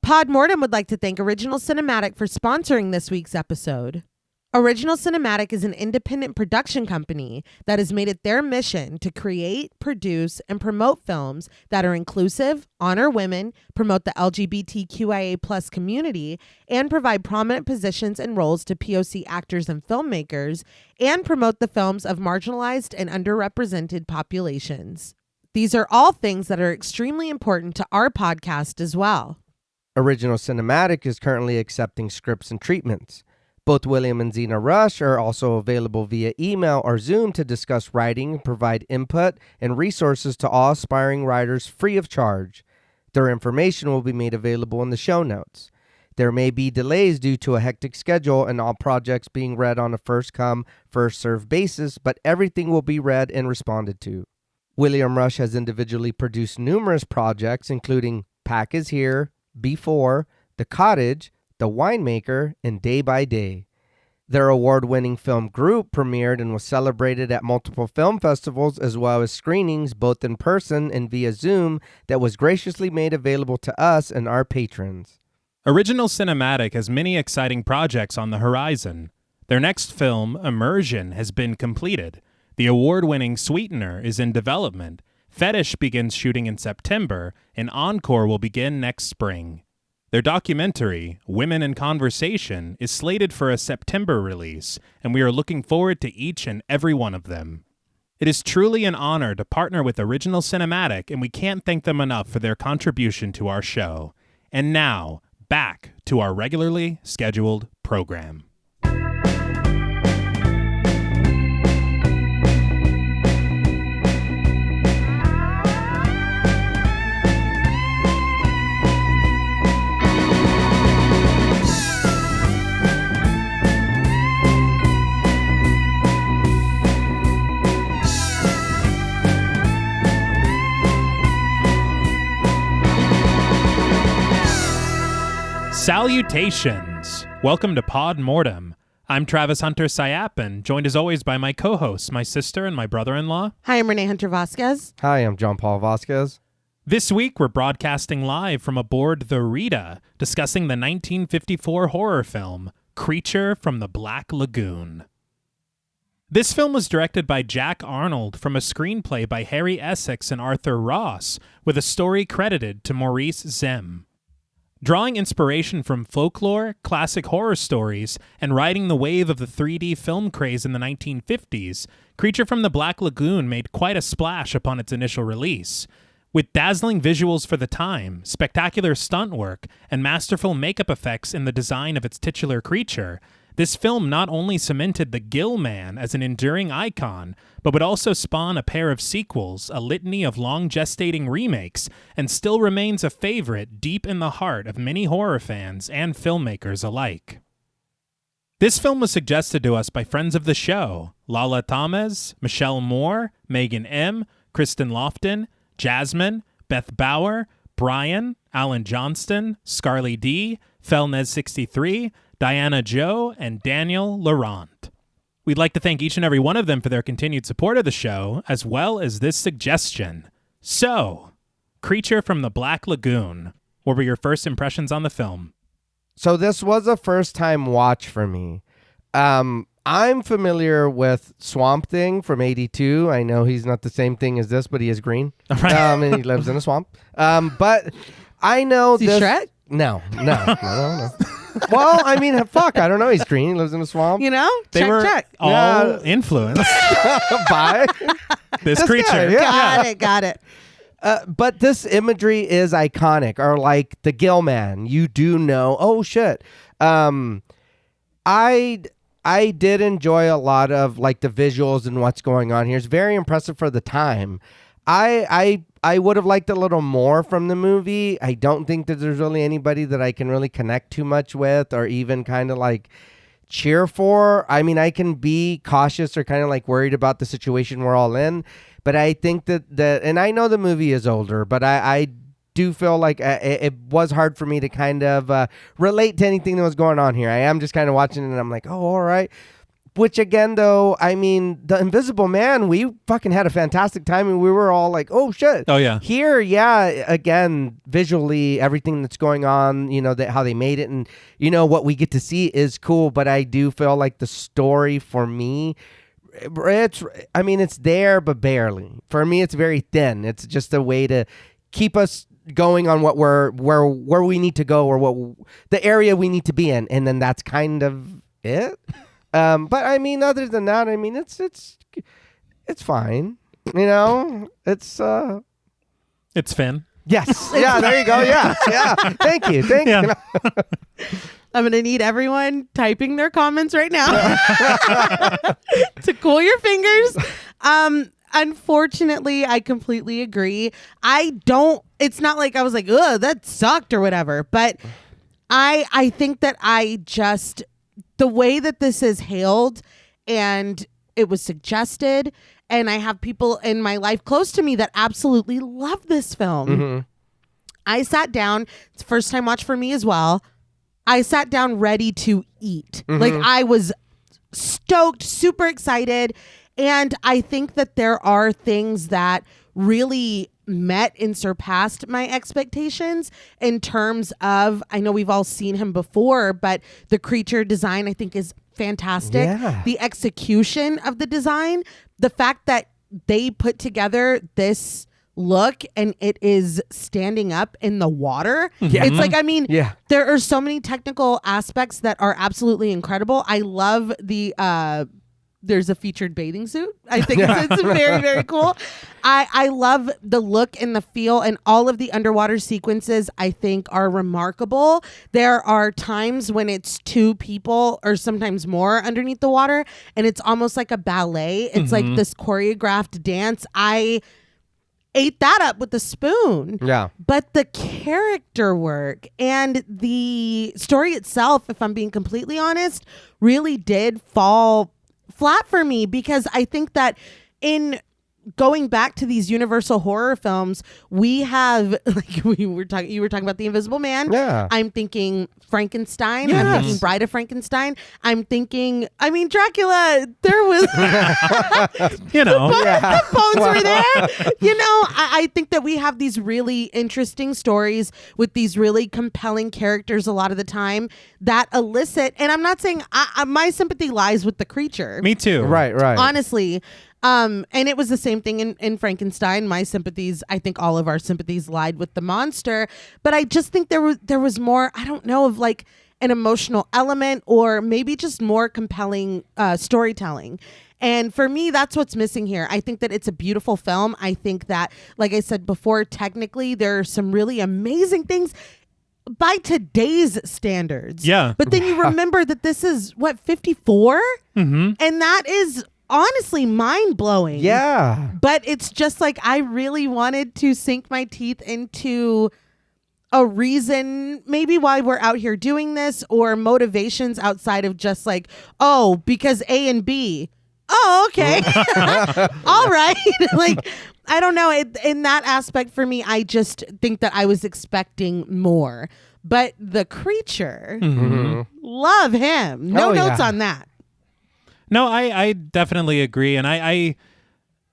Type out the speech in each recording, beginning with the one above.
Mortem would like to thank Original Cinematic for sponsoring this week's episode. Original Cinematic is an independent production company that has made it their mission to create, produce, and promote films that are inclusive, honor women, promote the LGBTQIA+ community, and provide prominent positions and roles to POC actors and filmmakers, and promote the films of marginalized and underrepresented populations. These are all things that are extremely important to our podcast as well. Original Cinematic is currently accepting scripts and treatments. Both William and Xxena Rush are also available via email or Zoom to discuss writing and provide input and resources to all aspiring writers free of charge. Their information will be made available in the show notes. There may be delays due to a hectic schedule and all projects being read on a first-come, first-served basis, but everything will be read and responded to. William Rush has individually produced numerous projects, including Pack is Here, Before, The Cottage, The Winemaker, and Day by Day. Their award-winning film Group premiered and was celebrated at multiple film festivals as well as screenings both in person and via Zoom that was graciously made available to us and our patrons. Original Cinematic has many exciting projects on the horizon. Their next film, Immersion, has been completed. The award-winning Sweetener is in development. Fetish begins shooting in September, and Encore will begin next spring. Their documentary, Women in Conversation, is slated for a September release, and we are looking forward to each and every one of them. It is truly an honor to partner with Original Cinematic, and we can't thank them enough for their contribution to our show. And now, back to our regularly scheduled program. Salutations! Welcome to Pod Mortem. I'm Travis Hunter-Sayapin, joined as always by my co-hosts, my sister and my brother-in-law. Hi, I'm Reneé Hunter-Vasquez. Hi, I'm John Paul Vasquez. This week, we're broadcasting live from aboard the Rita, discussing the 1954 horror film, Creature from the Black Lagoon. This film was directed by Jack Arnold from a screenplay by Harry Essex and Arthur Ross, with a story credited to Maurice Zem. Drawing inspiration from folklore, classic horror stories, and riding the wave of the 3D film craze in the 1950s, Creature from the Black Lagoon made quite a splash upon its initial release. With dazzling visuals for the time, spectacular stunt work, and masterful makeup effects in the design of its titular creature, this film not only cemented the Gill Man as an enduring icon, but would also spawn a pair of sequels, a litany of long-gestating remakes, and still remains a favorite deep in the heart of many horror fans and filmmakers alike. This film was suggested to us by friends of the show, Lala Tamez, Michelle Moore, Megan M., Kristen Lofton, Jasmine, Beth Bauer, Brian, Alan Johnston, Scarly D., Felnez63, Diana Joe, and Daniel Laurent. We'd like to thank each and every one of them for their continued support of the show, as well as this suggestion. So, Creature from the Black Lagoon. What were your first impressions on the film? So this was a first-time watch for me. I'm familiar with Swamp Thing from '82. I know he's not the same thing as this, but he is green. Right. And he lives in a swamp. But I know Is he this. Shrek? No. Well, I mean, fuck, I don't know. He's green. He lives in a swamp. You know? They check, were check. all influenced Bye. this This creature. guy, yeah. Got it. But this imagery is iconic, or like the Gill Man. You do know. Oh, shit. I did enjoy a lot of like the visuals and what's going on here. It's very impressive for the time. I would have liked a little more from the movie. I don't think that there's really anybody that I can really connect too much with or even kind of like cheer for. I mean, I can be cautious or kind of like worried about the situation we're all in, but I think that and I know the movie is older, but I do feel like it was hard for me to kind of relate to anything that was going on here. I am just kind of watching it and I'm like, oh, all right. Which again, though, I mean, the Invisible Man, we fucking had a fantastic time, and we were all like, "Oh shit!" Oh yeah. Here, yeah, again, visually, everything that's going on, how they made it, and what we get to see is cool. But I do feel like the story for me, it's there, but barely. For me, it's very thin. It's just a way to keep us going on where we need to go, or what the area we need to be in, and then that's kind of it. But I mean, other than that, I mean, it's fine. It's Finn. Yes. Yeah. There you go. Yeah. Yeah. Thank you. Yeah. I'm going to need everyone typing their comments right now to cool your fingers. Unfortunately, I completely agree. It's not like I was like, ugh, that sucked or whatever. But I think that the way that this is hailed and it was suggested, and I have people in my life close to me that absolutely love this film. Mm-hmm. I sat down. It's first time watch for me as well. I sat down ready to eat. Mm-hmm. Like, I was stoked, super excited. And I think that there are things that really met and surpassed my expectations in terms of, I know we've all seen him before, but the creature design I think is fantastic. Yeah. The execution of the design, the fact that they put together this look and it is standing up in the water. Yeah. It's like, I mean, Yeah. there are so many technical aspects that are absolutely incredible. I love there's a featured bathing suit. I think it's very, very cool. I love the look and the feel, and all of the underwater sequences I think are remarkable. There are times when it's two people or sometimes more underneath the water, and it's almost like a ballet. It's like this choreographed dance. I ate that up with a spoon. Yeah. But the character work and the story itself, if I'm being completely honest, really did fall flat for me, because I think that in going back to these Universal horror films, we have, like you were talking about The Invisible Man. Yeah. I'm thinking Frankenstein. Yes. I'm thinking Bride of Frankenstein. I'm thinking, Dracula. There was the bones were there. I think that we have these really interesting stories with these really compelling characters a lot of the time that elicit, and I'm not saying my sympathy lies with the creature. Me too. Right. Honestly. And it was the same thing in Frankenstein. My sympathies, I think all of our sympathies lied with the monster, but I just think there was more, I don't know, of like an emotional element, or maybe just more compelling storytelling. And for me, that's what's missing here. I think that it's a beautiful film. I think that, like I said before, technically there are some really amazing things by today's standards. Yeah. But then you remember that this is 54? Mm-hmm. And that is honestly mind-blowing. Yeah. But it's just like, I really wanted to sink my teeth into a reason maybe why we're out here doing this, or motivations outside of just like, oh, because A and B. Oh, okay. All right. Like, I don't know. In that aspect for me, I just think that I was expecting more. But the creature, love him. No notes on that. No, I definitely agree. And I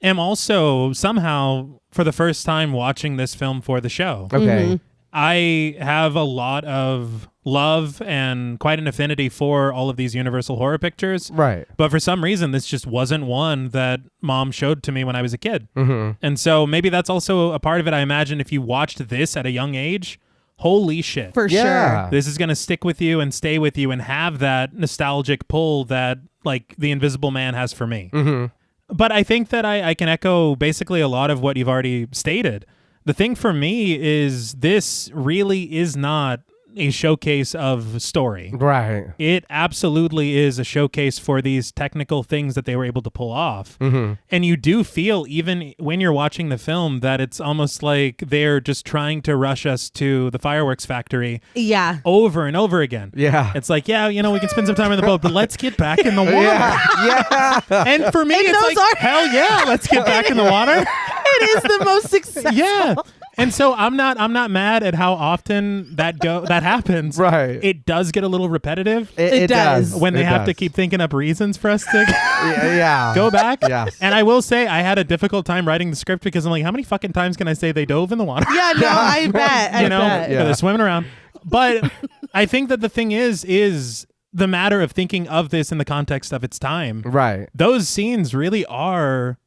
am also somehow, for the first time, watching this film for the show. Okay. I have a lot of love and quite an affinity for all of these Universal horror pictures. Right. But for some reason, this just wasn't one that Mom showed to me when I was a kid. Mm-hmm. And so maybe that's also a part of it. I imagine if you watched this at a young age, holy shit. For sure. This is going to stick with you and stay with you and have that nostalgic pull that, like, The Invisible Man has for me. Mm-hmm. But I think that I can echo basically a lot of what you've already stated. The thing for me is this really is not a showcase of story. Right. It absolutely is a showcase for these technical things that they were able to pull off. Mm-hmm. And you do feel, even when you're watching the film, that it's almost like they're just trying to rush us to the fireworks factory over and over again. Yeah. It's like, yeah, we can spend some time in the boat, but let's get back in the water. Yeah. And for me, it's like, hell yeah, let's get back in the water. It is the most successful. Yeah. And so I'm not mad at how often that happens. Right. It does get a little repetitive It does. when they It have to does. keep thinking up reasons for us to yeah. go back. Yes. And I will say I had a difficult time writing the script because I'm like, how many fucking times can I say they dove in the water? Yeah, no, I bet. I you know, bet. Yeah. they're swimming around. But I think that the thing is the matter of thinking of this in the context of its time. Right. Those scenes really are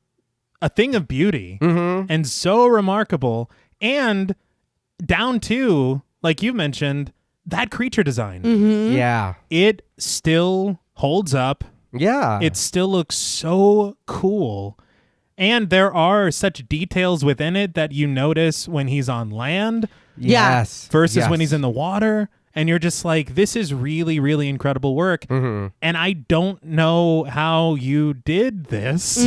a thing of beauty and so remarkable. And down to, like you mentioned, that creature design. Yeah. It still holds up. Yeah. It still looks so cool. And there are such details within it that you notice when he's on land yes. versus when Yes. he's in the water. And you're just like, this is really, really incredible work. And I don't know how you did this.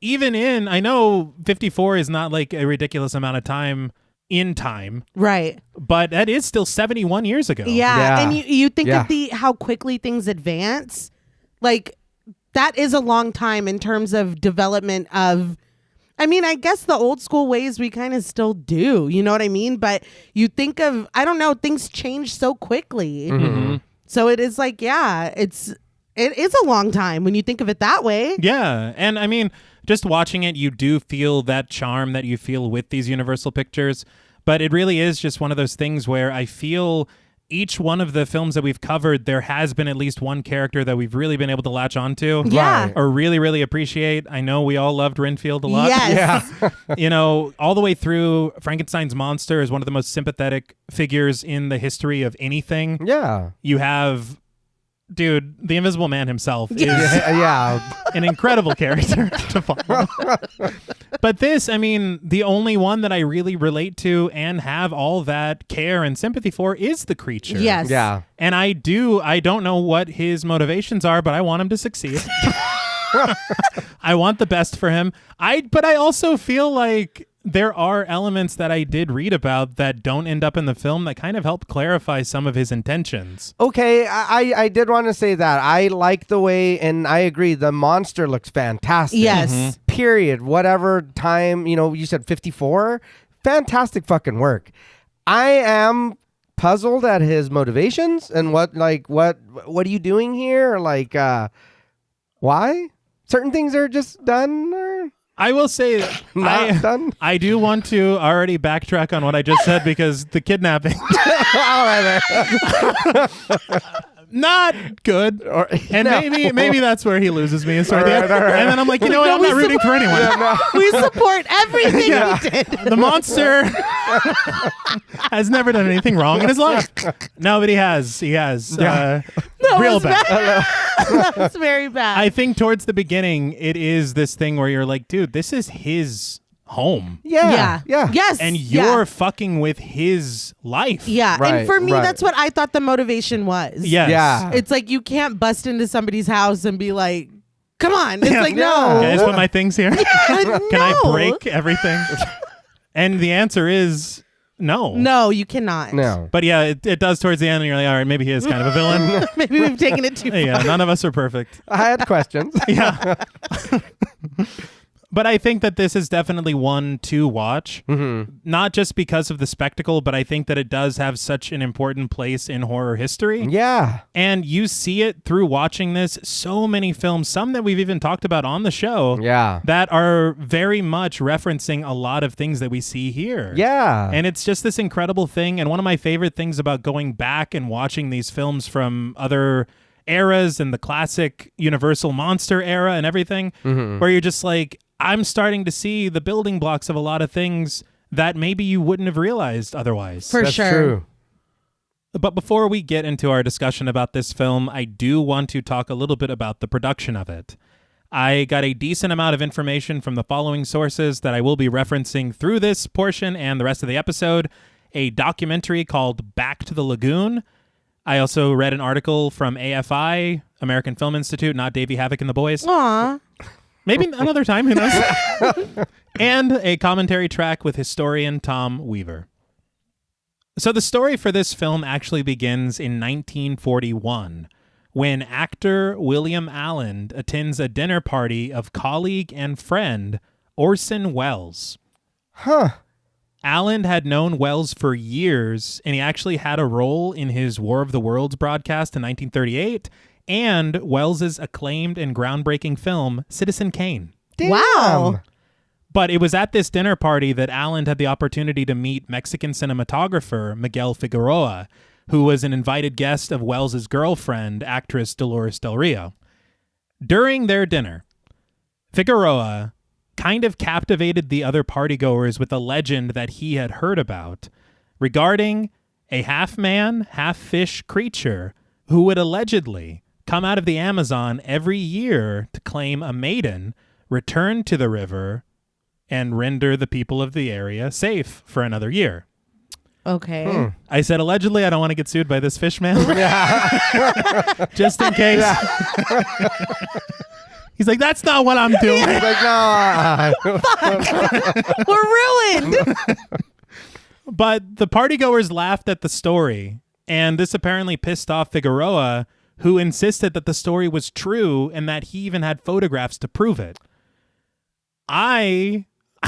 Even in, I know 54 is not like a ridiculous amount of time in time, Right. but that is still 71 years ago. Yeah. Yeah. And you think Yeah. of how quickly things advance. Like, that is a long time in terms of development of, I mean, I guess the old school ways we kind of still do, you know what I mean? But you think of, I don't know, things change so quickly. So it is like, yeah, it is a long time when you think of it that way. Yeah. And I mean, just watching it, you do feel that charm that you feel with these Universal pictures. But it really is just one of those things where I feel each one of the films that we've covered, there has been at least one character that we've really been able to latch onto. Yeah. Right. Or really, really appreciate. I know we all loved Renfield a lot. Yes. You know, all the way through, Frankenstein's monster is one of the most sympathetic figures in the history of anything. Yeah. You have, dude, the Invisible Man himself is Yeah. an incredible character to follow. But this, I mean, the only one that I really relate to and have all that care and sympathy for is the creature. Yes. Yeah. And I don't know what his motivations are, but I want him to succeed. I want the best for him. But I also feel like there are elements that I did read about that don't end up in the film that kind of help clarify some of his intentions. Okay, I did want to say that. I like the way, and I agree, the monster looks fantastic. Yes. Period. Whatever time, you said 54? Fantastic fucking work. I am puzzled at his motivations and what are you doing here? Like, why? Certain things are just done or I will say not done? I do want to already backtrack on what I just said because the kidnapping All right, man. not good. And No. maybe that's where he loses me. All right. All right. And then I'm like, you know what? I'm not rooting for anyone. We support everything Yeah. he did. The monster has never done anything wrong in his life. No, but he has. He has. Yeah. Real it's bad. That's very bad. I think towards the beginning, it is this thing where you're like, dude, this is his home. Yeah. Yes. And yeah. you're fucking with his life. Yeah. Right, And for me, right. that's what I thought the motivation was. Yes. Yeah. It's like you can't bust into somebody's house and be like, come on. It's like, Yeah. no. Can I just put my things here? Can I No. break everything? And the answer is no. No, you cannot. No. But yeah, it does towards the end, and you're like, all right, maybe he is kind of a villain. Maybe we've taken it too far. Yeah, none of us are perfect. I had questions. Yeah. But I think that this is definitely one to watch, not just because of the spectacle, but I think that it does have such an important place in horror history. Yeah. And you see it through watching this. So many films, some that we've even talked about on the show, Yeah. that are very much referencing a lot of things that we see here. Yeah. And it's just this incredible thing. And one of my favorite things about going back and watching these films from other eras and the classic Universal monster era and everything, where you're just like, I'm starting to see the building blocks of a lot of things that maybe you wouldn't have realized otherwise. For That's sure. true. But before we get into our discussion about this film, I do want to talk a little bit about the production of it. I got a decent amount of information from the following sources that I will be referencing through this portion and the rest of the episode. A documentary called Back to the Lagoon. I also read an article from AFI, American Film Institute, not Davey Havok and the Boys. Aw. Maybe another time, who knows? And a commentary track with historian Tom Weaver. So the story for this film actually begins in 1941, when actor William Allen attends a dinner party of colleague and friend Orson Welles. Huh. Allen had known Wells for years, and he actually had a role in his War of the Worlds broadcast in 1938 and Wells's acclaimed and groundbreaking film, Citizen Kane. Damn. Wow. But it was at this dinner party that Allen had the opportunity to meet Mexican cinematographer Miguel Figueroa, who was an invited guest of Wells's girlfriend, actress Dolores Del Rio. During their dinner, Figueroa kind of captivated the other partygoers with a legend that he had heard about regarding a half-man, half-fish creature who would allegedly come out of the Amazon every year to claim a maiden, return to the river, and render the people of the area safe for another year. Okay. I said allegedly. I don't want to get sued by this fish man. Just in case. He's like, that's not what I'm doing. He's like, no. We're ruined. But the partygoers laughed at the story, and this apparently pissed off Figueroa, who insisted that the story was true and that he even had photographs to prove it.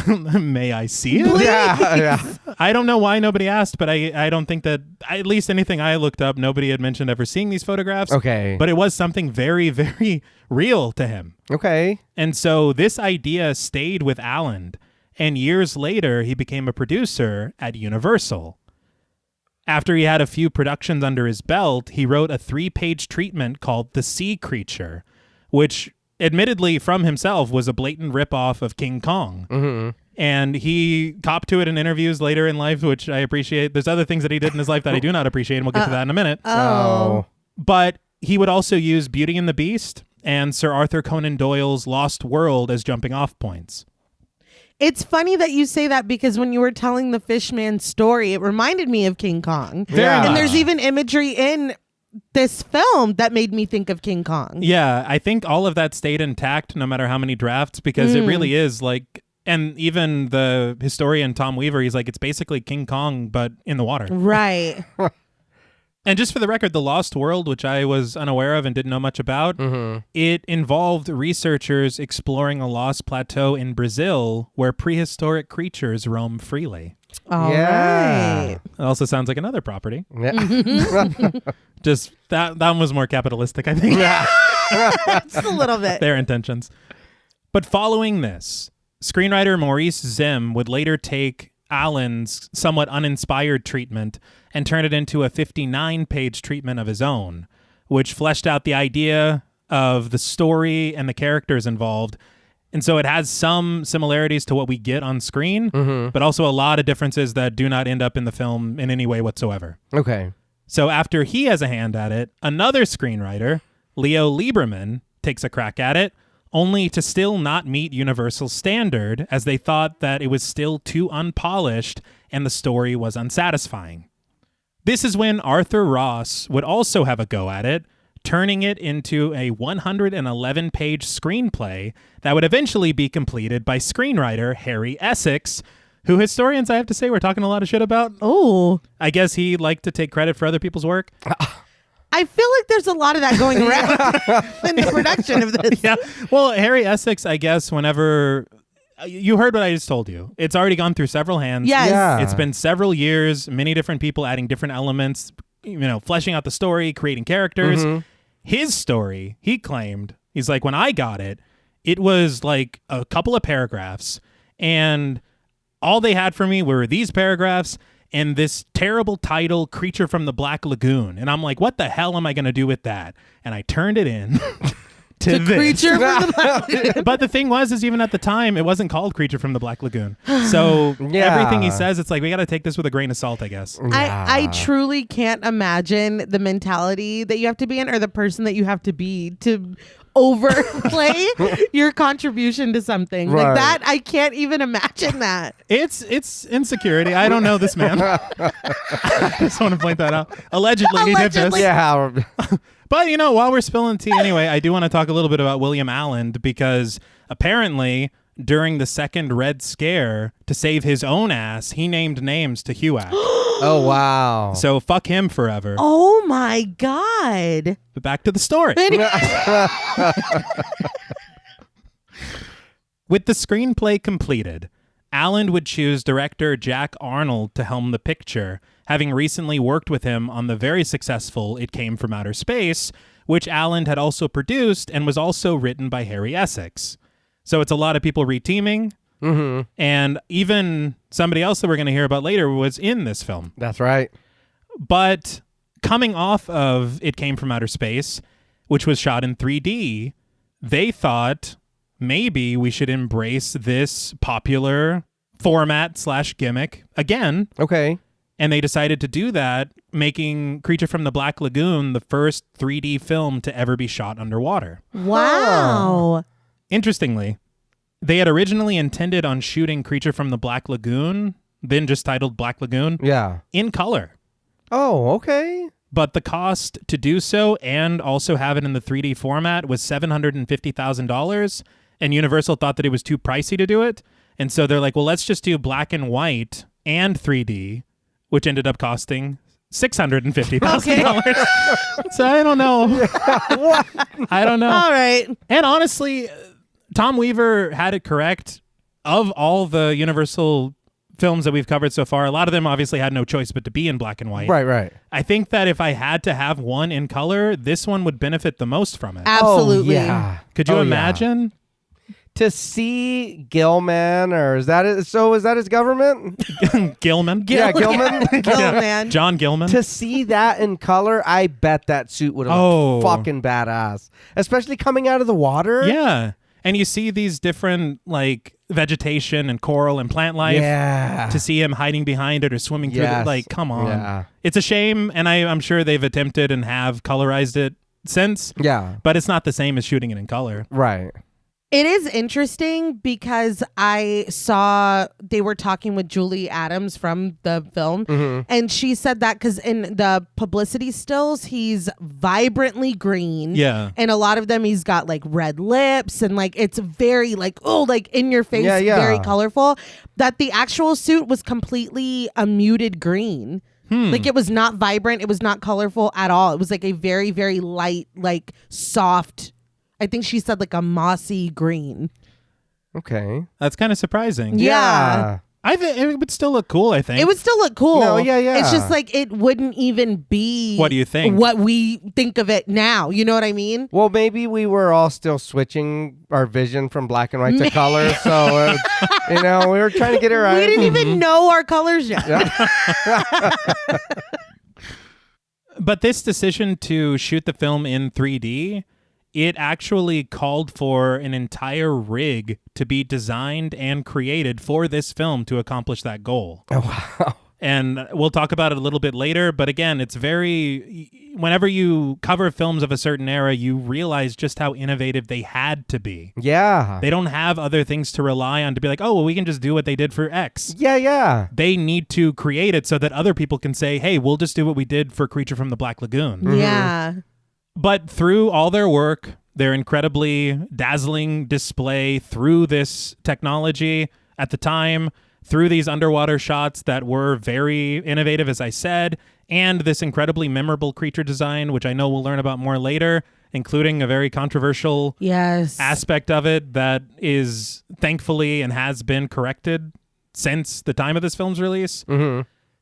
May I see it? Yeah. I don't know why nobody asked, but I don't think that, at least anything I looked up, nobody had mentioned ever seeing these photographs. Okay. But it was something very, very real to him. Okay. And so this idea stayed with Allen, and years later, he became a producer at Universal. After he had a few productions under his belt, he wrote a 3-page treatment called The Sea Creature, which admittedly from himself was a blatant ripoff of King Kong. Mm-hmm. And he copped to it in interviews later in life, which I appreciate. There's other things that he did in his life that I do not appreciate, and we'll get to that in a minute. Oh. But he would also use Beauty and the Beast and Sir Arthur Conan Doyle's Lost World as jumping off points. It's funny that you say that because when you were telling the Fishman story, it reminded me of King Kong. Yeah. And there's even imagery in this film that made me think of King Kong. Yeah, I think all of that stayed intact no matter how many drafts, because it really is like, and even the historian Tom Weaver, he's like, it's basically King Kong, but in the water. Right. And just for the record, The Lost World, which I was unaware of and didn't know much about, it involved researchers exploring a lost plateau in Brazil where prehistoric creatures roam freely. All Yeah. right. It also sounds like another property. Yeah. Just that one was more capitalistic, I think. Just a little bit. Their intentions. But following this, screenwriter Maurice Zim would later take Allen's somewhat uninspired treatment and turn it into a 59-page treatment of his own, which fleshed out the idea of the story and the characters involved. And so it has some similarities to what we get on screen, but also a lot of differences that do not end up in the film in any way whatsoever. Okay. So after he has a hand at it, another screenwriter, Leo Lieberman, takes a crack at it, only to still not meet Universal's standard, as they thought that it was still too unpolished and the story was unsatisfying. This is when Arthur Ross would also have a go at it, turning it into a 111-page screenplay that would eventually be completed by screenwriter Harry Essex, who historians, I have to say, we're talking a lot of shit about. Oh. I guess he liked to take credit for other people's work. I feel like there's a lot of that going around in the production of this. Yeah. Well, Harry Essex, I guess, whenever... You heard what I just told you. It's already gone through several hands. Yes. Yeah. It's been several years, many different people adding different elements, fleshing out the story, creating characters. His story, he claimed, he's like, when I got it, it was like a couple of paragraphs, and all they had for me were these paragraphs and this terrible title, Creature from the Black Lagoon. And I'm like, what the hell am I going to do with that? And I turned it in to this. Creature from the Black Lagoon. But the thing was, is even at the time, it wasn't called Creature from the Black Lagoon. So Yeah. everything he says, it's like, we got to take this with a grain of salt, I guess. I truly can't imagine the mentality that you have to be in or the person that you have to be to overplay your contribution to something Right. like that. I can't even imagine that. It's insecurity. I don't know this man. I just want to point that out. Allegedly, he did Allegedly. this. Yeah. But, while we're spilling tea anyway, I do want to talk a little bit about William Allen, because apparently during the second Red Scare, to save his own ass, he named names to HUAC. Oh, wow. So fuck him forever. Oh my God. But back to the story. With the screenplay completed, Alan would choose director Jack Arnold to helm the picture, having recently worked with him on the very successful It Came from Outer Space, which Alan had also produced and was also written by Harry Essex. So it's a lot of people reteaming, and even somebody else that we're going to hear about later was in this film. That's right. But coming off of It Came from Outer Space, which was shot in 3D, they thought maybe we should embrace this popular format/gimmick again. Okay. And they decided to do that, making Creature from the Black Lagoon the first 3D film to ever be shot underwater. Wow. Interestingly, they had originally intended on shooting Creature from the Black Lagoon, then just titled Black Lagoon, Yeah. in color. Oh, okay. But the cost to do so and also have it in the 3D format was $750,000, and Universal thought that it was too pricey to do it. And so they're like, well, let's just do black and white and 3D, which ended up costing $650,000. So I don't know. I don't know. All right. And honestly, Tom Weaver had it correct. Of all the Universal films that we've covered so far, a lot of them obviously had no choice but to be in black and white. Right. I think that if I had to have one in color, this one would benefit the most from it. Absolutely. Oh, yeah. Could you Oh, yeah. imagine? To see Gilman, or is that it? So is that his government? Gilman? Yeah, Gilman. Gilman. John Gilman? To see that in color, I bet that suit would have looked fucking badass. Especially coming out of the water. Yeah. And you see these different, like, vegetation and coral and plant life. Yeah. To see him hiding behind it or swimming through it. Like, come on. Yeah. It's a shame, and I'm sure they've attempted and have colorized it since. Yeah. But it's not the same as shooting it in color. Right. It is interesting because I saw they were talking with Julie Adams from the film, and she said that because in the publicity stills, he's vibrantly green. Yeah. And a lot of them, he's got like red lips and like it's very like, like in your face, very colorful. That the actual suit was completely a muted green. Like it was not vibrant. It was not colorful at all. It was like a very, very light, like soft, I think she said like a mossy green. Okay. That's kind of surprising. Yeah. I think it would still look cool, I think. It would still look cool. No, yeah. It's just like it wouldn't even be What do you think? what we think of it now. You know what I mean? Well, maybe we were all still switching our vision from black and white to color. So, we were trying to get it right. We didn't even know our colors yet. But this decision to shoot the film in 3D, it actually called for an entire rig to be designed and created for this film to accomplish that goal. Oh, wow. And we'll talk about it a little bit later. But again, it's whenever you cover films of a certain era, you realize just how innovative they had to be. Yeah. They don't have other things to rely on to be like, oh, well, we can just do what they did for X. Yeah. They need to create it so that other people can say, hey, we'll just do what we did for Creature from the Black Lagoon. Yeah. But through all their work, their incredibly dazzling display through this technology at the time, through these underwater shots that were very innovative, as I said, and this incredibly memorable creature design, which I know we'll learn about more later, including a very controversial aspect of it that is thankfully and has been corrected since the time of this film's release.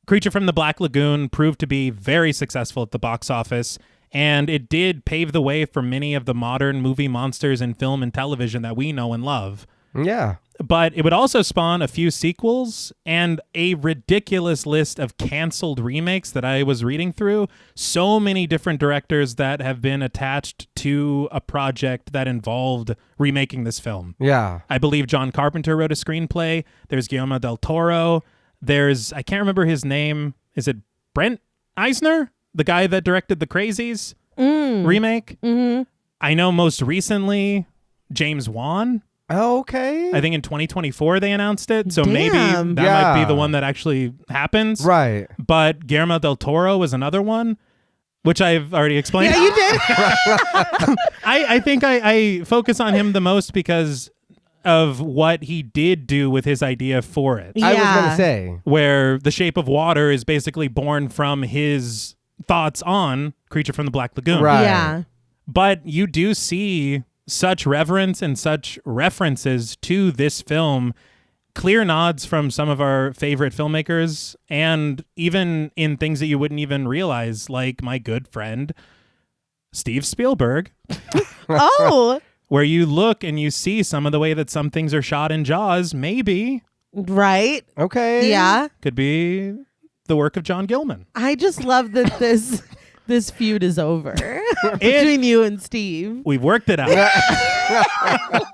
Creature from the Black Lagoon proved to be very successful at the box office, and it did pave the way for many of the modern movie monsters in film and television that we know and love. Yeah. But it would also spawn a few sequels and a ridiculous list of canceled remakes that I was reading through. So many different directors that have been attached to a project that involved remaking this film. Yeah. I believe John Carpenter wrote a screenplay. There's Guillermo del Toro. There's, I can't remember his name. Is it Brent Eisner? The guy that directed The Crazies remake? I know most recently, James Wan. Okay. I think in 2024 they announced it. So Damn. maybe that might be the one that actually happens. Right. But Guillermo del Toro was another one, which I've already explained. Yeah, you did. I think I focus on him the most because of what he did do with his idea for it. Yeah. I was going to say. Where The Shape of Water is basically born from his thoughts on Creature from the Black Lagoon. Right. Yeah. But you do see such reverence and such references to this film clear nods from some of our favorite filmmakers, and even in things that you wouldn't even realize, like my good friend Steve Spielberg. Oh, Where you look and you see some of the way that some things are shot in Jaws, maybe right. Okay. Yeah. could be the work of John Gilman. I just love that this feud is over between you and Steve. We've worked it out.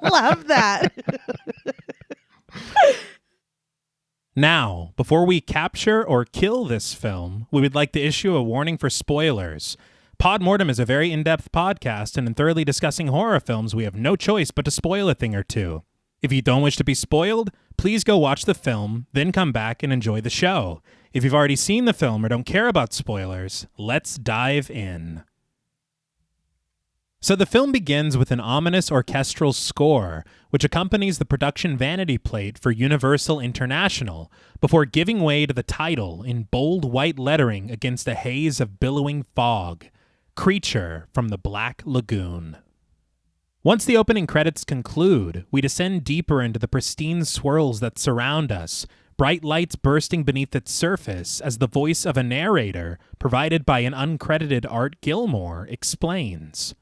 Love that. Now, before we capture or kill this film, we would like to issue a warning for spoilers. Pod Mortem is a very in-depth podcast, and in thoroughly discussing horror films, we have no choice but to spoil a thing or two. If you don't wish to be spoiled, please go watch the film, then come back and enjoy the show. If you've already seen the film or don't care about spoilers, let's dive in. So the film begins with an ominous orchestral score, which accompanies the production vanity plate for Universal International, before giving way to the title in bold white lettering against a haze of billowing fog, Creature from the Black Lagoon. Once the opening credits conclude, we descend deeper into the pristine swirls that surround us, bright lights bursting beneath its surface as the voice of a narrator, provided by an uncredited Art Gilmore, explains.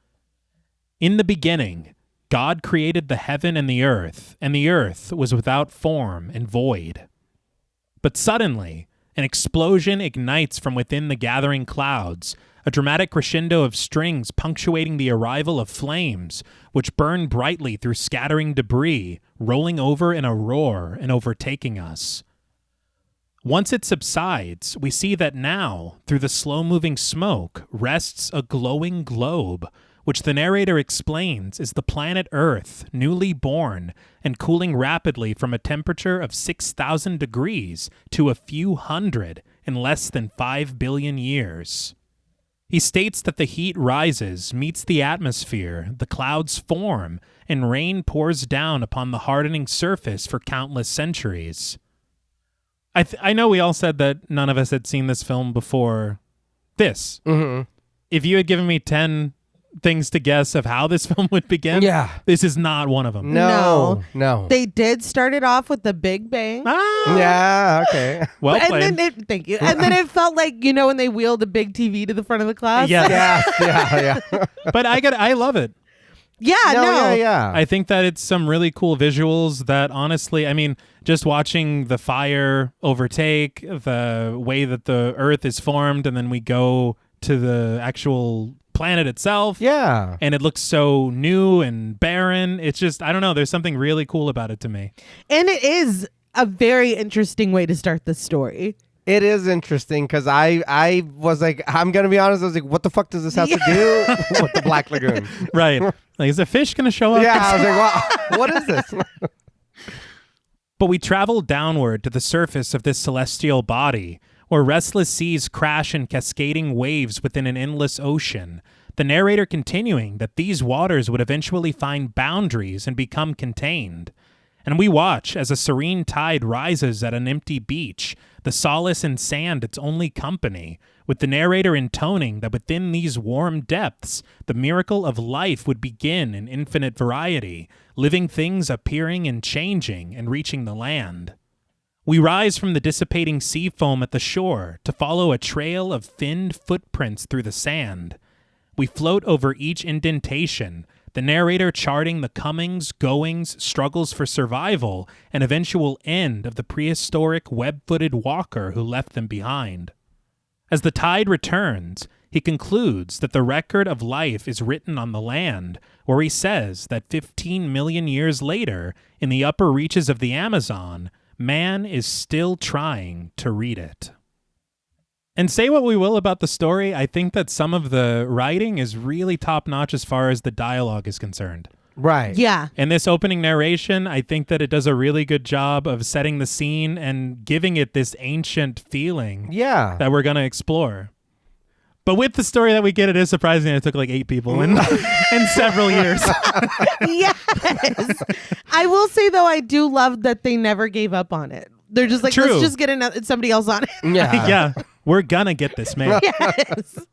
In the beginning, God created the heaven and the earth was without form and void. But suddenly, an explosion ignites from within the gathering clouds, a dramatic crescendo of strings punctuating the arrival of flames, which burn brightly through scattering debris, rolling over in a roar and overtaking us. Once it subsides, we see that now, through the slow-moving smoke, rests a glowing globe, which the narrator explains is the planet Earth, newly born, and cooling rapidly from a temperature of 6,000 degrees to a few hundred in less than 5 billion years. He states that the heat rises, meets the atmosphere, the clouds form, and rain pours down upon the hardening surface for countless centuries. I know we all said that none of us had seen this film before this. Mm-hmm. If you had given me 10 things to guess of how this film would begin, this is not one of them. No. They did start it off with the Big Bang. Ah! Yeah, okay. Well played. And then thank you. And then it felt like, when they wheeled the big TV to the front of the class. Yeah. Yeah. But I love it. Yeah. I think that it's some really cool visuals that honestly, I mean, just watching the fire overtake, the way that the Earth is formed, and then we go to the actual planet itself. Yeah. And it looks so new and barren. It's just, I don't know, there's something really cool about it to me. And it is a very interesting way to start the story. It is interesting because I was like, I'm going to be honest, I was like, what the fuck does this have to do with the Black Lagoon? Right. Like, is a fish going to show up? Yeah, I was like, wow, what is this? But we travel downward to the surface of this celestial body, where restless seas crash in cascading waves within an endless ocean, the narrator continuing that these waters would eventually find boundaries and become contained. And we watch as a serene tide rises at an empty beach, the solace in sand its only company, with the narrator intoning that within these warm depths, the miracle of life would begin in infinite variety, living things appearing and changing and reaching the land. We rise from the dissipating sea foam at the shore to follow a trail of thinned footprints through the sand. We float over each indentation, the narrator charting the comings, goings, struggles for survival, and eventual end of the prehistoric web-footed walker who left them behind. As the tide returns, he concludes that the record of life is written on the land, where he says that 15 million years later, in the upper reaches of the Amazon, man is still trying to read it. And say what we will about the story, I think that some of the writing is really top-notch as far as the dialogue is concerned. Right. Yeah. In this opening narration, I think that it does a really good job of setting the scene and giving it this ancient feeling Yeah. that we're going to explore. But with the story that we get, it is surprising that it took like 8 people in several years. Yes. I will say, though, I do love that they never gave up on it. They're just like, True. let's just get somebody else on it. Yeah. Yeah, we're going to get this made. Yes.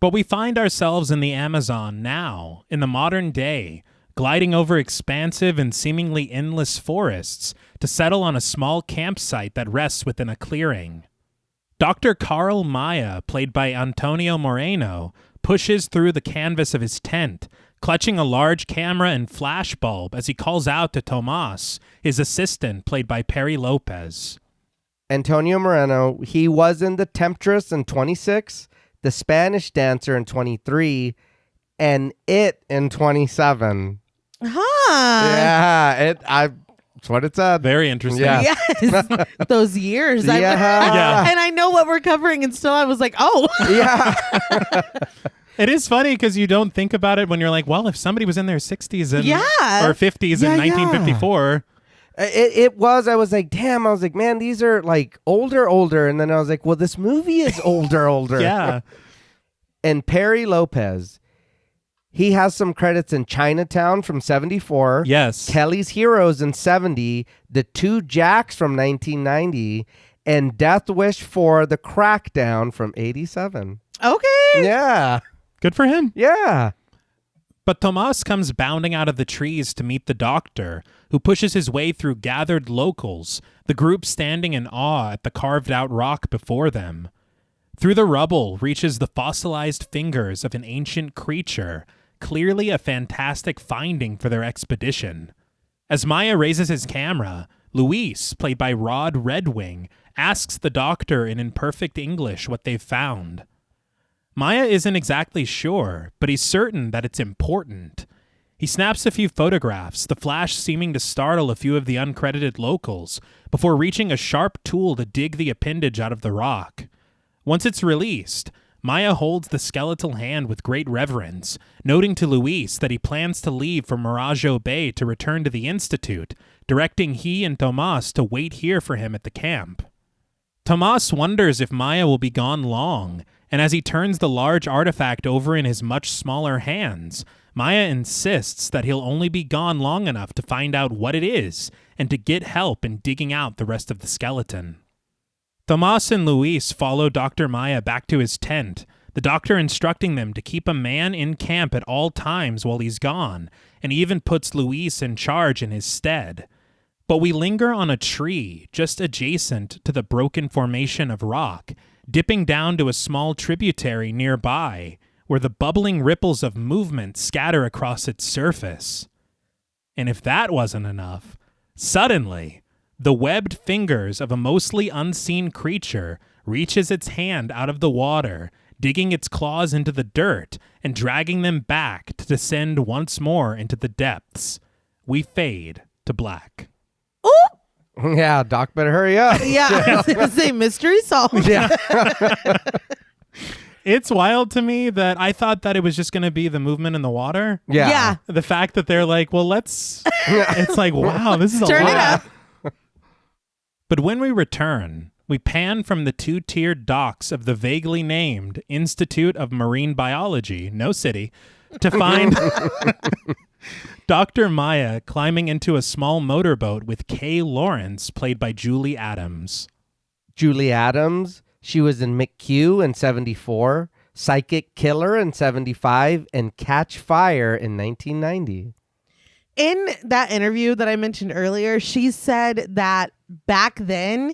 But we find ourselves in the Amazon now, in the modern day, gliding over expansive and seemingly endless forests, to settle on a small campsite that rests within a clearing. Dr. Carl Maya, played by Antonio Moreno, pushes through the canvas of his tent, clutching a large camera and flash bulb as he calls out to Tomas, his assistant, played by Perry Lopez. Antonio Moreno, he was in The Temptress in 26, The Spanish Dancer in 23, and It in 27. Huh. That's what it said. Very interesting. Yeah. Yes. Those years. Yeah. Yeah. And I know what we're covering, and still I was like, oh. Yeah. It is funny because you don't think about it when you're like, well, if somebody was in their 60s and, Yeah. or 50s in 1954. It was, I was like, damn, I was like, man, these are like older. And then I was like, well, this movie is older. Yeah. And Perry Lopez, he has some credits in Chinatown from 74. Yes. Kelly's Heroes in 70. The Two Jacks from 1990. And Death Wish 4, The Crackdown from 87. Okay. Yeah. Good for him. Yeah. But Tomas comes bounding out of the trees to meet the doctor, who pushes his way through gathered locals, the group standing in awe at the carved-out rock before them. Through the rubble reaches the fossilized fingers of an ancient creature, clearly a fantastic finding for their expedition. As Maya raises his camera, Luis, played by Rod Redwing, asks the doctor in imperfect English what they've found. Maya isn't exactly sure, but he's certain that it's important. He snaps a few photographs, the flash seeming to startle a few of the uncredited locals, before reaching a sharp tool to dig the appendage out of the rock. Once it's released, Maya holds the skeletal hand with great reverence, noting to Luis that he plans to leave for Mirajo Bay to return to the Institute, directing he and Tomas to wait here for him at the camp. Tomas wonders if Maya will be gone long, and as he turns the large artifact over in his much smaller hands, Maya insists that he'll only be gone long enough to find out what it is and to get help in digging out the rest of the skeleton. Tomas and Luis follow Dr. Maya back to his tent, the doctor instructing them to keep a man in camp at all times while he's gone, and even puts Luis in charge in his stead. But we linger on a tree just adjacent to the broken formation of rock, dipping down to a small tributary nearby, where the bubbling ripples of movement scatter across its surface. And if that wasn't enough, suddenly, the webbed fingers of a mostly unseen creature reaches its hand out of the water, digging its claws into the dirt and dragging them back to descend once more into the depths. We fade to black. Oh. Yeah, Doc better hurry up. Yeah. I was going to say mystery solved. Yeah. It's wild to me that I thought that it was just going to be the movement in the water. Yeah. Yeah. The fact that they're like, well, let's... It's like, wow, this is a Turn lot. it up. But when we return, we pan from the two-tiered docks of the vaguely named Institute of Marine Biology, no city, to find Dr. Maya climbing into a small motorboat with Kay Lawrence, played by Julie Adams. Julie Adams, she was in McHugh in 74, Psychic Killer in 75, and Catch Fire in 1990. In that interview that I mentioned earlier, she said that back then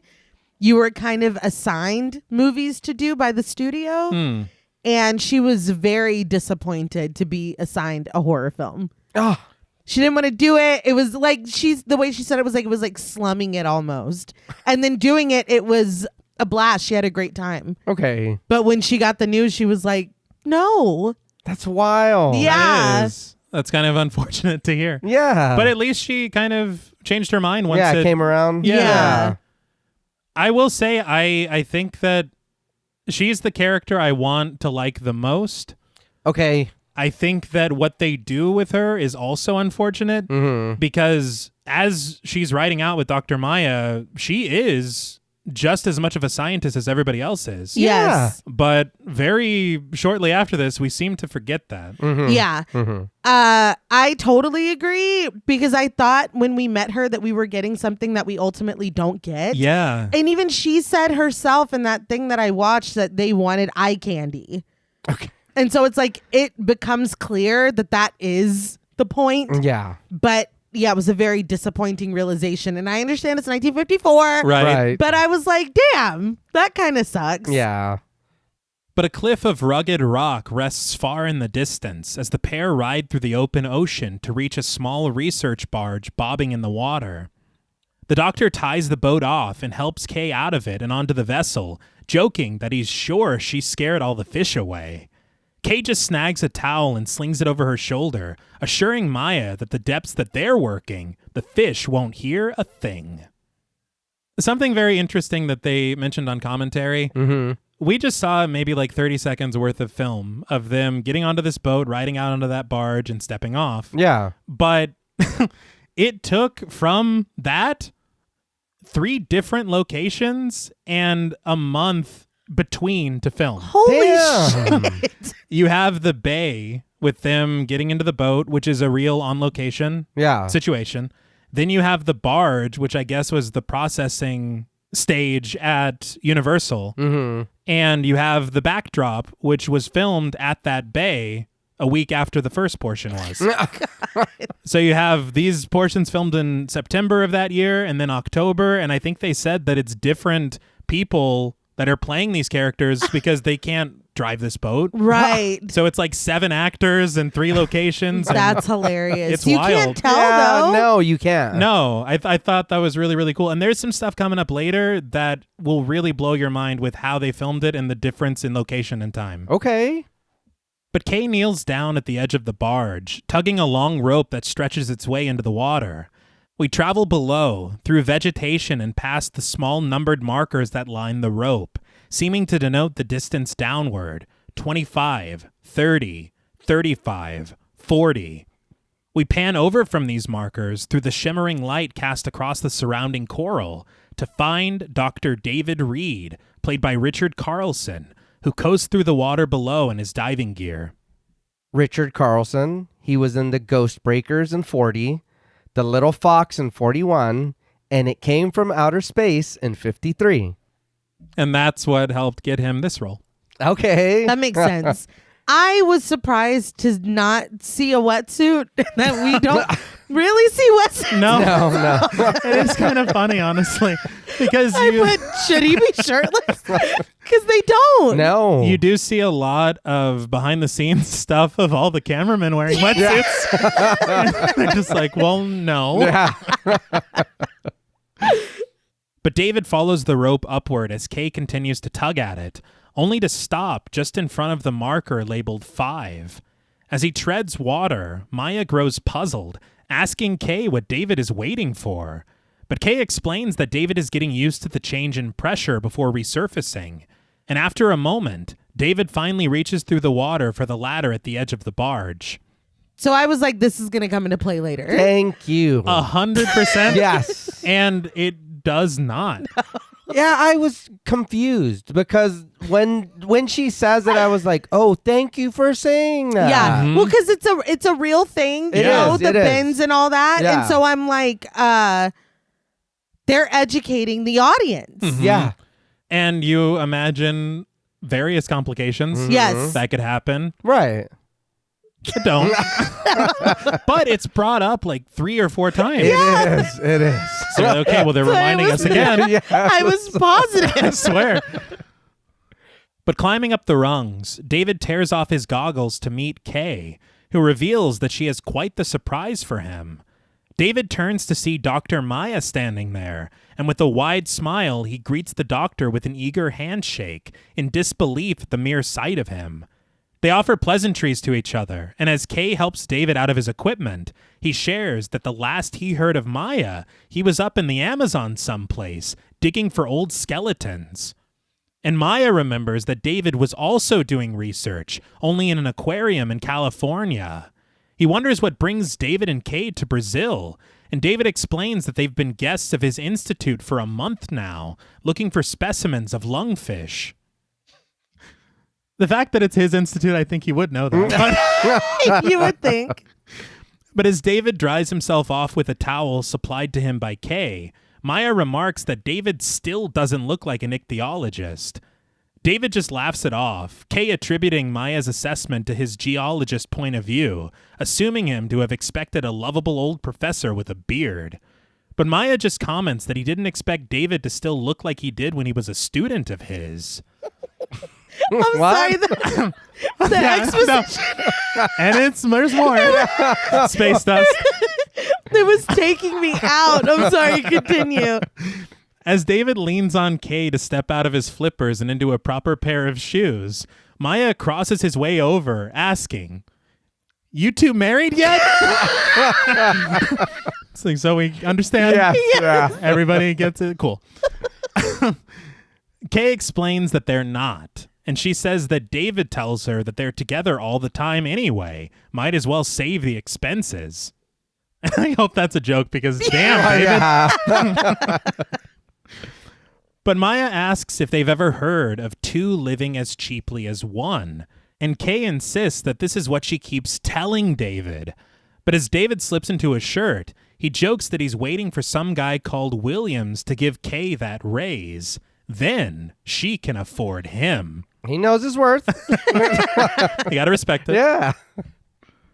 you were kind of assigned movies to do by the studio. And she was very disappointed to be assigned a horror film. Oh, She didn't want to do it. It was like the way she said it was like slumming it almost. And then doing it, it was a blast. She had a great time. okay. But when she got the news, she was like, no. That's wild. Yeah. That is. That's kind of unfortunate to hear. Yeah. But at least she kind of changed her mind once it came around. Yeah. I will say I think that she's the character I want to like the most. Okay. I think that what they do with her is also unfortunate because as she's riding out with Dr. Maya, she is just as much of a scientist as everybody else is. Yes. But very shortly after this, we seem to forget that. Yeah. I totally agree because I thought when we met her that we were getting something that we ultimately don't get. Yeah. And even she said herself in that thing that I watched that they wanted eye candy. Okay. And so it's like it becomes clear that that is the point. Yeah. But it was a very disappointing realization. And I understand it's 1954. Right. But I was like, damn, that kind of sucks. Yeah. But a cliff of rugged rock rests far in the distance as the pair ride through the open ocean to reach a small research barge bobbing in the water. The doctor ties the boat off and helps Kay out of it and onto the vessel, joking that he's sure she scared all the fish away. Kay just snags a towel and slings it over her shoulder, assuring Maya that the depths that they're working, the fish won't hear a thing. Something very interesting that they mentioned on commentary. Mm-hmm. We just saw maybe like 30 seconds worth of film of them getting onto this boat, riding out onto that barge and stepping off. Yeah. But it took from that 3 different locations and a month between to film. Holy Damn. shit. You have the bay with them getting into the boat, which is a real on location Yeah. situation. Then you have the barge, which I guess was the processing stage at Universal. Mm-hmm. And you have the backdrop, which was filmed at that bay a week after the first portion was. So you have these portions filmed in September of that year and then October. And I think they said that it's different people that are playing these characters because they can't drive this boat. Right. So it's like 7 actors and 3 locations. And That's hilarious. It's you wild. can't tell, Yeah, though. no, you can't. no, I thought that was really, really cool. And there's some stuff coming up later that will really blow your mind with how they filmed it and the difference in location and time. Okay. But Kay kneels down at the edge of the barge, tugging a long rope that stretches its way into the water. We travel below, through vegetation and past the small numbered markers that line the rope, seeming to denote the distance downward, 25, 30, 35, 40. We pan over from these markers through the shimmering light cast across the surrounding coral to find Dr. David Reed, played by Richard Carlson, who coasts through the water below in his diving gear. Richard Carlson. He was in The Ghost Breakers in 40, The Little Fox in 41, and It Came from Outer Space in 53. And that's what helped get him this role. Okay. That makes sense. I was surprised to not see a wetsuit, that we don't really see wetsuits. No, No. it is kind of funny, honestly, because I put, should he be shirtless? Because they don't. No. you do see a lot of behind the scenes stuff of all the cameramen wearing wetsuits. They're just like, well, no. Yeah. But David follows the rope upward as Kay continues to tug at it, only to stop just in front of the marker labeled 5. As he treads water, Maya grows puzzled, asking Kay what David is waiting for. But Kay explains that David is getting used to the change in pressure before resurfacing. And after a moment, David finally reaches through the water for the ladder at the edge of the barge. So I was like, this is going to come into play later. Thank you. 100%? Yes. And it does not. Yeah, I was confused because when she says it, I was like, "Oh, thank you for saying that." Yeah. Mhm. Well, because it's a real thing, you It know, is, the it is. bends and all that. Yeah. And so I'm like, they're educating the audience. Mhm. Yeah. And you imagine various complications Yes. that could happen. Right. It don't. But it's brought up like 3 or 4 times. It is. It is. So, okay, well, they're So it reminding was- us again. Yeah. I was I positive. swear. But climbing up the rungs, David tears off his goggles to meet Kay, who reveals that she has quite the surprise for him. David turns to see Dr. Maya standing there, and with a wide smile, he greets the doctor with an eager handshake, in disbelief at the mere sight of him. They offer pleasantries to each other, and as Kay helps David out of his equipment, he shares that the last he heard of Maya, he was up in the Amazon someplace, digging for old skeletons. And Maya remembers that David was also doing research, only in an aquarium in California. He wonders what brings David and Kay to Brazil, and David explains that they've been guests of his institute for a month now, looking for specimens of lungfish. The fact that it's his institute, I think he would know that. You would think. But as David dries himself off with a towel supplied to him by Kay, Maya remarks that David still doesn't look like an ichthyologist. David just laughs it off, Kay attributing Maya's assessment to his geologist point of view, assuming him to have expected a lovable old professor with a beard. But Maya just comments that he didn't expect David to still look like he did when he was a student of his. I'm sorry. The exposition. No. And there's more. Space dust. It was taking me out. I'm sorry. Continue. As David leans on Kay to step out of his flippers and into a proper pair of shoes, Maya crosses his way over, asking, "You two married yet?" It's like, so we understand? Yeah. Everybody gets it? Cool. Kay explains that they're not, and she says that David tells her that they're together all the time anyway. Might as well save the expenses. I hope that's a joke because damn, David. Yeah. But Maya asks if they've ever heard of two living as cheaply as one, and Kay insists that this is what she keeps telling David. But as David slips into a shirt, he jokes that he's waiting for some guy called Williams to give Kay that raise. Then she can afford him. He knows his worth. You gotta respect it. Yeah.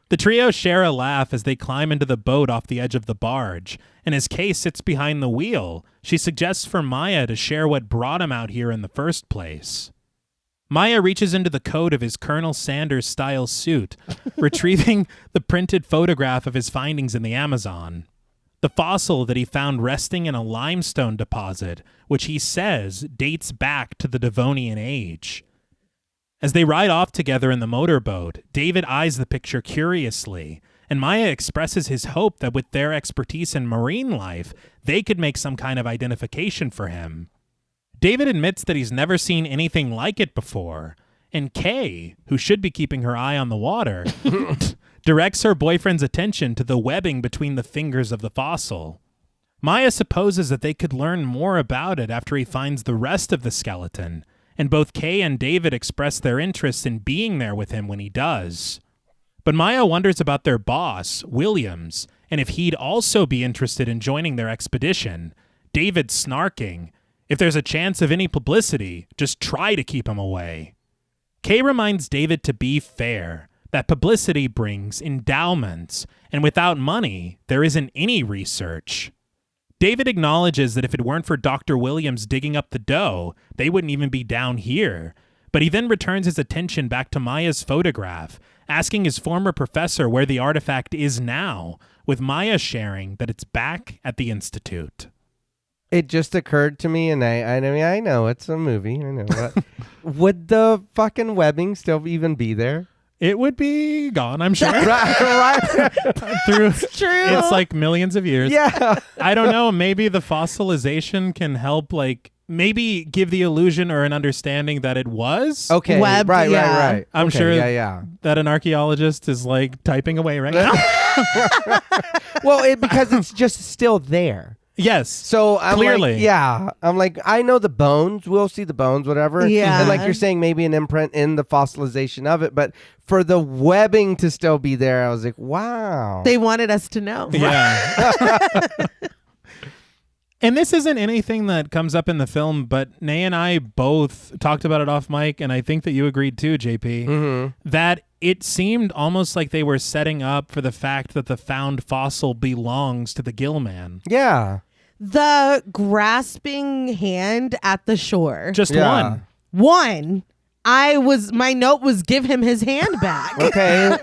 The trio share a laugh as they climb into the boat off the edge of the barge, and as Kay sits behind the wheel, she suggests for Maya to share what brought him out here in the first place. Maya reaches into the coat of his Colonel Sanders-style suit, retrieving the printed photograph of his findings in the Amazon. The fossil that he found resting in a limestone deposit, which he says dates back to the Devonian age. As they ride off together in the motorboat, David eyes the picture curiously, and Maya expresses his hope that with their expertise in marine life, they could make some kind of identification for him. David admits that he's never seen anything like it before, and Kay, who should be keeping her eye on the water, directs her boyfriend's attention to the webbing between the fingers of the fossil. Maya supposes that they could learn more about it after he finds the rest of the skeleton, and both Kay and David express their interest in being there with him when he does. But Maya wonders about their boss, Williams, and if he'd also be interested in joining their expedition. David snarking, "If there's a chance of any publicity, just try to keep him away." Kay reminds David to be fair, that publicity brings endowments, and without money, there isn't any research. David acknowledges that if it weren't for Dr. Williams digging up the dough, they wouldn't even be down here. But he then returns his attention back to Maya's photograph, asking his former professor where the artifact is now, with Maya sharing that it's back at the Institute. It just occurred to me, and I mean, I know it's a movie, I know, but would the fucking webbing still even be there? It would be gone, I'm sure. Right. It's true. It's like millions of years. Yeah. I don't know. Maybe the fossilization can help, like, maybe give the illusion or an understanding that it was. Okay. Webbed, right. yeah. I'm Okay, sure Yeah. that an archaeologist is, like, typing away right now. Well, because it's just still there. Yes. So I'm Clearly. like, yeah, I'm like, I know the bones. We'll see the bones, whatever. Yeah. And like you're saying, maybe an imprint in the fossilization of it. But for the webbing to still be there, I was like, wow. They wanted us to know. Yeah. And this isn't anything that comes up in the film, but Nay and I both talked about it off mic, and I think that you agreed too, JP, that it seemed almost like they were setting up for the fact that the found fossil belongs to the Gillman. Yeah. The grasping hand at the shore. Just Yeah. One. My note was give him his hand back.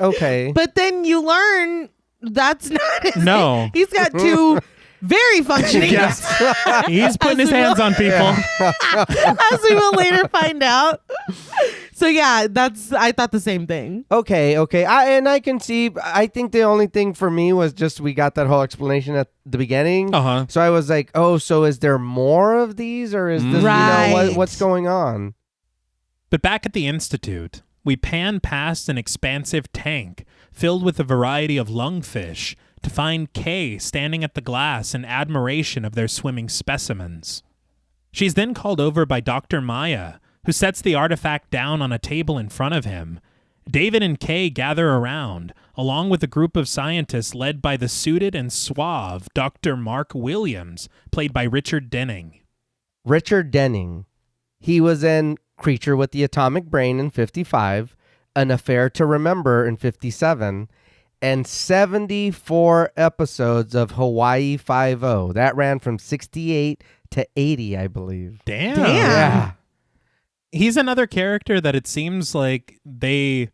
Okay. But then you learn that's not his No. hand. He's got two very functioning Yes. He's putting his hands on people. as we will later find out. So yeah, I thought the same thing. Okay. I can see, I think the only thing for me was just we got that whole explanation at the beginning. Uh-huh. So I was like, oh, so is there more of these, or is this, Right. what's going on? But back at the Institute, we pan past an expansive tank filled with a variety of lungfish to find Kay standing at the glass in admiration of their swimming specimens. She's then called over by Dr. Maya, who sets the artifact down on a table in front of him. David and Kay gather around, along with a group of scientists led by the suited and suave Dr. Mark Williams, played by Richard Denning. Richard Denning. He was in Creature with the Atomic Brain in 55, An Affair to Remember in 57, and 74 episodes of Hawaii Five-0. That ran from 68 to 80, I believe. Damn. Yeah. He's another character that it seems like they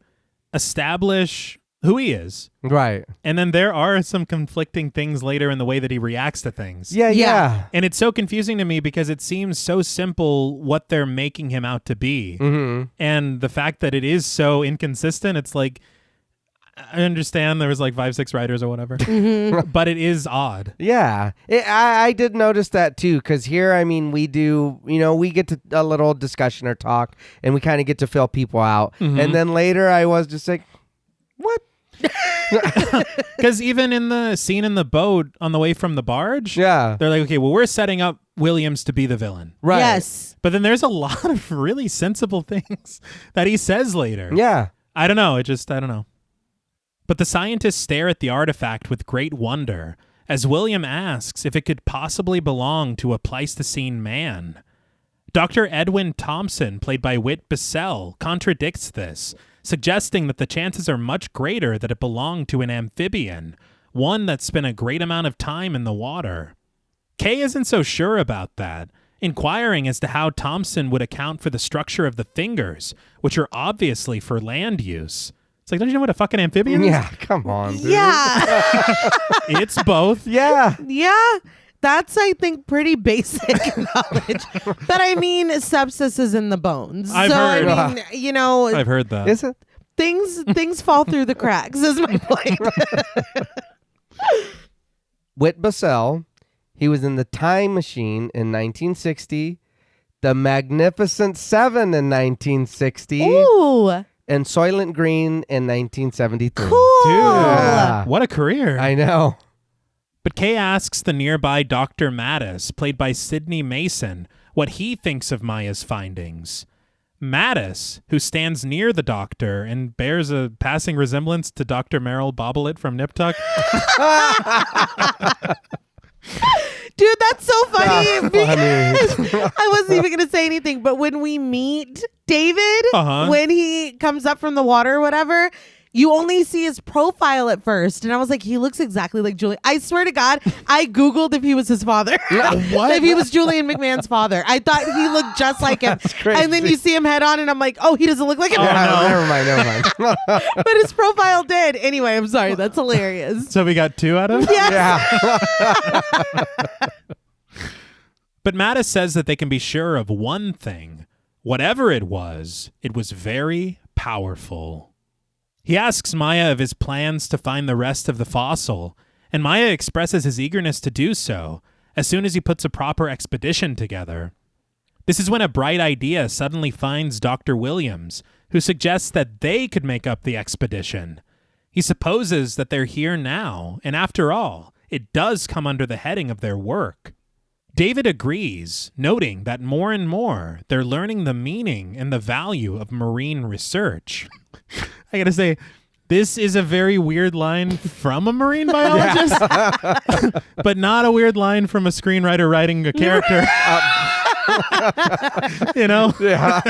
establish who he is. Right. And then there are some conflicting things later in the way that he reacts to things. Yeah. And it's so confusing to me because it seems so simple what they're making him out to be. Mm-hmm. And the fact that it is so inconsistent, it's like, I understand there was like 5-6 writers or whatever, but it is odd. Yeah. I did notice that too, because here, I mean, we do, we get to a little discussion or talk, and we kind of get to fill people out. Mm-hmm. And then later I was just like, what? Because even in the scene in the boat on the way from the barge, Yeah. they're like, okay, well, we're setting up Williams to be the villain. Right. Yes. But then there's a lot of really sensible things that he says later. Yeah. I don't know. I don't know. But the scientists stare at the artifact with great wonder as William asks if it could possibly belong to a Pleistocene man. Dr. Edwin Thompson, played by Whit Bissell, contradicts this, suggesting that the chances are much greater that it belonged to an amphibian, one that spent a great amount of time in the water. Kay isn't so sure about that, inquiring as to how Thompson would account for the structure of the fingers, which are obviously for land use. It's like, don't you know what a fucking amphibian is? Yeah, come on, dude. Yeah. It's both. Yeah. Yeah. That's, I think, pretty basic knowledge. But I mean, sepsis is in the bones. I've so, heard. I mean, I've heard that. Is it? things fall through the cracks, is my point. Whit Bissell, he was in The Time Machine in 1960, The Magnificent Seven in 1960, Ooh. and Soylent Green in 1973. Cool. Dude, Yeah. what a career. I know. But Kay asks the nearby Dr. Mattis, played by Sidney Mason, what he thinks of Maya's findings. Mattis, who stands near the doctor and bears a passing resemblance to Dr. Merrill Bobbitt from Nip Tuck. Dude, that's so funny. That's Because funny. I wasn't even going to say anything, but when we meet David, when he comes up from the water or whatever, you only see his profile at first. And I was like, he looks exactly like Julian. I swear to God, I Googled if he was his father. What? If he was Julian McMahon's father. I thought he looked just like him. crazy. And then you see him head on and I'm like, oh, he doesn't look like him. Never mind. But his profile did. Anyway, I'm sorry. That's hilarious. So we got 2 out of him? Yes. Yeah. But Mattis says that they can be sure of one thing. Whatever it was very powerful. He asks Maya of his plans to find the rest of the fossil, and Maya expresses his eagerness to do so as soon as he puts a proper expedition together. This is when a bright idea suddenly finds Dr. Williams, who suggests that they could make up the expedition. He supposes that they're here now, and after all, it does come under the heading of their work. David agrees, noting that more and more they're learning the meaning and the value of marine research. I gotta say, this is a very weird line from a marine biologist, but not a weird line from a screenwriter writing a character. Yeah.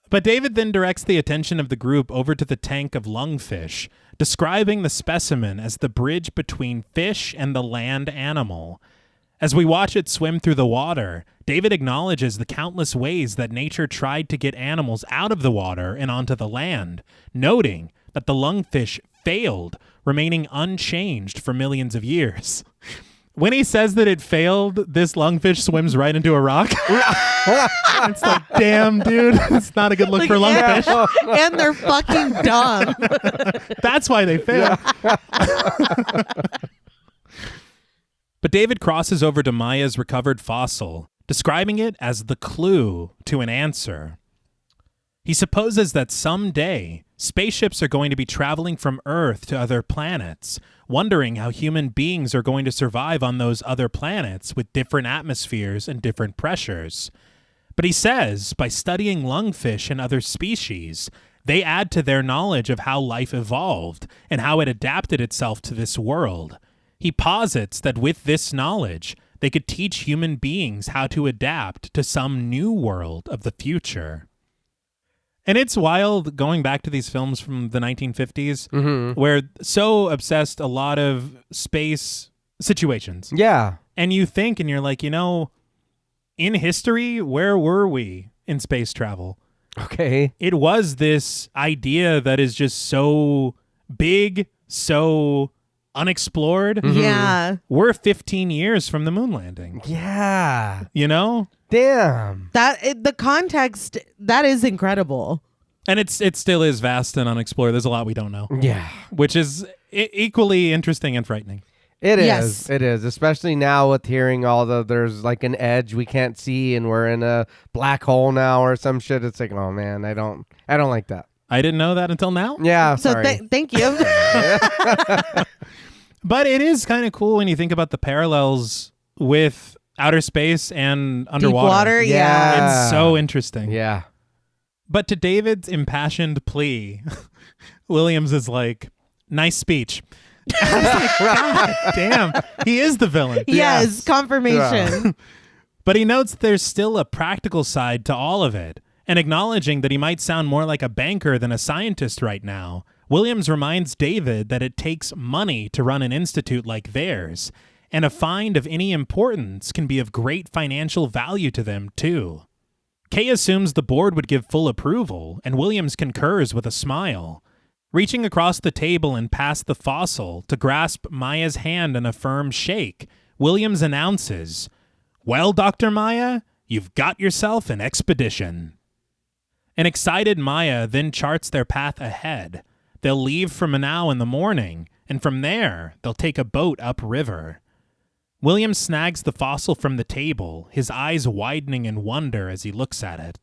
But David then directs the attention of the group over to the tank of lungfish, describing the specimen as the bridge between fish and the land animal. As we watch it swim through the water, David acknowledges the countless ways that nature tried to get animals out of the water and onto the land, noting that the lungfish failed, remaining unchanged for millions of years. When he says that it failed, this lungfish swims right into a rock. It's like, damn, dude, it's not a good look for lungfish. And they're fucking dumb. That's why they failed. But David crosses over to Maya's recovered fossil, describing it as the clue to an answer. He supposes that someday, spaceships are going to be traveling from Earth to other planets, wondering how human beings are going to survive on those other planets with different atmospheres and different pressures. But he says, by studying lungfish and other species, they add to their knowledge of how life evolved and how it adapted itself to this world. He posits that with this knowledge, they could teach human beings how to adapt to some new world of the future. And it's wild going back to these films from the 1950s where so obsessed a lot of space situations. Yeah. And you think, and you're like, in history, where were we in space travel? Okay. It was this idea that is just so big, so unexplored. Yeah. We're 15 years from the moon landing. Yeah. And Damn. The context, that is incredible. it still is vast and unexplored. There's a lot we don't know. Yeah. Which is equally interesting and frightening. It is. Yes. It is. Especially now with hearing there's like an edge we can't see and we're in a black hole now or some shit. It's like, oh man, I don't like that. I didn't know that until now. Yeah. So Sorry. thank you. But it is kind of cool when you think about the parallels with outer space and underwater. Deep water, yeah. It's so interesting. Yeah. But to David's impassioned plea, Williams is like, nice speech. I was like, God damn, he is the villain. Yes, confirmation. Yeah. But he notes there's still a practical side to all of it, and acknowledging that he might sound more like a banker than a scientist right now, Williams reminds David that it takes money to run an institute like theirs, and a find of any importance can be of great financial value to them, too. Kay assumes the board would give full approval, and Williams concurs with a smile. Reaching across the table and past the fossil to grasp Maya's hand in a firm shake, Williams announces, "Well, Dr. Maya, you've got yourself an expedition." An excited Maya then charts their path ahead. They'll leave for Manau in the morning, and from there, they'll take a boat upriver. Williams snags the fossil from the table, his eyes widening in wonder as he looks at it.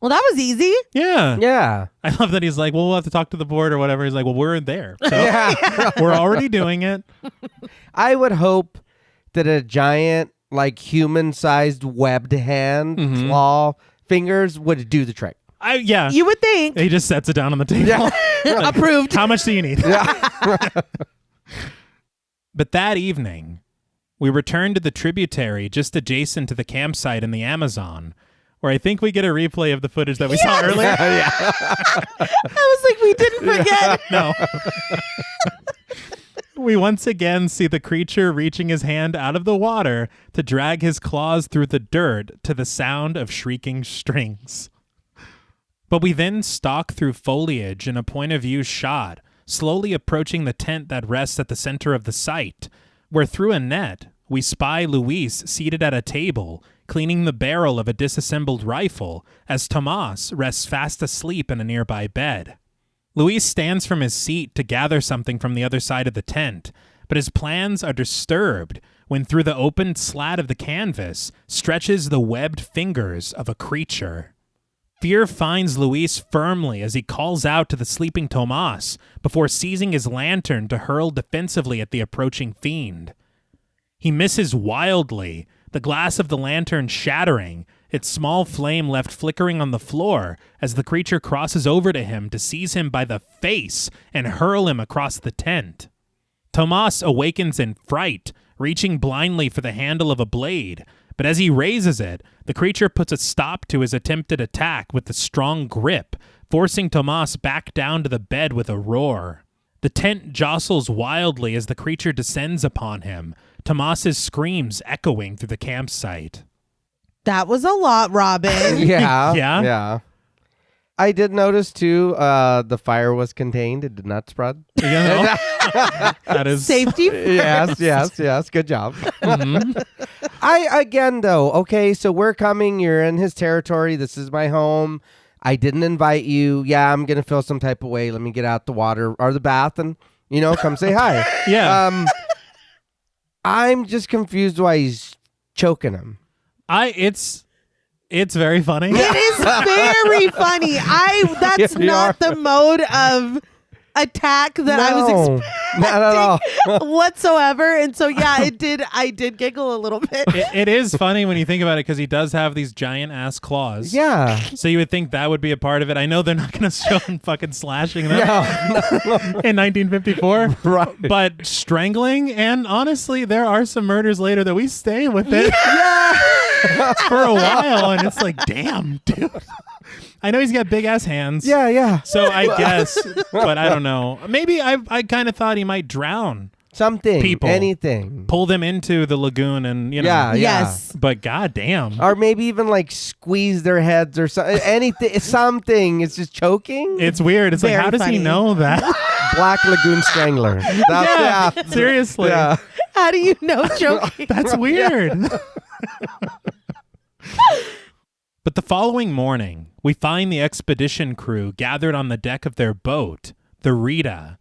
Well, that was easy. Yeah. Yeah. I love that he's like, well, we'll have to talk to the board or whatever. He's like, well, we're there. So Yeah. we're already doing it. I would hope that a giant, like human-sized webbed hand, claw, fingers would do the trick. Yeah. You would think. He just sets it down on the table. Yeah. Like, Approved. how much do you need? Yeah. But that evening, we return to the tributary just adjacent to the campsite in the Amazon, where I think we get a replay of the footage that we saw earlier. I was like, we didn't forget. No. We once again see the creature reaching his hand out of the water to drag his claws through the dirt to the sound of shrieking strings. But we then stalk through foliage in a point-of-view shot, slowly approaching the tent that rests at the center of the site, where through a net, we spy Luis seated at a table, cleaning the barrel of a disassembled rifle, as Tomas rests fast asleep in a nearby bed. Luis stands from his seat to gather something from the other side of the tent, but his plans are disturbed when through the opened slat of the canvas stretches the webbed fingers of a creature. Fear finds Luis firmly as he calls out to the sleeping Tomas before seizing his lantern to hurl defensively at the approaching fiend. He misses wildly, the glass of the lantern shattering, its small flame left flickering on the floor as the creature crosses over to him to seize him by the face and hurl him across the tent. Tomas awakens in fright, reaching blindly for the handle of a blade, but as he raises it, the creature puts a stop to his attempted attack with a strong grip, forcing Tomas back down to the bed with a roar. The tent jostles wildly as the creature descends upon him, Tomas's screams echoing through the campsite. That was a lot, Robin. Yeah. Yeah? Yeah. I did notice too, the fire was contained. It did not spread. You know? That is Safety first. Yes. Good job. Again though, okay, so we're coming. You're in his territory. This is my home. I didn't invite you. Yeah, I'm gonna feel some type of way. Let me get out the water or the bath and come say hi. Yeah. I'm just confused why he's choking him. It's very funny. It is very funny. That's You not are. the mode of attack that I was No, not at all. whatsoever. And so, yeah, I did giggle a little bit. It is funny when you think about it because he does have these giant ass claws. Yeah. So you would think that would be a part of it. I know they're not going to show him fucking slashing them No. in 1954. Right. But strangling, and honestly, there are some murders later that we stay with it for a while. And it's like, damn, dude. I know he's got big ass hands. Yeah. So I guess, but I don't know. Maybe I kind of thought he might drown Something. people. Anything. Pull them into the lagoon and, you know. Yeah. Yes. But goddamn. Or maybe even like squeeze their heads or something. Anything. Something. It's just choking. It's weird. It's like, Very how does funny. he know that? Black Lagoon Strangler. Yeah, seriously. Yeah. How do you know choking? That's weird. But the following morning, we find the expedition crew gathered on the deck of their boat, the Rita.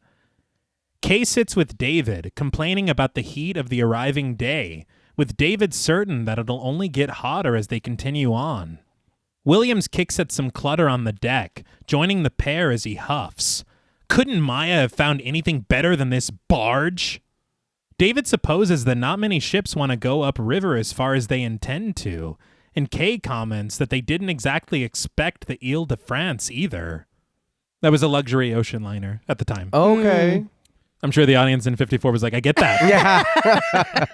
Kay sits with David, complaining about the heat of the arriving day, with David certain that it'll only get hotter as they continue on. Williams kicks at some clutter on the deck, joining the pair as he huffs. Couldn't Maya have found anything better than this barge? David supposes that not many ships want to go upriver as far as they intend to, and Kay comments that they didn't exactly expect the Ile de France either. That was a luxury ocean liner at the time. Okay. I'm sure the audience in 54 was like, I get that. Yeah.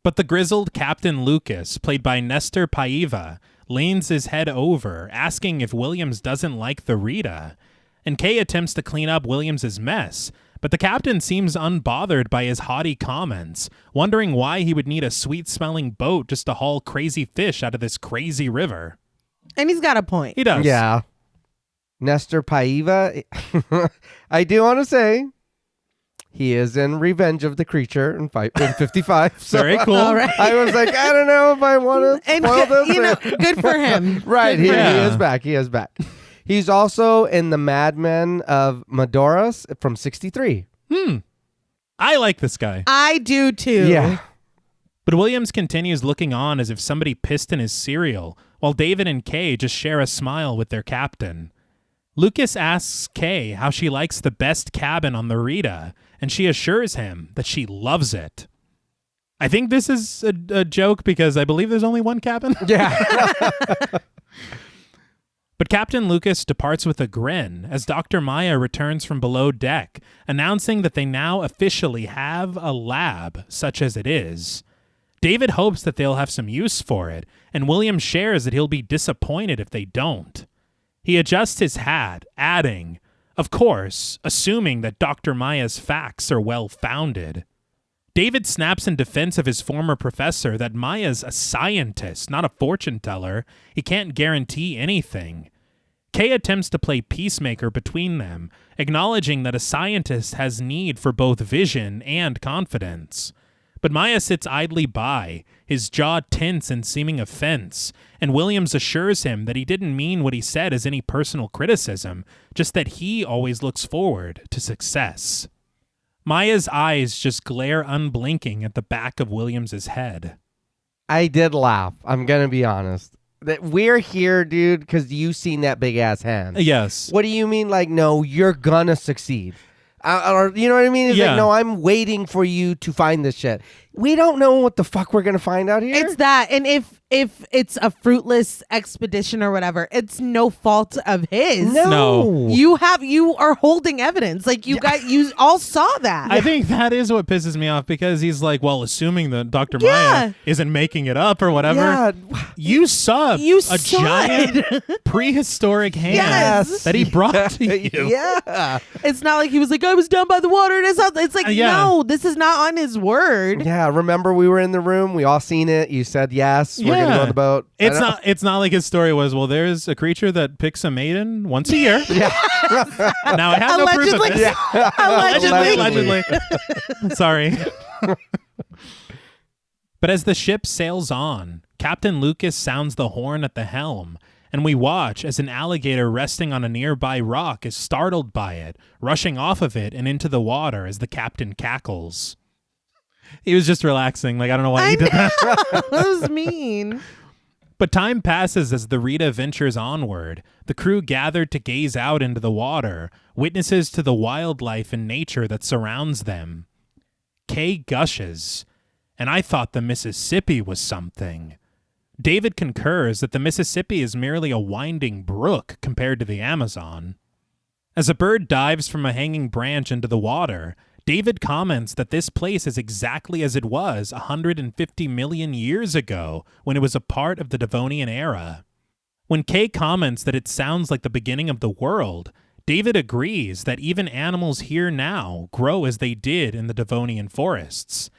But the grizzled Captain Lucas, played by Nestor Paiva, leans his head over, asking if Williams doesn't like the Rita. And Kay attempts to clean up Williams's mess, but the captain seems unbothered by his haughty comments, wondering why he would need a sweet-smelling boat just to haul crazy fish out of this crazy river. And he's got a point. He does. Yeah. Nestor Paiva. I do want to say he is in Revenge of the Creature in 55. So Very cool. All right. I was like, I don't know if I want to And spoil this. you know, good for him. Right. Good He for him. is back. He is back. He's also in the Mad Men of Madoras from 63. I like this guy. I do too. Yeah. But Williams continues looking on as if somebody pissed in his cereal, while David and Kay just share a smile with their captain. Lucas asks Kay how she likes the best cabin on the Rita, and she assures him that she loves it. I think this is a joke because I believe there's only one cabin. Yeah. But Captain Lucas departs with a grin as Dr. Maya returns from below deck, announcing that they now officially have a lab, such as it is. David hopes that they'll have some use for it, and William shares that he'll be disappointed if they don't. He adjusts his hat, adding, of course, assuming that Dr. Maya's facts are well-founded. David snaps in defense of his former professor that Maya's a scientist, not a fortune teller. He can't guarantee anything. Kay attempts to play peacemaker between them, acknowledging that a scientist has need for both vision and confidence. But Maya sits idly by, his jaw tense in seeming offense, and Williams assures him that he didn't mean what he said as any personal criticism, just that he always looks forward to success. Maya's eyes just glare unblinking at the back of Williams's head. I did laugh. I'm going to be honest. That we're here, dude, because you seen that big ass hand. Yes. What do you mean? Like, no, you're gonna succeed. Or you know what I mean? It's Yeah. like, no, I'm waiting for you to find this shit. We don't know what the fuck we're gonna find out here. It's that. And if it's a fruitless expedition or whatever, it's no fault of his. No. You are holding evidence. Like you all saw that. I think that is what pisses me off because he's like, well, assuming that Dr. Yeah. Maya isn't making it up or whatever. Yeah. You saw You a saw giant prehistoric hand Yes. that he brought to you. Yeah. It's not like he was like, I was down by the water. And it's like, Yeah. no, this is not on his word. Yeah. Remember, we were in the room. We all seen it. You said yes. We're gonna go on the boat. It's not like his story was, well, there's a creature that picks a maiden once a year. Yeah. Now I have no proof of Allegedly. this. Allegedly. Allegedly. Sorry. But as the ship sails on, Captain Lucas sounds the horn at the helm, and we watch as an alligator resting on a nearby rock is startled by it, rushing off of it and into the water as the captain cackles. He was just relaxing. Like, I don't know why he did that. That was mean. But time passes as the Rita ventures onward. The crew gathered to gaze out into the water, witnesses to the wildlife and nature that surrounds them. Kay gushes, and I thought the Mississippi was something. David concurs that the Mississippi is merely a winding brook compared to the Amazon. As a bird dives from a hanging branch into the water, David comments that this place is exactly as it was 150 million years ago when it was a part of the Devonian era. When Kay comments that it sounds like the beginning of the world, David agrees that even animals here now grow as they did in the Devonian forests.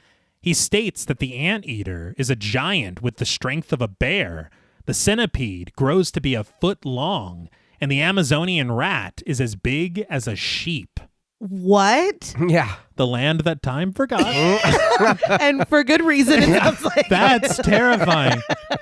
He states that the anteater is a giant with the strength of a bear, the centipede grows to be a foot long, and the Amazonian rat is as big as a sheep. What? Yeah. The land that time forgot. And for good reason, it sounds like. That's terrifying.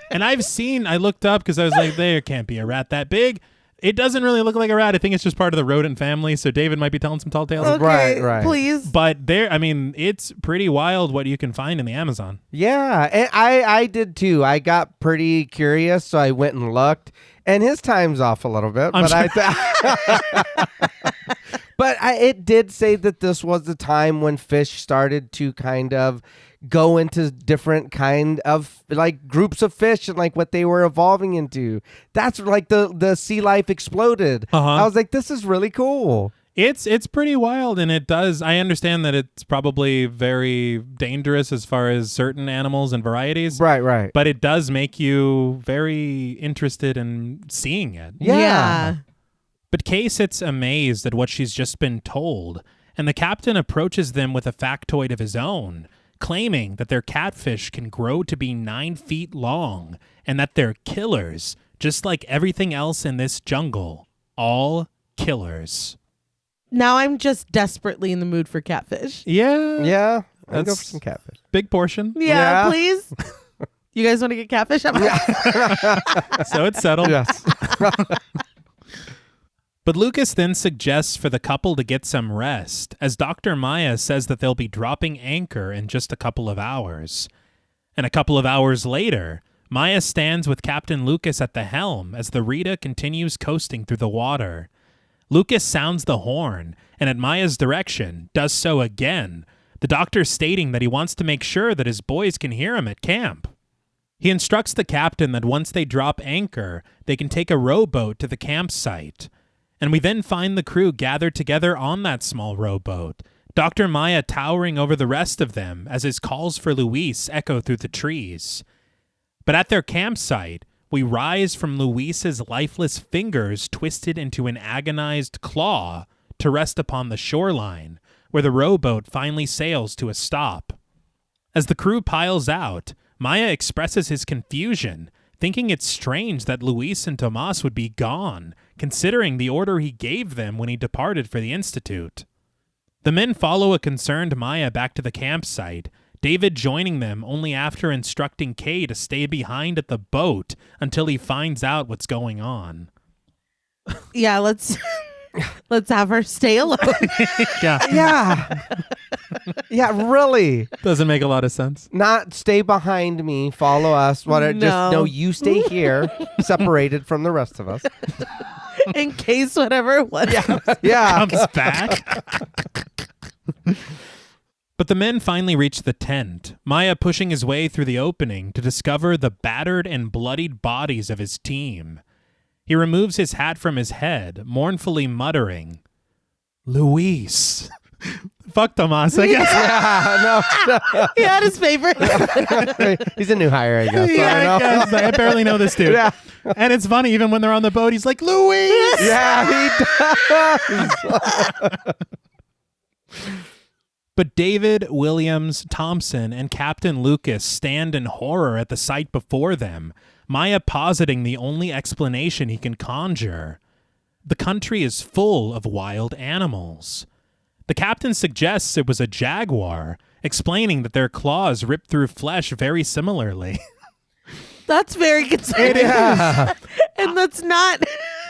And I looked up because I was like, there can't be a rat that big. It doesn't really look like a rat. I think it's just part of the rodent family, so David might be telling some tall tales. Okay, Right. please. But it's pretty wild what you can find in the Amazon. Yeah, and I did too. I got pretty curious, so I went and looked. And his time's off a little bit, it did say that this was the time when fish started to kind of go into different kind of like groups of fish and like what they were evolving into. That's like the sea life exploded. I was like, this is really cool. It's pretty wild, and it does. I understand that it's probably very dangerous as far as certain animals and varieties. Right. But it does make you very interested in seeing it. Yeah. But Kay sits amazed at what she's just been told, and the captain approaches them with a factoid of his own, claiming that their catfish can grow to be 9 feet long, and that they're killers, just like everything else in this jungle. All killers. Now I'm just desperately in the mood for catfish. Yeah. I'll go for some catfish. Big portion. Yeah. Please. You guys want to get catfish? So it's settled. Yes. But Lucas then suggests for the couple to get some rest, as Dr. Maya says that they'll be dropping anchor in just a couple of hours. And a couple of hours later, Maya stands with Captain Lucas at the helm as the Rita continues coasting through the water. Lucas sounds the horn, and at Maya's direction, does so again, the doctor stating that he wants to make sure that his boys can hear him at camp. He instructs the captain that once they drop anchor, they can take a rowboat to the campsite. And we then find the crew gathered together on that small rowboat, Dr. Maya towering over the rest of them as his calls for Luis echo through the trees. But at their campsite, we rise from Luis's lifeless fingers twisted into an agonized claw to rest upon the shoreline, where the rowboat finally sails to a stop. As the crew piles out, Maya expresses his confusion, thinking it's strange that Luis and Tomas would be gone, considering the order he gave them when he departed for the Institute. The men follow a concerned Maya back to the campsite, David joining them only after instructing Kay to stay behind at the boat until he finds out what's going on. Yeah, let's have her stay alone. Yeah. Yeah, really. Doesn't make a lot of sense. Not stay behind me, follow us. No. You stay here, separated from the rest of us. In case whatever it was. Yeah. Comes back. But the men finally reach the tent, Maya pushing his way through the opening to discover the battered and bloodied bodies of his team. He removes his hat from his head, mournfully muttering, "Luis." Fuck Tomas, I guess. Yeah, no. He had his favorite. He's a new hire, I guess. Yeah, I guess. I barely know this dude. Yeah. And it's funny, even when they're on the boat, he's like, "Luis!" Yeah, he does. But David, Williams, Thompson, and Captain Lucas stand in horror at the sight before them, Maya positing the only explanation he can conjure. The country is full of wild animals. The captain suggests it was a jaguar, explaining that their claws rip through flesh very similarly. That's very concerning. Yeah. And that's not...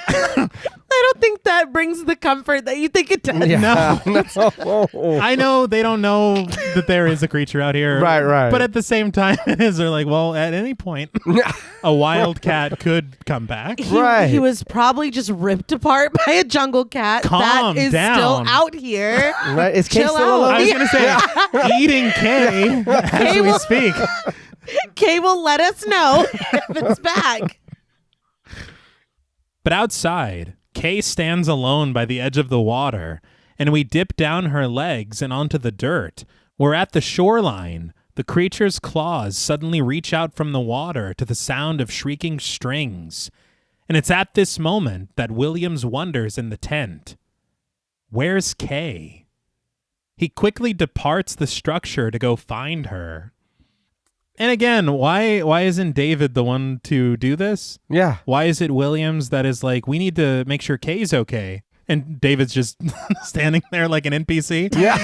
I don't think that brings the comfort that you think it does. Yeah. No. I know they don't know that there is a creature out here. Right. But at the same time, it is. They're like, well, at any point, a wild cat could come back. He was probably just ripped apart by a jungle cat Calm that is down. still out here. Right. Is Kay Chill still out. alive? I was going to say, eating Kay as we speak. Kay will let us know if it's back. But outside, Kay stands alone by the edge of the water, and we dip down her legs and onto the dirt, where at the shoreline, the creature's claws suddenly reach out from the water to the sound of shrieking strings. And it's at this moment that Williams wonders in the tent, where's Kay? He quickly departs the structure to go find her. And again, why isn't David the one to do this? Yeah. Why is it Williams that is like, we need to make sure Kay's okay? And David's just standing there like an NPC? Yeah.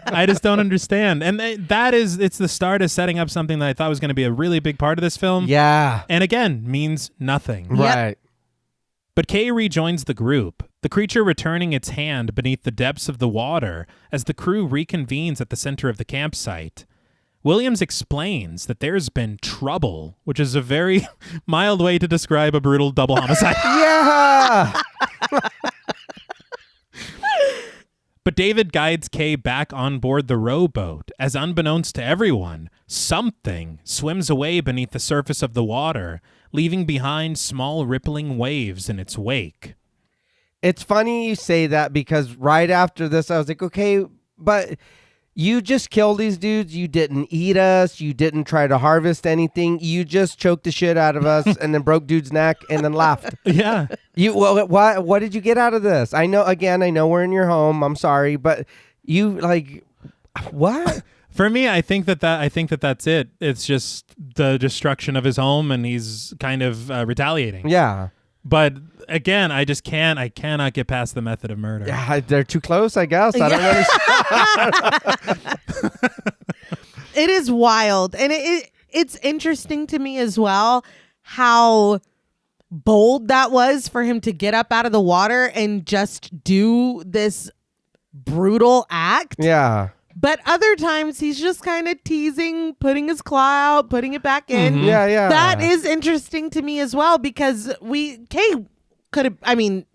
I just don't understand. And it's the start of setting up something that I thought was going to be a really big part of this film. Yeah. And again, means nothing. Right. But Kay rejoins the group, the creature returning its hand beneath the depths of the water as the crew reconvenes at the center of the campsite. Williams explains that there's been trouble, which is a very mild way to describe a brutal double homicide. Yeah. But David guides Kay back on board the rowboat as, unbeknownst to everyone, something swims away beneath the surface of the water, leaving behind small rippling waves in its wake. It's funny you say that because right after this, I was like, okay, but you just killed these dudes. You didn't eat us. You didn't try to harvest anything. You just choked the shit out of us and then broke dude's neck and then laughed. Yeah. What did you get out of this? I know we're in your home. I'm sorry, but you like what? For me, I think that's it. It's just the destruction of his home, and he's kind of retaliating. Yeah. But again, I cannot get past the method of murder. Yeah, they're too close, I guess. I don't understand. It is wild. And it's interesting to me as well how bold that was for him to get up out of the water and just do this brutal act. Yeah. But other times he's just kind of teasing, putting his claw out, putting it back in. Mm-hmm. Yeah. That is interesting to me as well because Kay could have, I mean,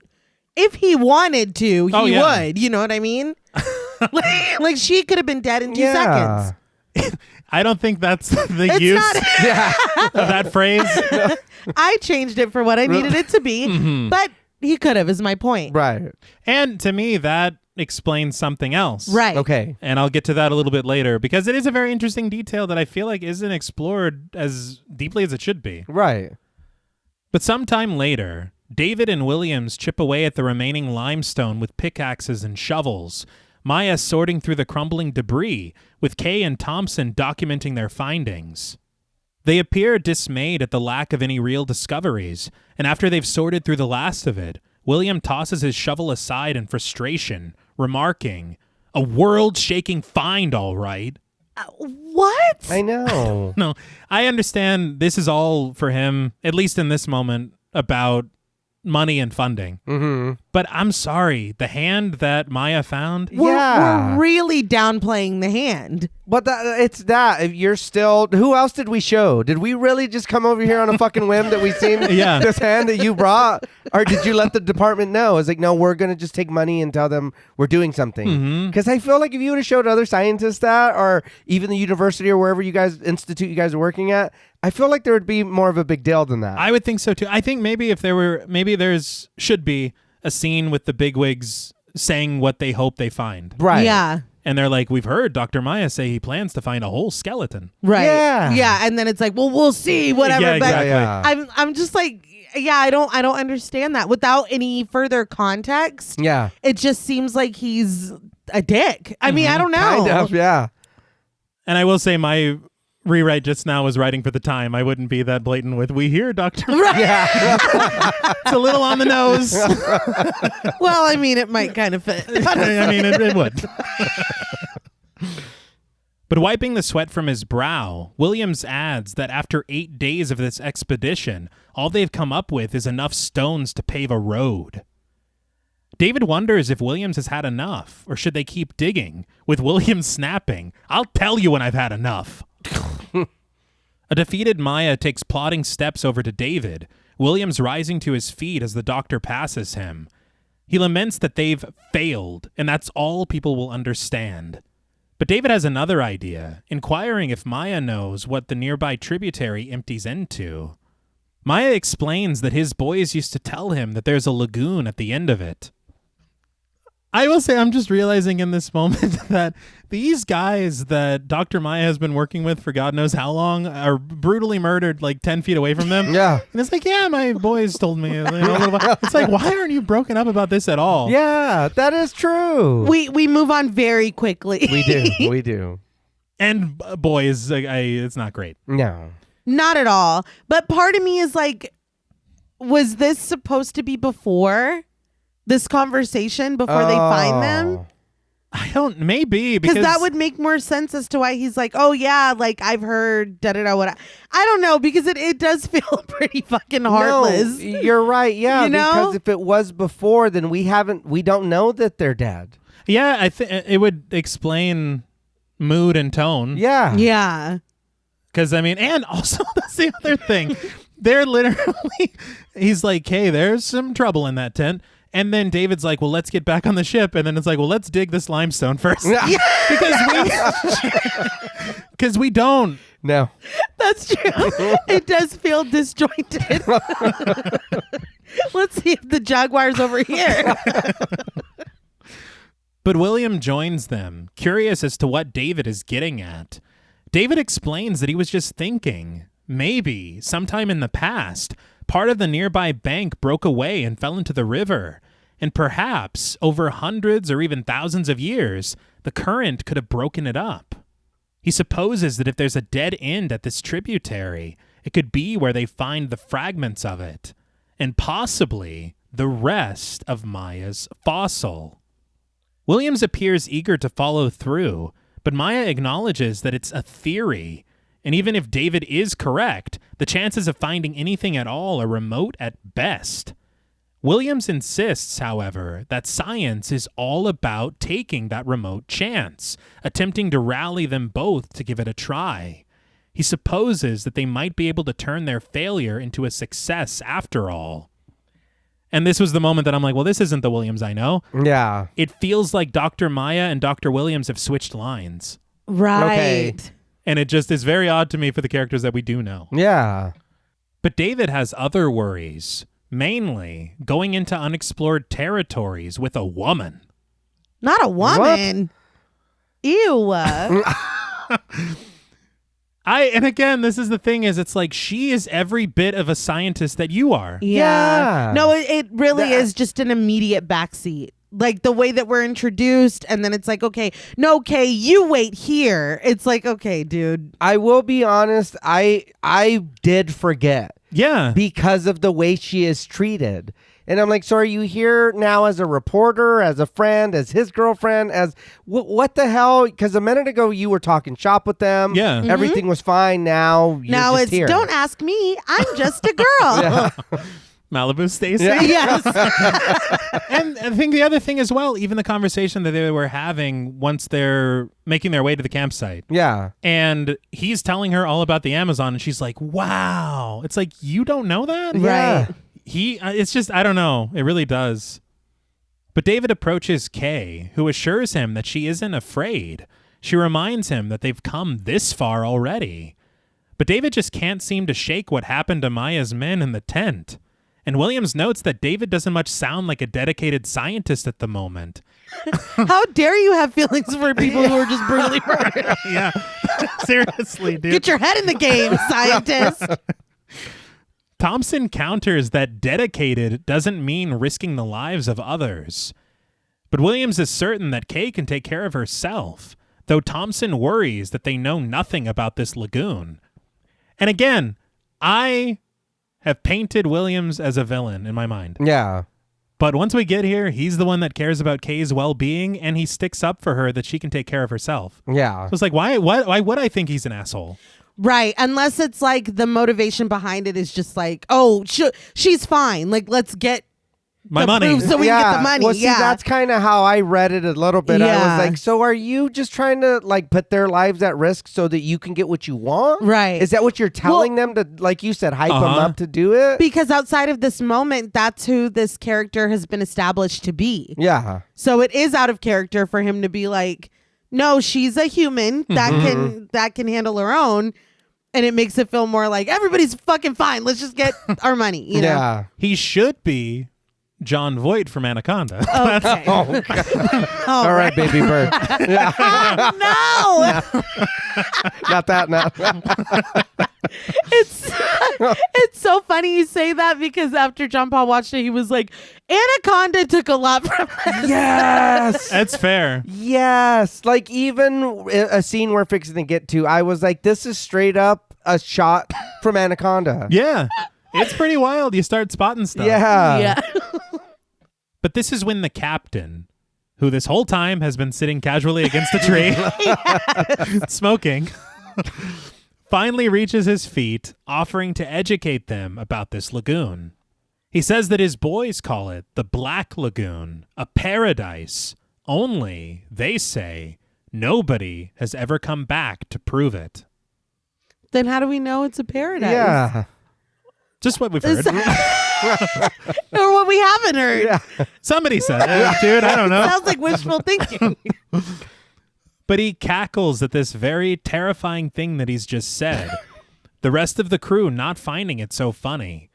if he wanted to, he would. You know what I mean? like she could have been dead in 2 seconds. I don't think that's the use of that phrase. I changed it for what I needed it to be, but he could have, is my point. Right. And to me, that explains something else. Right. Okay. And I'll get to that a little bit later because it is a very interesting detail that I feel like isn't explored as deeply as it should be. Right. But sometime later, David and Williams chip away at the remaining limestone with pickaxes and shovels, Maya sorting through the crumbling debris, with Kay and Thompson documenting their findings. They appear dismayed at the lack of any real discoveries, and after they've sorted through the last of it, William tosses his shovel aside in frustration, remarking, "A world-shaking find, all right." What? I know. No, I understand this is all for him, at least in this moment, about money and funding. Mm-hmm. But I'm sorry, the hand that Maya found? We're really downplaying the hand. But it's that. If you're still... Who else did we show? Did we really just come over here on a fucking whim that we seen this hand that you brought? Or did you let the department know? It's like, no, we're going to just take money and tell them we're doing something. Because I feel like if you would have showed other scientists that, or even the university or wherever you guys are working at, I feel like there would be more of a big deal than that. I would think so too. I think maybe should be a scene with the bigwigs saying what they hope they find. Right. Yeah. And they're like, we've heard Dr. Maya say he plans to find a whole skeleton. Right. Yeah. Yeah. And then it's like, well, we'll see, whatever. Yeah, but exactly. I'm just like, yeah, I don't understand that without any further context. Yeah. It just seems like he's a dick. I mean, I don't know. Kind of, yeah. And I will say my rewrite just now was writing for the time. I wouldn't be that blatant with, we hear Dr. Right. Yeah. It's a little on the nose. Well, I mean, it might kind of fit. I mean, it would. But wiping the sweat from his brow, Williams adds that after 8 days of this expedition, all they've come up with is enough stones to pave a road. David wonders if Williams has had enough, or should they keep digging, with Williams snapping, "I'll tell you when I've had enough." A defeated Maya takes plodding steps over to David, Williams rising to his feet as the doctor passes him. He laments that they've failed, and that's all people will understand. But David has another idea, inquiring if Maya knows what the nearby tributary empties into. Maya explains that his boys used to tell him that there's a lagoon at the end of it. I will say I'm just realizing in this moment that these guys that Dr. Maya has been working with for God knows how long are brutally murdered like 10 feet away from them. Yeah. And it's like, yeah, my boys told me. A little while. It's like, why aren't you broken up about this at all? Yeah, that is true. We move on very quickly. We do. And boys, it's not great. No. Not at all. But part of me is like, was this supposed to be before this conversation, before they find them? I don't, maybe. Because that would make more sense as to why he's like, oh yeah, like I've heard da-da-da, what I don't know, because it does feel pretty fucking heartless. No, you're right. Yeah, You know? because if it was before, then we don't know that they're dead. Yeah, I think it would explain mood and tone. Yeah. Yeah. Because, I mean, and also that's the other thing. They're literally, he's like, hey, there's some trouble in that tent. And then David's like, well, let's get back on the ship. And then it's like, well, let's dig this limestone first. Because we don't. No. That's true. It does feel disjointed. Let's see if the Jaguar's over here. But William joins them, curious as to what David is getting at. David explains that he was just thinking, maybe, sometime in the past, part of the nearby bank broke away and fell into the river. And perhaps, over hundreds or even thousands of years, the current could have broken it up. He supposes that if there's a dead end at this tributary, it could be where they find the fragments of it, and possibly the rest of Maya's fossil. Williams appears eager to follow through, but Maya acknowledges that it's a theory, and even if David is correct, the chances of finding anything at all are remote at best. Williams insists, however, that science is all about taking that remote chance, attempting to rally them both to give it a try. He supposes that they might be able to turn their failure into a success after all. And this was the moment that I'm like, well, this isn't the Williams I know. Yeah. It feels like Dr. Maya and Dr. Williams have switched lines. Right. Okay. And it just is very odd to me for the characters that we do know. Yeah. But David has other worries, mainly going into unexplored territories with a woman. Not a woman. Ew. And again, this is the thing is, it's like she is every bit of a scientist that you are. Yeah. Yeah. No, it really is just an immediate backseat. Like the way that we're introduced, and then it's like, okay, no, Kay, you wait here. It's like, okay, dude. I will be honest, I did forget. Yeah. Because of the way she is treated. And I'm like, so are you here now as a reporter, as a friend, as his girlfriend, as what the hell? Because a minute ago you were talking shop with them. Yeah. Mm-hmm. Everything was fine. Now you're Now just it's here. don't ask me. I'm just a girl. Yeah. Malibu Stacy. Yeah. Yes. And I think the other thing as well, even the conversation that they were having once they're making their way to the campsite. Yeah. And he's telling her all about the Amazon, and she's like, wow. It's like, you don't know that? Yeah. Right. It's just, I don't know. It really does. But David approaches Kay, who assures him that she isn't afraid. She reminds him that they've come this far already. But David just can't seem to shake what happened to Maya's men in the tent. And Williams notes that David doesn't much sound like a dedicated scientist at the moment. How dare you have feelings for people who are just brutally murdered? Yeah. Seriously, dude. Get your head in the game, scientist. Thompson counters that dedicated doesn't mean risking the lives of others. But Williams is certain that Kay can take care of herself, though Thompson worries that they know nothing about this lagoon. And again, I have painted Williams as a villain in my mind. Yeah. But once we get here, he's the one that cares about Kay's well-being, and he sticks up for her that she can take care of herself. Yeah. So it's like, why would I think he's an asshole? Right. Unless it's like the motivation behind it is just like, oh, she's fine. Like, let's get my money. prove so we can get the money. Well, see, that's kind of how I read it a little bit. I Yeah. was like, so are you just trying to like put their lives at risk so that you can get what you want? Right. Is that what you're telling them to, like you said, hype them up to do it? Because outside of this moment, that's who this character has been established to be. Yeah. So it is out of character for him to be like, no, she's a human that can handle her own. And it makes it feel more like everybody's fucking fine. Let's just get our money. You know? Yeah. He should be John Voight from Anaconda. Okay. Oh, God. All right, baby bird. No. Not that now. It's so funny you say that because after John Paul watched it, he was like, Anaconda took a lot from this. Yes. That's fair. Yes. Like even a scene we're fixing to get to, I was like, this is straight up a shot from Anaconda. Yeah. It's pretty wild. You start spotting stuff. Yeah. But this is when the captain, who this whole time has been sitting casually against a tree, smoking, finally reaches his feet, offering to educate them about this lagoon. He says that his boys call it the Black Lagoon, a paradise. Only, they say, nobody has ever come back to prove it. Then how do we know it's a paradise? Yeah. Just what we've heard. Or what we haven't heard. Yeah. Somebody said it, dude. I don't know. Sounds like wishful thinking. But he cackles at this very terrifying thing that he's just said. The rest of the crew not finding it so funny.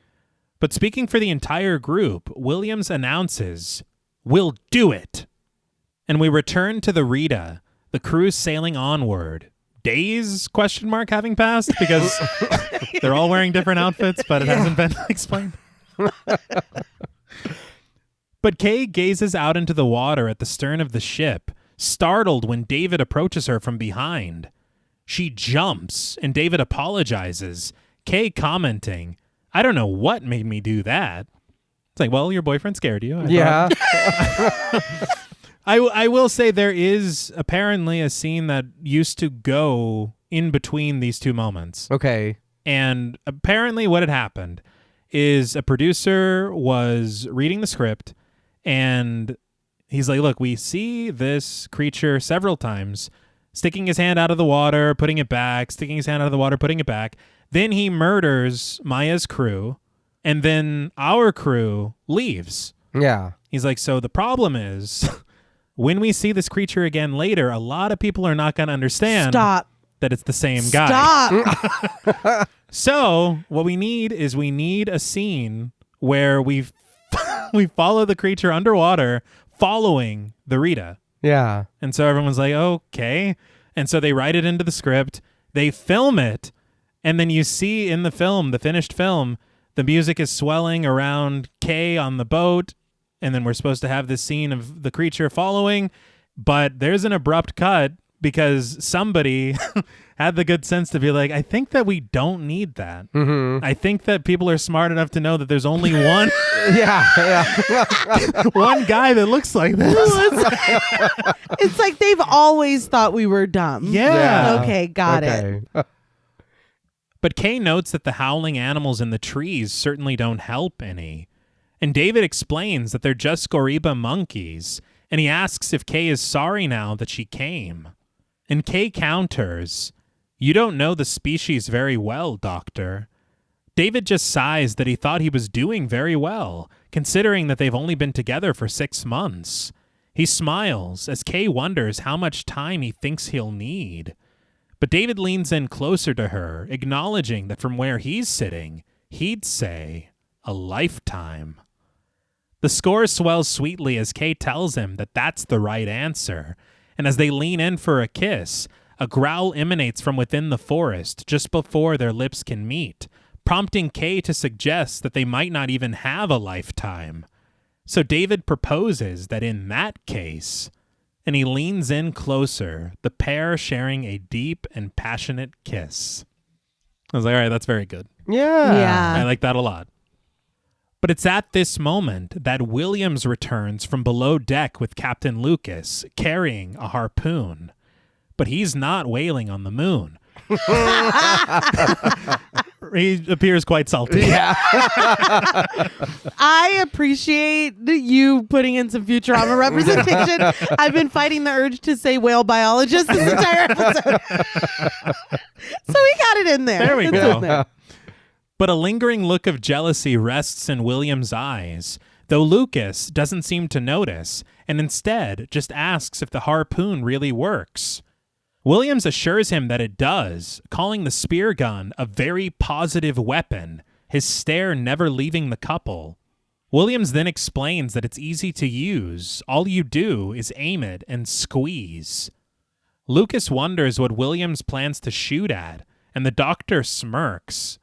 But speaking for the entire group, Williams announces, "We'll do it." And we return to the Rita, the crew sailing onward. Days, ? Having passed? Because they're all wearing different outfits, but it hasn't been explained. But Kay gazes out into the water at the stern of the ship, startled when David approaches her from behind. She jumps, and David apologizes, Kay commenting, "I don't know what made me do that." It's like, well, your boyfriend scared you. Yeah. I will say there is apparently a scene that used to go in between these two moments. Okay. And apparently what had happened is a producer was reading the script and he's like, look, we see this creature several times sticking his hand out of the water, putting it back, sticking his hand out of the water, putting it back. Then he murders Maya's crew and then our crew leaves. Yeah. He's like, so the problem is when we see this creature again later, a lot of people are not going to understand that it's the same guy. Stop. So what we need is a scene where we follow the creature underwater following the Rita. Yeah. And so everyone's like, okay. And so they write it into the script. They film it. And then you see in the film, the finished film, the music is swelling around Kay on the boat. And then we're supposed to have this scene of the creature following. But there's an abrupt cut because somebody had the good sense to be like, I think that we don't need that. Mm-hmm. I think that people are smart enough to know that there's only one one guy that looks like this. It's like they've always thought we were dumb. Yeah. Okay, got it. But Kay notes that the howling animals in the trees certainly don't help any. And David explains that they're just Goriba monkeys, and he asks if Kay is sorry now that she came. And Kay counters, "You don't know the species very well, Doctor." David just sighs that he thought he was doing very well, considering that they've only been together for 6 months. He smiles as Kay wonders how much time he thinks he'll need. But David leans in closer to her, acknowledging that from where he's sitting, he'd say, a lifetime. The score swells sweetly as Kay tells him that that's the right answer, and as they lean in for a kiss, a growl emanates from within the forest just before their lips can meet, prompting Kay to suggest that they might not even have a lifetime. So David proposes that in that case, and he leans in closer, the pair sharing a deep and passionate kiss. I was like, all right, that's very good. Yeah. I like that a lot. But it's at this moment that Williams returns from below deck with Captain Lucas, carrying a harpoon. But he's not whaling on the moon. He appears quite salty. Yeah. I appreciate you putting in some Futurama representation. I've been fighting the urge to say whale biologist this entire episode. So we got it in there. There we It's go. in there. But a lingering look of jealousy rests in William's eyes, though Lucas doesn't seem to notice, and instead just asks if the harpoon really works. Williams assures him that it does, calling the spear gun a very positive weapon, his stare never leaving the couple. Williams then explains that it's easy to use. All you do is aim it and squeeze. Lucas wonders what Williams plans to shoot at, and the doctor smirks.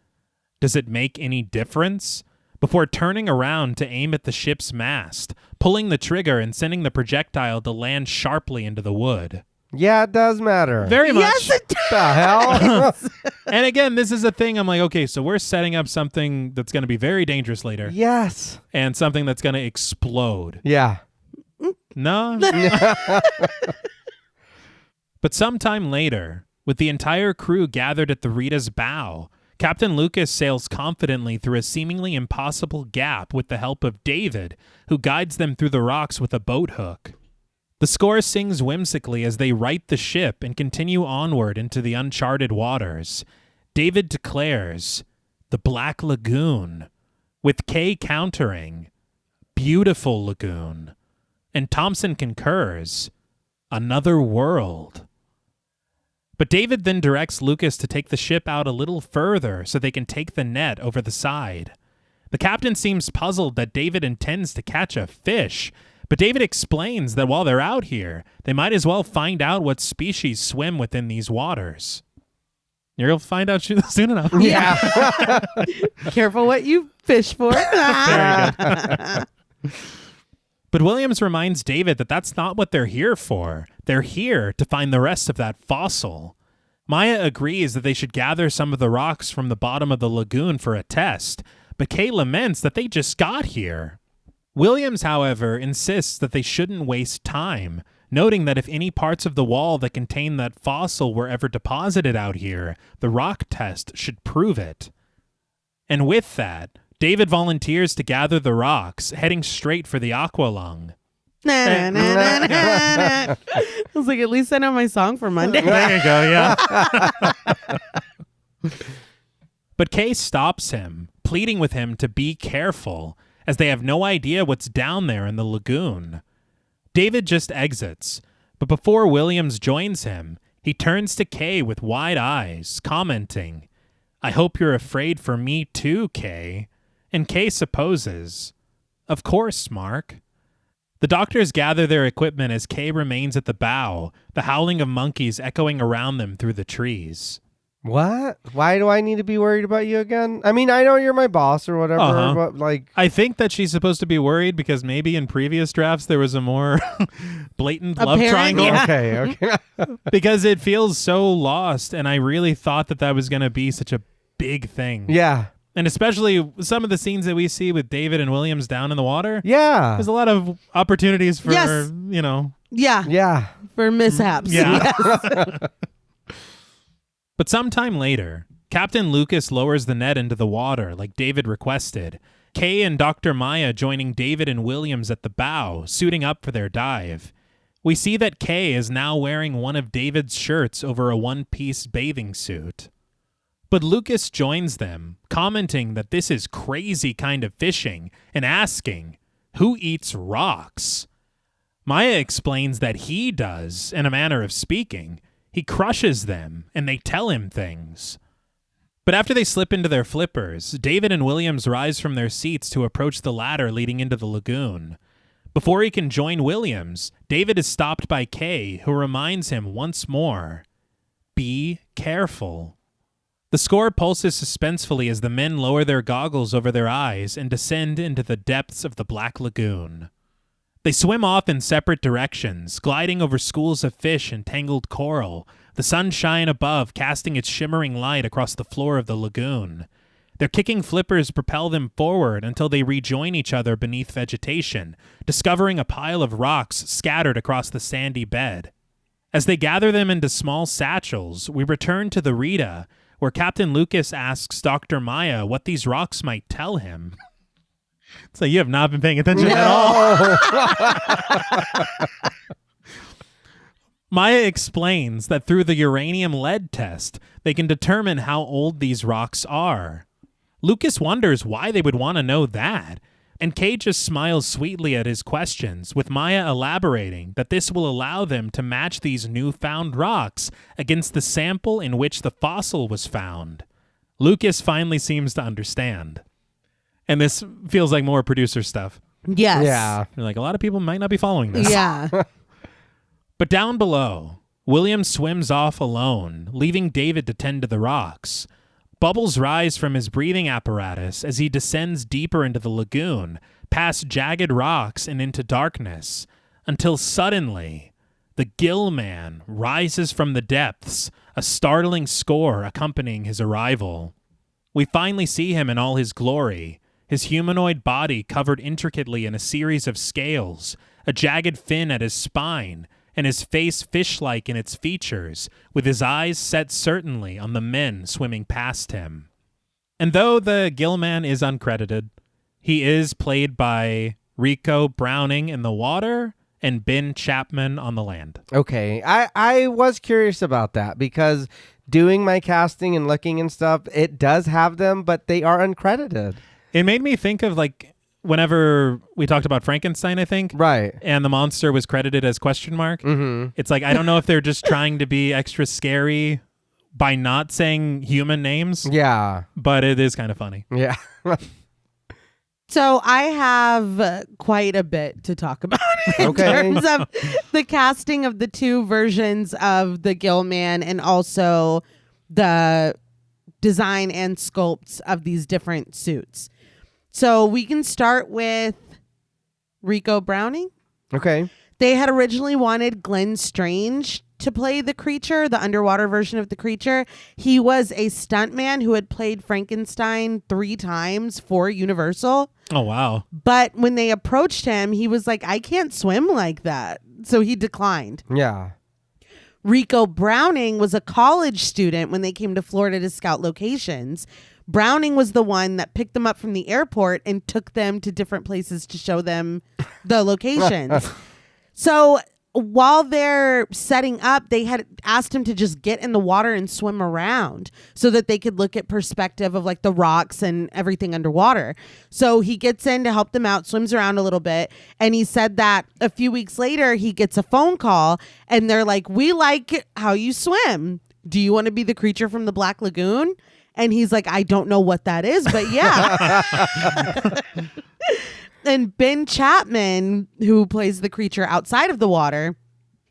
Does it make any difference? Before turning around to aim at the ship's mast, pulling the trigger and sending the projectile to land sharply into the wood. Yeah, it does matter. Very much. Yes, it does. the hell? And again, this is a thing I'm like, okay, so we're setting up something that's going to be very dangerous later Yes. and something that's going to explode. Yeah. No? But sometime later, with the entire crew gathered at the Rita's bow, Captain Lucas sails confidently through a seemingly impossible gap with the help of David, who guides them through the rocks with a boat hook. The score sings whimsically as they right the ship and continue onward into the uncharted waters. David declares, "The Black Lagoon," with Kay countering, "Beautiful lagoon," and Thompson concurs, "Another world." But David then directs Lucas to take the ship out a little further so they can take the net over the side. The captain seems puzzled that David intends to catch a fish, but David explains that while they're out here, they might as well find out what species swim within these waters. You'll find out soon enough. Yeah. Careful what you fish for. Very good. But Williams reminds David that that's not what they're here for. They're here to find the rest of that fossil. Maya agrees that they should gather some of the rocks from the bottom of the lagoon for a test, but Kay laments that they just got here. Williams, however, insists that they shouldn't waste time, noting that if any parts of the wall that contain that fossil were ever deposited out here, the rock test should prove it. And with that, David volunteers to gather the rocks, heading straight for the aqualung. Na, na, na, na, na. I was like, at least I know my song for Monday. There you go, yeah. But Kay stops him, pleading with him to be careful, as they have no idea what's down there in the lagoon. David just exits, but before Williams joins him, he turns to Kay with wide eyes, commenting, "I hope you're afraid for me too, Kay." And Kay supposes, "Of course, Mark." The doctors gather their equipment as Kay remains at the bow, the howling of monkeys echoing around them through the trees. What? Why do I need to be worried about you again? I mean, I know you're my boss or whatever, but like... I think that she's supposed to be worried because maybe in previous drafts there was a more blatant love Apparent, triangle. yeah. Okay. Because it feels so lost, and I really thought that was going to be such a big thing. Yeah. And especially some of the scenes that we see with David and Williams down in the water. Yeah. There's a lot of opportunities for, Yes. Yeah. For mishaps. Yeah. Yes. But sometime later, Captain Lucas lowers the net into the water like David requested, Kay and Dr. Maya joining David and Williams at the bow, suiting up for their dive. We see that Kay is now wearing one of David's shirts over a one-piece bathing suit. But Lucas joins them, commenting that this is crazy kind of fishing and asking, who eats rocks? Maya explains that he does, in a manner of speaking. He crushes them, and they tell him things. But after they slip into their flippers, David and Williams rise from their seats to approach the ladder leading into the lagoon. Before he can join Williams, David is stopped by Kay, who reminds him once more, be careful. The score pulses suspensefully as the men lower their goggles over their eyes and descend into the depths of the Black Lagoon. They swim off in separate directions, gliding over schools of fish and tangled coral, the sunshine above casting its shimmering light across the floor of the lagoon. Their kicking flippers propel them forward until they rejoin each other beneath vegetation, discovering a pile of rocks scattered across the sandy bed. As they gather them into small satchels, we return to the Rita, where Captain Lucas asks Dr. Maya what these rocks might tell him. So you have not been paying attention at all. Maya explains that through the uranium lead test, they can determine how old these rocks are. Lucas wonders why they would want to know that, and Kay just smiles sweetly at his questions, with Maya elaborating that this will allow them to match these newfound rocks against the sample in which the fossil was found. Lucas finally seems to understand. And this feels like more producer stuff. Yes. Yeah. You're like, a lot of people might not be following this. Yeah. But down below, William swims off alone, leaving David to tend to the rocks. Bubbles rise from his breathing apparatus as he descends deeper into the lagoon, past jagged rocks and into darkness, until suddenly, the Gill Man rises from the depths, a startling score accompanying his arrival. We finally see him in all his glory, his humanoid body covered intricately in a series of scales, a jagged fin at his spine, and his face fish-like in its features, with his eyes set certainly on the men swimming past him. And though the Gillman is uncredited, he is played by Rico Browning in the water and Ben Chapman on the land. Okay, I was curious about that because doing my casting and looking and stuff, it does have them, but they are uncredited. It made me think of like whenever we talked about Frankenstein, I think. Right. And the monster was credited as ? Mm-hmm. It's like, I don't know if they're just trying to be extra scary by not saying human names. Yeah. But it is kind of funny. Yeah. So I have quite a bit to talk about in terms of the casting of the two versions of the Gillman and also the design and sculpts of these different suits. So we can start with Rico Browning. Okay. They had originally wanted Glenn Strange to play the creature, the underwater version of the creature. He was a stuntman who had played Frankenstein 3 times for Universal. Oh, wow. But when they approached him, he was like, I can't swim like that. So he declined. Yeah. Rico Browning was a college student when they came to Florida to scout locations. Browning was the one that picked them up from the airport and took them to different places to show them the locations. So while they're setting up, they had asked him to just get in the water and swim around so that they could look at perspective of like the rocks and everything underwater. So he gets in to help them out, swims around a little bit. And he said that a few weeks later, he gets a phone call and they're like, we like how you swim. Do you want to be the creature from the Black Lagoon? And he's like, I don't know what that is, but yeah. And Ben Chapman, who plays the creature outside of the water,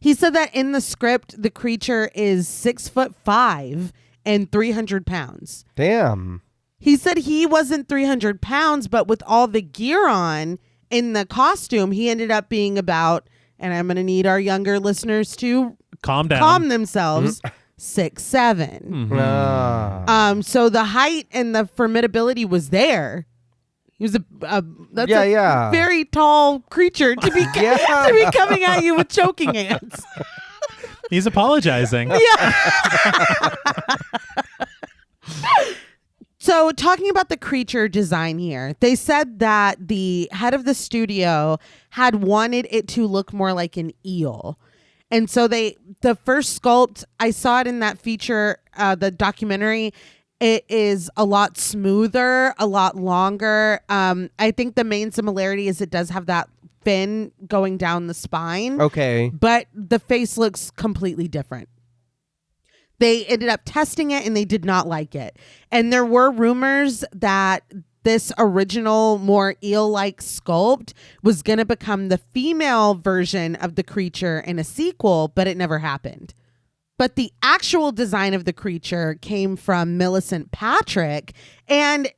he said that in the script, the creature is 6'5" and 300 pounds. Damn. He said he wasn't 300 pounds, but with all the gear on in the costume, he ended up being about, and I'm going to need our younger listeners to calm themselves, 6'7". Mm-hmm. So the height and the formidability was there. He was a very tall creature to be to be coming at you with choking hands. He's apologizing. Yeah. So talking about the creature design here, they said that the head of the studio had wanted it to look more like an eel. And so the first sculpt, I saw it in that feature, the documentary. It is a lot smoother, a lot longer. I think the main similarity is it does have that fin going down the spine. Okay. But the face looks completely different. They ended up testing it and they did not like it. And there were rumors that this original, more eel-like sculpt was going to become the female version of the creature in a sequel, but it never happened. But the actual design of the creature came from Millicent Patrick, and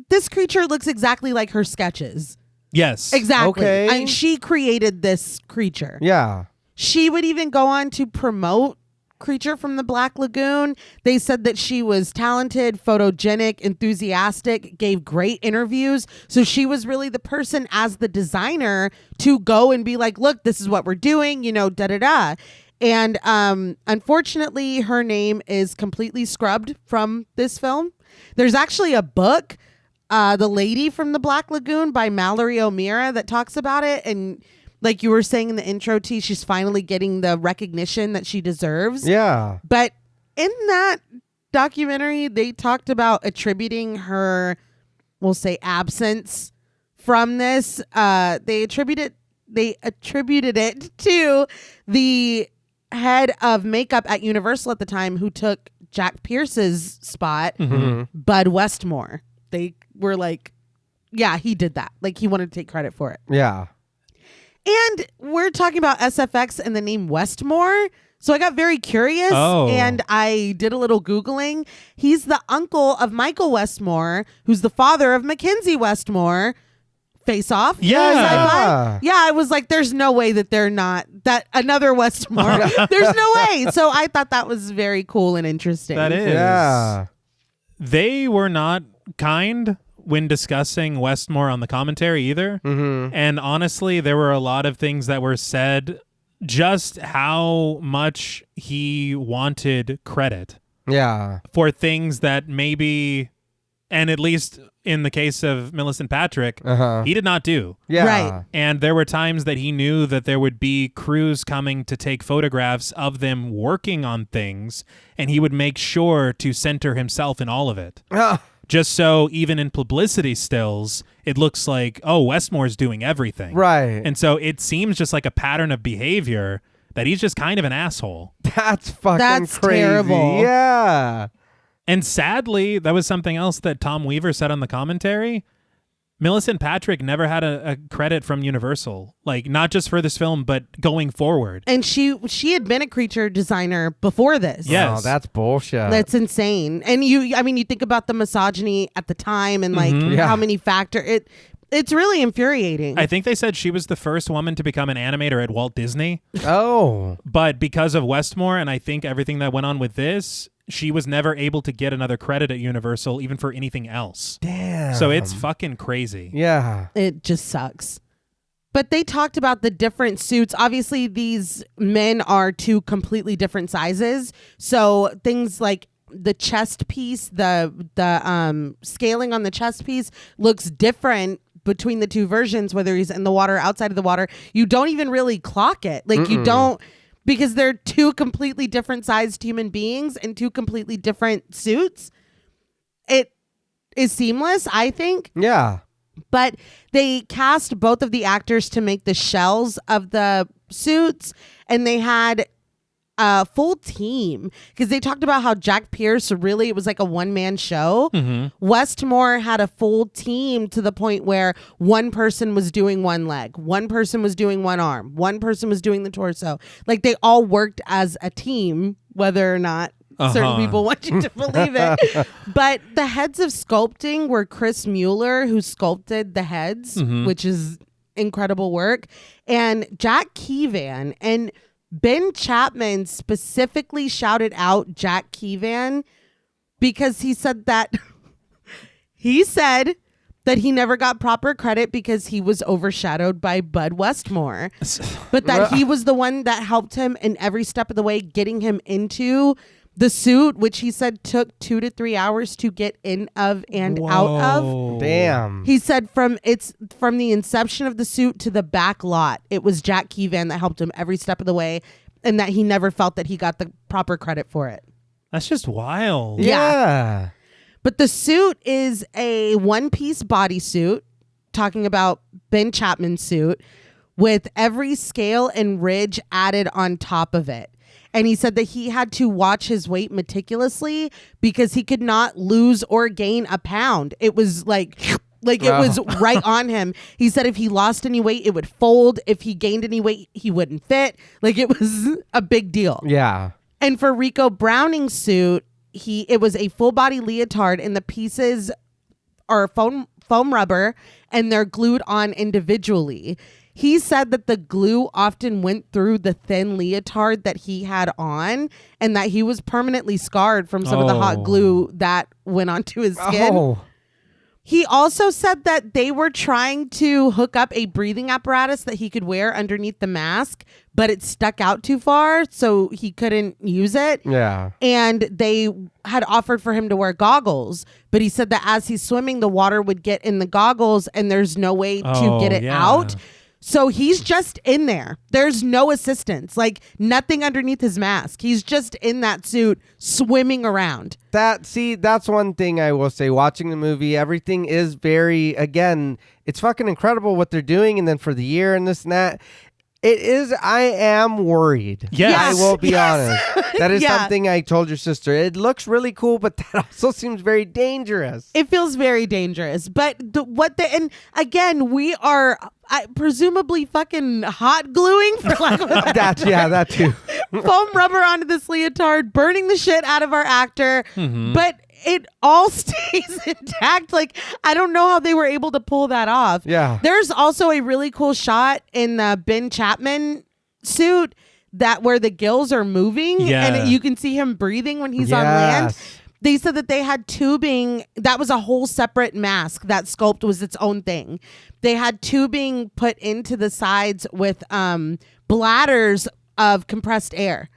this creature looks exactly like her sketches. Yes. Exactly. Okay. I mean, she created this creature. Yeah. She would even go on to promote Creature from the Black Lagoon. They said that she was talented, photogenic, enthusiastic, gave great interviews. So she was really the person as the designer to go and be like, look, this is what we're doing, da-da-da. And unfortunately, her name is completely scrubbed from this film. There's actually a book, The Lady from the Black Lagoon by Mallory O'Meara, that talks about it. And like you were saying in the intro, T, she's finally getting the recognition that she deserves. Yeah. But in that documentary, they talked about attributing her, we'll say, absence from this. They attributed it to the head of makeup at Universal at the time, who took Jack Pierce's spot, Bud Westmore. They were like, yeah, he did that. Like, he wanted to take credit for it. Yeah. And we're talking about SFX and the name Westmore. So I got very curious and I did a little Googling. He's the uncle of Michael Westmore, who's the father of Mackenzie Westmore. Face Off. Yeah. Yeah, I was like, there's no way that they're not that another Westmore. There's no way. So I thought that was very cool and interesting. That is. Yeah. They were not kind when discussing Westmore on the commentary either. And honestly, there were a lot of things that were said, just how much he wanted credit. Yeah. For things that maybe, and at least in the case of Millicent Patrick, he did not do. Yeah. Right. And there were times that he knew that there would be crews coming to take photographs of them working on things, and he would make sure to center himself in all of it. Just so even in publicity stills, it looks like, oh, Westmore's doing everything. Right. And so it seems just like a pattern of behavior that he's just kind of an asshole. That's fucking That's crazy. terrible. Yeah. And sadly, that was something else that Tom Weaver said on the commentary. Millicent Patrick never had a credit from Universal, like not just for this film, but going forward. And she had been a creature designer before this. Yes. Oh, that's bullshit. That's insane. And you think about the misogyny at the time and like how many it's really infuriating. I think they said she was the first woman to become an animator at Walt Disney. Oh. But because of Westmore and I think everything that went on with this, she was never able to get another credit at Universal, even for anything else. Damn. So it's fucking crazy. Yeah. It just sucks. But they talked about the different suits. Obviously, these men are two completely different sizes. So things like the chest piece, the scaling on the chest piece looks different between the two versions, whether he's in the water or outside of the water. You don't even really clock it. Like you don't, because they're two completely different sized human beings in two completely different suits. It is seamless, I think. Yeah. But they cast both of the actors to make the shells of the suits, and they had a full team because they talked about how Jack Pierce, really, it was like a one-man show. Westmore had a full team to the point where one person was doing one leg, one person was doing one arm, one person was doing the torso. Like they all worked as a team, whether or not certain people want you to believe it. But the heads of sculpting were Chris Mueller, who sculpted the heads, which is incredible work, and Jack Keevan. And Ben Chapman specifically shouted out Jack Keevan because he said that he never got proper credit because he was overshadowed by Bud Westmore, but that he was the one that helped him in every step of the way, getting him into the suit, which he said took 2 to 3 hours to get in of and out of. Damn. He said from the inception of the suit to the back lot, it was Jack Keevan that helped him every step of the way, and that he never felt that he got the proper credit for it. That's just wild. Yeah. But the suit is a one-piece bodysuit, talking about Ben Chapman's suit, with every scale and ridge added on top of it. And he said that he had to watch his weight meticulously because he could not lose or gain a pound. It was like it was right on him. He said if he lost any weight, it would fold. If he gained any weight, he wouldn't fit. Like it was a big deal. Yeah. And for Rico Browning's suit, it was a full body leotard, and the pieces are foam rubber, and they're glued on individually. He said that the glue often went through the thin leotard that he had on, and that he was permanently scarred from some of the hot glue that went onto his skin. Oh. He also said that they were trying to hook up a breathing apparatus that he could wear underneath the mask, but it stuck out too far, so he couldn't use it. Yeah. And they had offered for him to wear goggles, but he said that as he's swimming, the water would get in the goggles and there's no way to get it out. So he's just in there. There's no assistance, like nothing underneath his mask. He's just in that suit swimming around. That's one thing I will say. Watching the movie, everything is very, again, it's fucking incredible what they're doing. And then for the year and this and that, I am worried. Yes. I will be honest. That is Yeah. something I told your sister. It looks really cool, but that also seems very dangerous. It feels very dangerous. But and again, we are presumably fucking hot gluing for lack of a that too. foam rubber onto this leotard, burning the shit out of our actor. Mm-hmm. But it all stays intact. Like, I don't know how they were able to pull that off. Yeah. There's also a really cool shot in the Ben Chapman suit where the gills are moving and you can see him breathing when he's on land. They said that they had tubing. That was a whole separate mask. That sculpt was its own thing. They had tubing put into the sides with bladders of compressed air.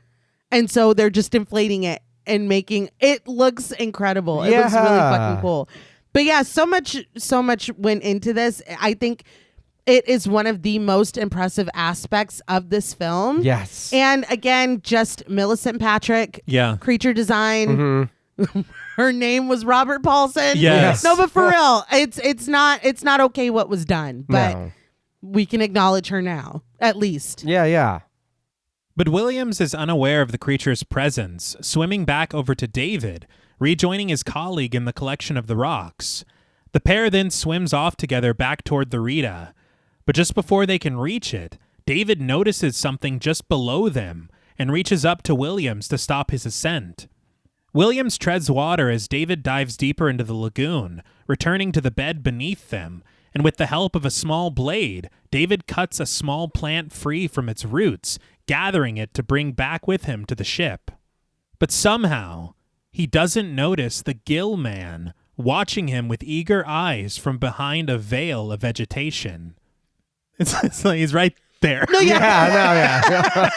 And so they're just inflating it and making it looks incredible. It looks really fucking cool. But yeah, so much went into this. I think it is one of the most impressive aspects of this film. Yes. And again, just Millicent Patrick. Yeah. Creature design. Mm-hmm. Her name was Robert Paulson. Yes. No, but for real, it's not okay what was done, but No. we can acknowledge her now, at least. Yeah. But Williams is unaware of the creature's presence, swimming back over to David, rejoining his colleague in the collection of the rocks. The pair then swims off together back toward the Rita. But just before they can reach it, David notices something just below them and reaches up to Williams to stop his ascent. Williams treads water as David dives deeper into the lagoon, returning to the bed beneath them, and with the help of a small blade, David cuts a small plant free from its roots, gathering it to bring back with him to the ship. But somehow, he doesn't notice the gill man watching him with eager eyes from behind a veil of vegetation. It's like he's right there. No, Yeah.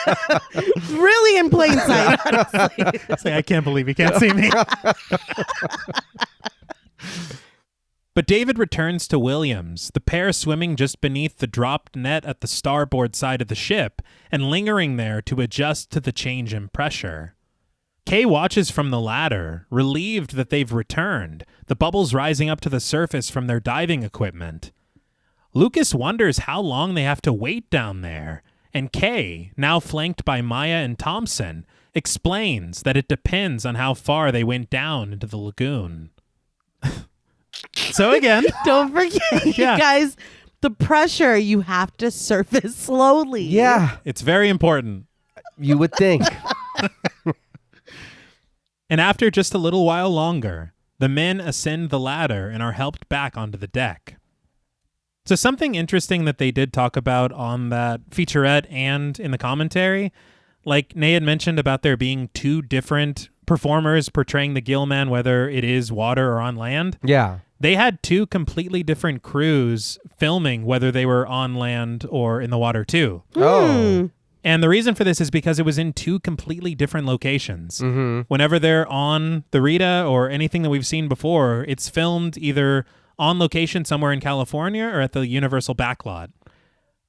really in plain sight, honestly. It's like, I can't believe he can't see me. But David returns to Williams, the pair swimming just beneath the dropped net at the starboard side of the ship and lingering there to adjust to the change in pressure. Kay watches from the ladder, relieved that they've returned, the bubbles rising up to the surface from their diving equipment. Lucas wonders how long they have to wait down there, and Kay, now flanked by Maya and Thompson, explains that it depends on how far they went down into the lagoon. So again, Don't forget, you guys, the pressure, you have to surface slowly. Yeah. it's very important. You would think. And after just a little while longer, the men ascend the ladder and are helped back onto the deck. So something interesting that they did talk about on that featurette and in the commentary, like Nay had mentioned about there being two different performers portraying the gill man, whether it is water or on land. Yeah. They had two completely different crews filming, whether they were on land or in the water too. Oh. And the reason for this is because it was in two completely different locations. Mm-hmm. Whenever they're on the Rita or anything that we've seen before, it's filmed either on location somewhere in California or at the Universal backlot.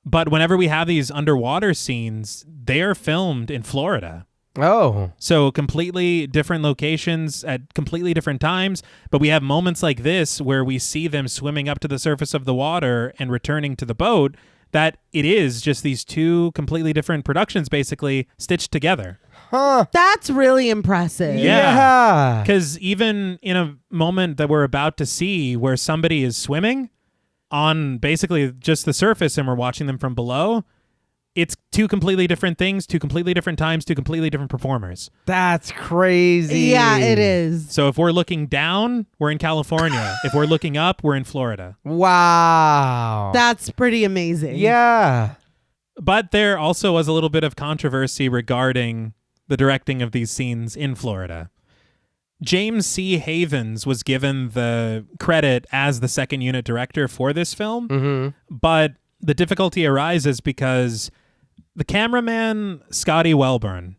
But whenever we have these underwater scenes, they are filmed in Florida. Oh. So completely different locations at completely different times. But we have moments like this where we see them swimming up to the surface of the water and returning to the boat, that it is just these two completely different productions basically stitched together. Huh. That's really impressive. Yeah. Because even in a moment that we're about to see where somebody is swimming on basically just the surface and we're watching them from below, it's two completely different things, two completely different times, two completely different performers. That's crazy. Yeah, it is. So if we're looking down, we're in California. If we're looking up, we're in Florida. Wow. That's pretty amazing. Yeah. But there also was a little bit of controversy regarding the directing of these scenes in Florida. James C. Havens was given the credit as the second unit director for this film, but the difficulty arises because the cameraman, Scotty Welburn,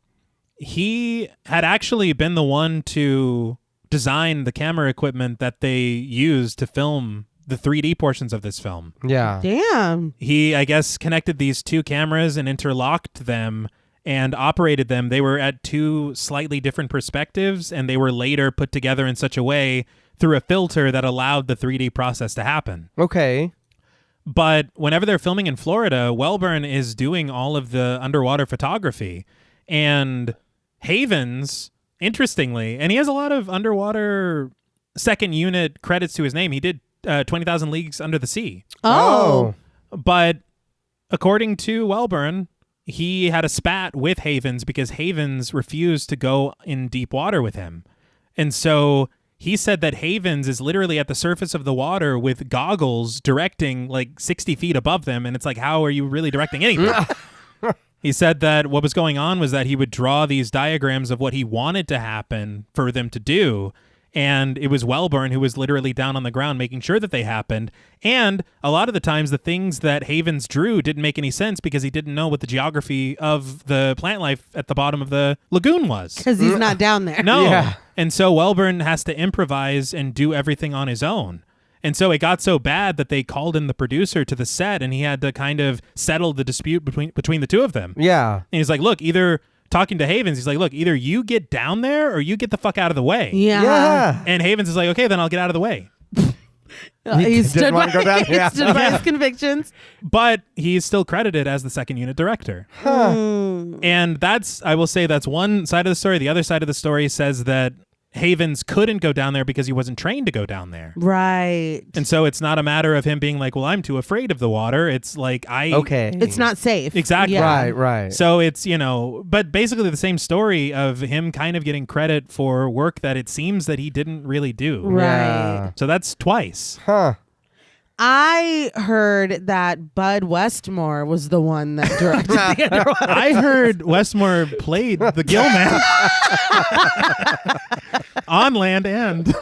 he had actually been the one to design the camera equipment that they used to film the 3D portions of this film. Yeah. Damn. He, I guess, connected these two cameras and interlocked them and operated them. They were at two slightly different perspectives, and they were later put together in such a way through a filter that allowed the 3D process to happen. Okay. But whenever they're filming in Florida, Welburn is doing all of the underwater photography. And Havens, interestingly, and he has a lot of underwater second unit credits to his name. He did 20,000 Leagues Under the Sea. Oh. But according to Welburn, he had a spat with Havens because Havens refused to go in deep water with him. And so he said that Havens is literally at the surface of the water with goggles directing like 60 feet above them. And it's like, how are you really directing anything? He said that what was going on was that he would draw these diagrams of what he wanted to happen for them to do. And it was Welburn who was literally down on the ground making sure that they happened. And a lot of the times the things that Havens drew didn't make any sense because he didn't know what the geography of the plant life at the bottom of the lagoon was. Because he's not down there. No. Yeah. And so Welburn has to improvise and do everything on his own. And so it got so bad that they called in the producer to the set and he had to kind of settle the dispute between the two of them. Yeah. And he's like, look, either talking to Havens, he's like, look, either you get down there or you get the fuck out of the way. Yeah. Yeah. And Havens is like, okay, then I'll get out of the way. He stood didn't by, want to go down. he Yeah. stood by his convictions. But he's still credited as the second unit director. Mm. And that's, I will say, that's one side of the story. The other side of the story says that Havens couldn't go down there because he wasn't trained to go down there. Right. And so it's not a matter of him being like, well, I'm too afraid of the water. It's like, Okay. It's not safe. Exactly. Yeah. Right. So it's, but basically the same story of him kind of getting credit for work that it seems that he didn't really do. Right. Yeah. So that's twice. Huh. I heard that Bud Westmore was the one that directed the underwater. I heard Westmore played the Gill Man on land and.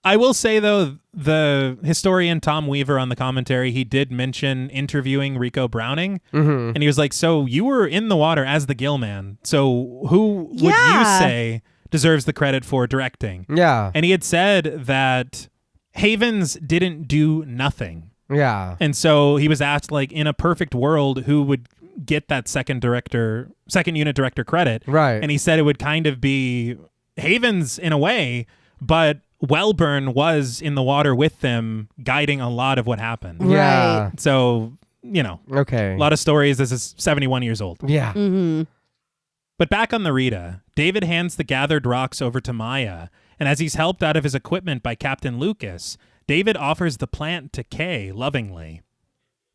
I will say, though, the historian Tom Weaver on the commentary, he did mention interviewing Rico Browning. And he was like, so you were in the water as the Gill Man. So who would you say deserves the credit for directing? Yeah. And he had said that Havens didn't do nothing. Yeah. And so he was asked, like, in a perfect world, who would get that second unit director credit? Right. And he said it would kind of be Havens in a way, but Welburn was in the water with them, guiding a lot of what happened. Yeah. Right. So, Okay. a lot of stories. This is 71 years old. Yeah. Mm-hmm. But back on the Rita, David hands the gathered rocks over to Maya, and as he's helped out of his equipment by Captain Lucas, David offers the plant to Kay lovingly.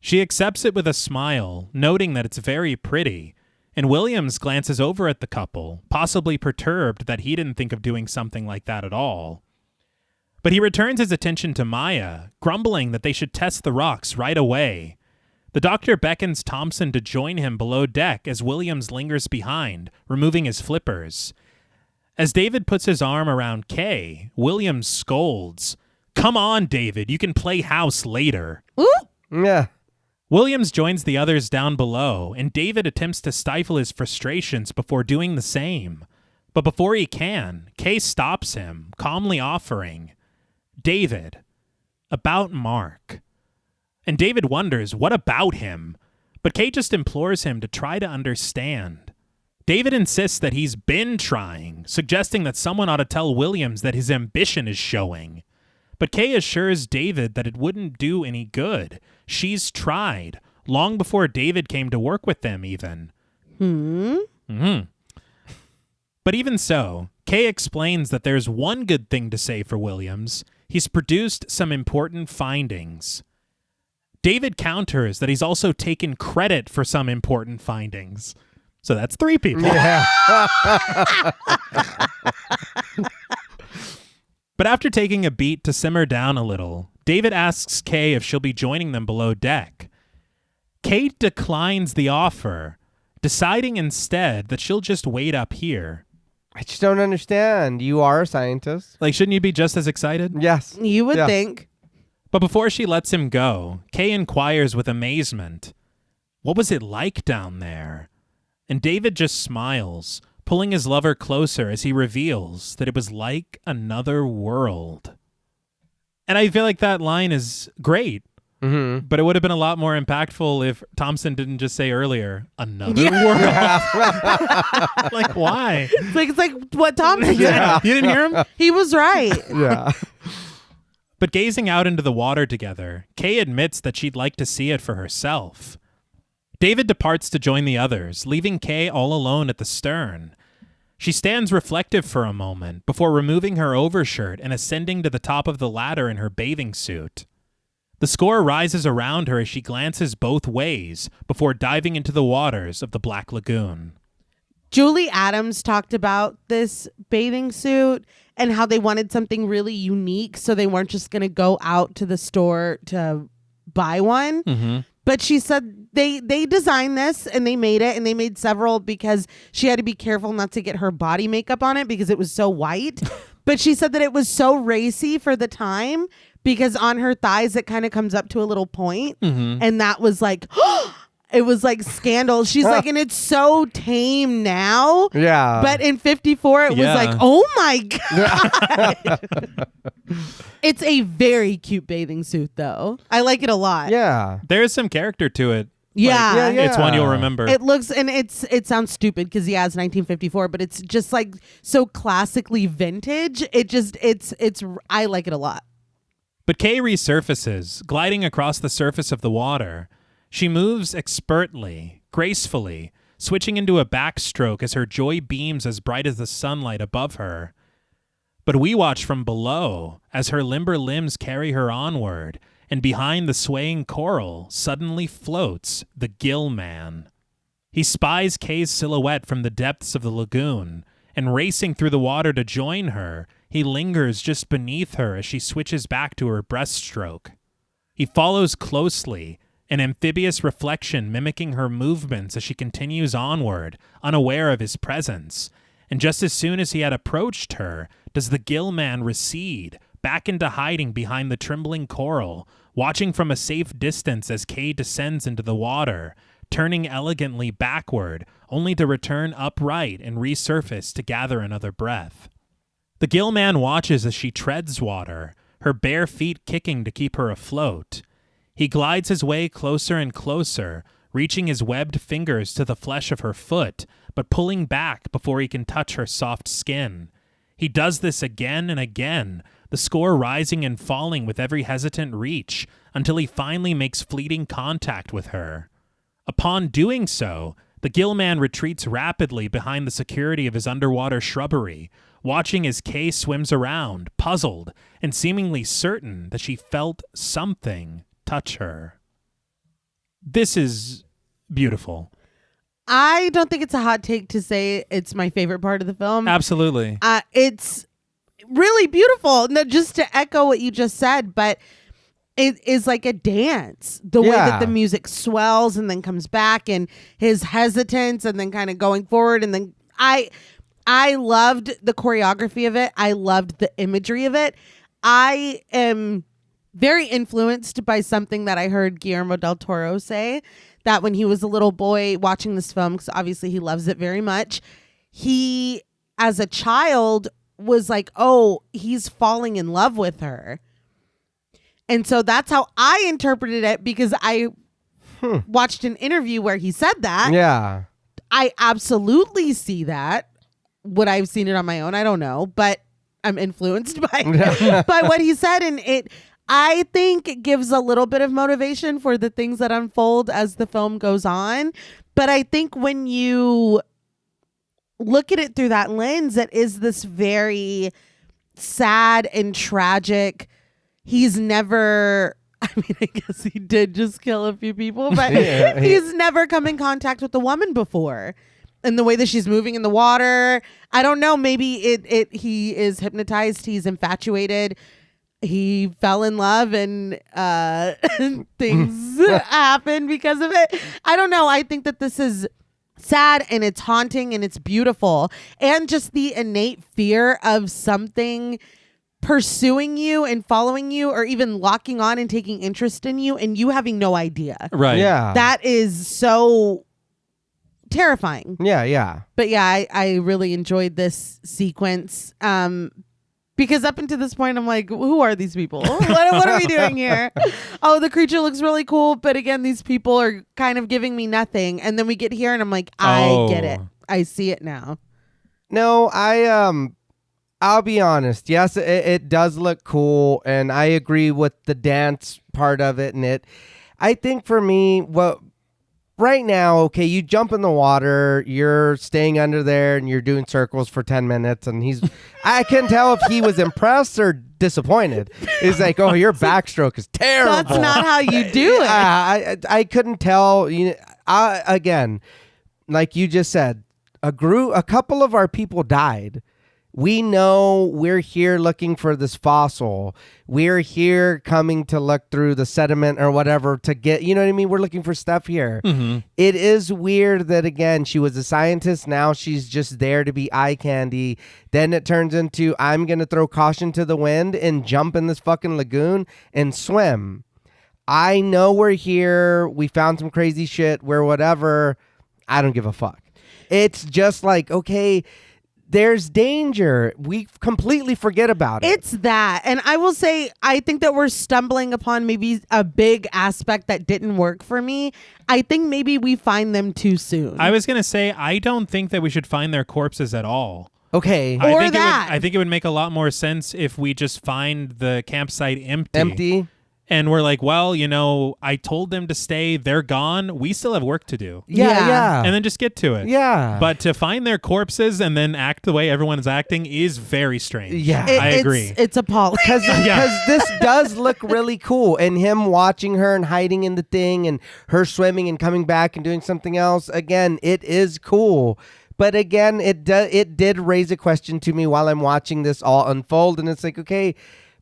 She accepts it with a smile, noting that it's very pretty, and Williams glances over at the couple, possibly perturbed that he didn't think of doing something like that at all. But he returns his attention to Maya, grumbling that they should test the rocks right away. The doctor beckons Thompson to join him below deck as Williams lingers behind, removing his flippers. As David puts his arm around Kay, Williams scolds, "Come on, David, you can play house later." Ooh. Yeah. Williams joins the others down below, and David attempts to stifle his frustrations before doing the same. But before he can, Kay stops him, calmly offering, "David, about Mark." And David wonders, what about him? But Kay just implores him to try to understand. David insists that he's been trying, suggesting that someone ought to tell Williams that his ambition is showing. But Kay assures David that it wouldn't do any good. She's tried, long before David came to work with them even. But even so, Kay explains that there's one good thing to say for Williams. He's produced some important findings. David counters that he's also taken credit for some important findings. So that's 3 people. Yeah. But after taking a beat to simmer down a little, David asks Kay if she'll be joining them below deck. Kay declines the offer, deciding instead that she'll just wait up here. I just don't understand. You are a scientist. Like, shouldn't you be just as excited? Yes. You would think. But before she lets him go, Kay inquires with amazement, what was it like down there? And David just smiles, pulling his lover closer as he reveals that it was like another world. And I feel like that line is great. Mm-hmm. But it would have been a lot more impactful if Thompson didn't just say earlier, another world. Like, why? It's like what Thompson said. Yeah. You didn't hear him? He was right. Yeah. But gazing out into the water together, Kay admits that she'd like to see it for herself. David departs to join the others, leaving Kay all alone at the stern. She stands reflective for a moment before removing her overshirt and ascending to the top of the ladder in her bathing suit. The score rises around her as she glances both ways before diving into the waters of the Black Lagoon. Julie Adams talked about this bathing suit and how they wanted something really unique, so they weren't just going to go out to the store to buy one. Mm-hmm. But she said they designed this and they made it, and they made several because she had to be careful not to get her body makeup on it because it was so white. But she said that it was so racy for the time because on her thighs it kind of comes up to a little point. Mm-hmm. And that was like, it was like scandal. She's like, and it's so tame now. Yeah. But in 54, it was like, oh my God. It's a very cute bathing suit, though. I like it a lot. Yeah. There's some character to it. Yeah. Yeah. It's one you'll remember. It looks, and it sounds stupid because it's 1954, but it's just like so classically vintage. I like it a lot. But Kay resurfaces, gliding across the surface of the water. She moves expertly, gracefully, switching into a backstroke as her joy beams as bright as the sunlight above her. But we watch from below as her limber limbs carry her onward, and behind the swaying coral suddenly floats the Gill Man. He spies Kay's silhouette from the depths of the lagoon, and racing through the water to join her, he lingers just beneath her as she switches back to her breaststroke. He follows closely, an amphibious reflection mimicking her movements as she continues onward, unaware of his presence. And just as soon as he had approached her, does the Gill Man recede, back into hiding behind the trembling coral, watching from a safe distance as Kay descends into the water, turning elegantly backward, only to return upright and resurface to gather another breath. The Gill Man watches as she treads water, her bare feet kicking to keep her afloat. He glides his way closer and closer, reaching his webbed fingers to the flesh of her foot, but pulling back before he can touch her soft skin. He does this again and again, the score rising and falling with every hesitant reach, until he finally makes fleeting contact with her. Upon doing so, the Gill Man retreats rapidly behind the security of his underwater shrubbery, watching as Kay swims around, puzzled, and seemingly certain that she felt something touch her. This is beautiful. I don't think it's a hot take to say it's my favorite part of the film. Absolutely. It's really beautiful. No, just to echo what you just said, but it is like a dance. The way that the music swells and then comes back, and his hesitance, and then kind of going forward, and then I loved the choreography of it. I loved the imagery of it. I am very influenced by something that I heard Guillermo del Toro say, that when he was a little boy watching this film, because obviously he loves it very much, he, as a child, was like, oh, he's falling in love with her. And so that's how I interpreted it, because I watched an interview where he said that. Yeah. I absolutely see that. Would I have seen it on my own? I don't know, but I'm influenced by what he said, and I think it gives a little bit of motivation for the things that unfold as the film goes on. But I think when you look at it through that lens, it is this very sad and tragic. He's never, I mean, I guess he did just kill a few people, but he's never come in contact with a woman before. And the way that she's moving in the water, I don't know, maybe he is hypnotized, he's infatuated. He fell in love and things happen because of it. I don't know. I think that this is sad and it's haunting and it's beautiful. And just the innate fear of something pursuing you and following you, or even locking on and taking interest in you and you having no idea. Right. Yeah. That is so terrifying. Yeah. But yeah, I really enjoyed this sequence. Because up until this point, I'm like, who are these people? What are we doing here? Oh, the creature looks really cool. But again, these people are kind of giving me nothing. And then we get here and I'm like, I get it. I see it now. No, I'll be honest. Yes, it does look cool. And I agree with the dance part of it. And I think for me, right now, okay, you jump in the water, you're staying under there and you're doing circles for 10 minutes. And I couldn't tell if he was impressed or disappointed. He's like, oh, your backstroke is terrible. That's not how you do it. I couldn't tell. Again, like you just said, a couple of our people died. We know we're here looking for this fossil. We're here coming to look through the sediment or whatever to get, you know what I mean? We're looking for stuff here. Mm-hmm. It is weird that, again, she was a scientist. Now she's just there to be eye candy. Then it turns into, I'm going to throw caution to the wind and jump in this fucking lagoon and swim. I know we're here. We found some crazy shit. We're whatever. I don't give a fuck. It's just like, okay, there's danger. We completely forget about it. It's that. And I will say, I think that we're stumbling upon maybe a big aspect that didn't work for me. I think maybe we find them too soon. I was going to say, I don't think that we should find their corpses at all. Okay. I think it would make a lot more sense if we just find the campsite empty. And we're like, well, I told them to stay. They're gone. We still have work to do. Yeah. And then just get to it. Yeah. But to find their corpses and then act the way everyone is acting is very strange. Yeah. I agree. It's appalling. Because this does look really cool. And him watching her and hiding in the thing and her swimming and coming back and doing something else. Again, it is cool. But again, it did raise a question to me while I'm watching this all unfold. And it's like, okay,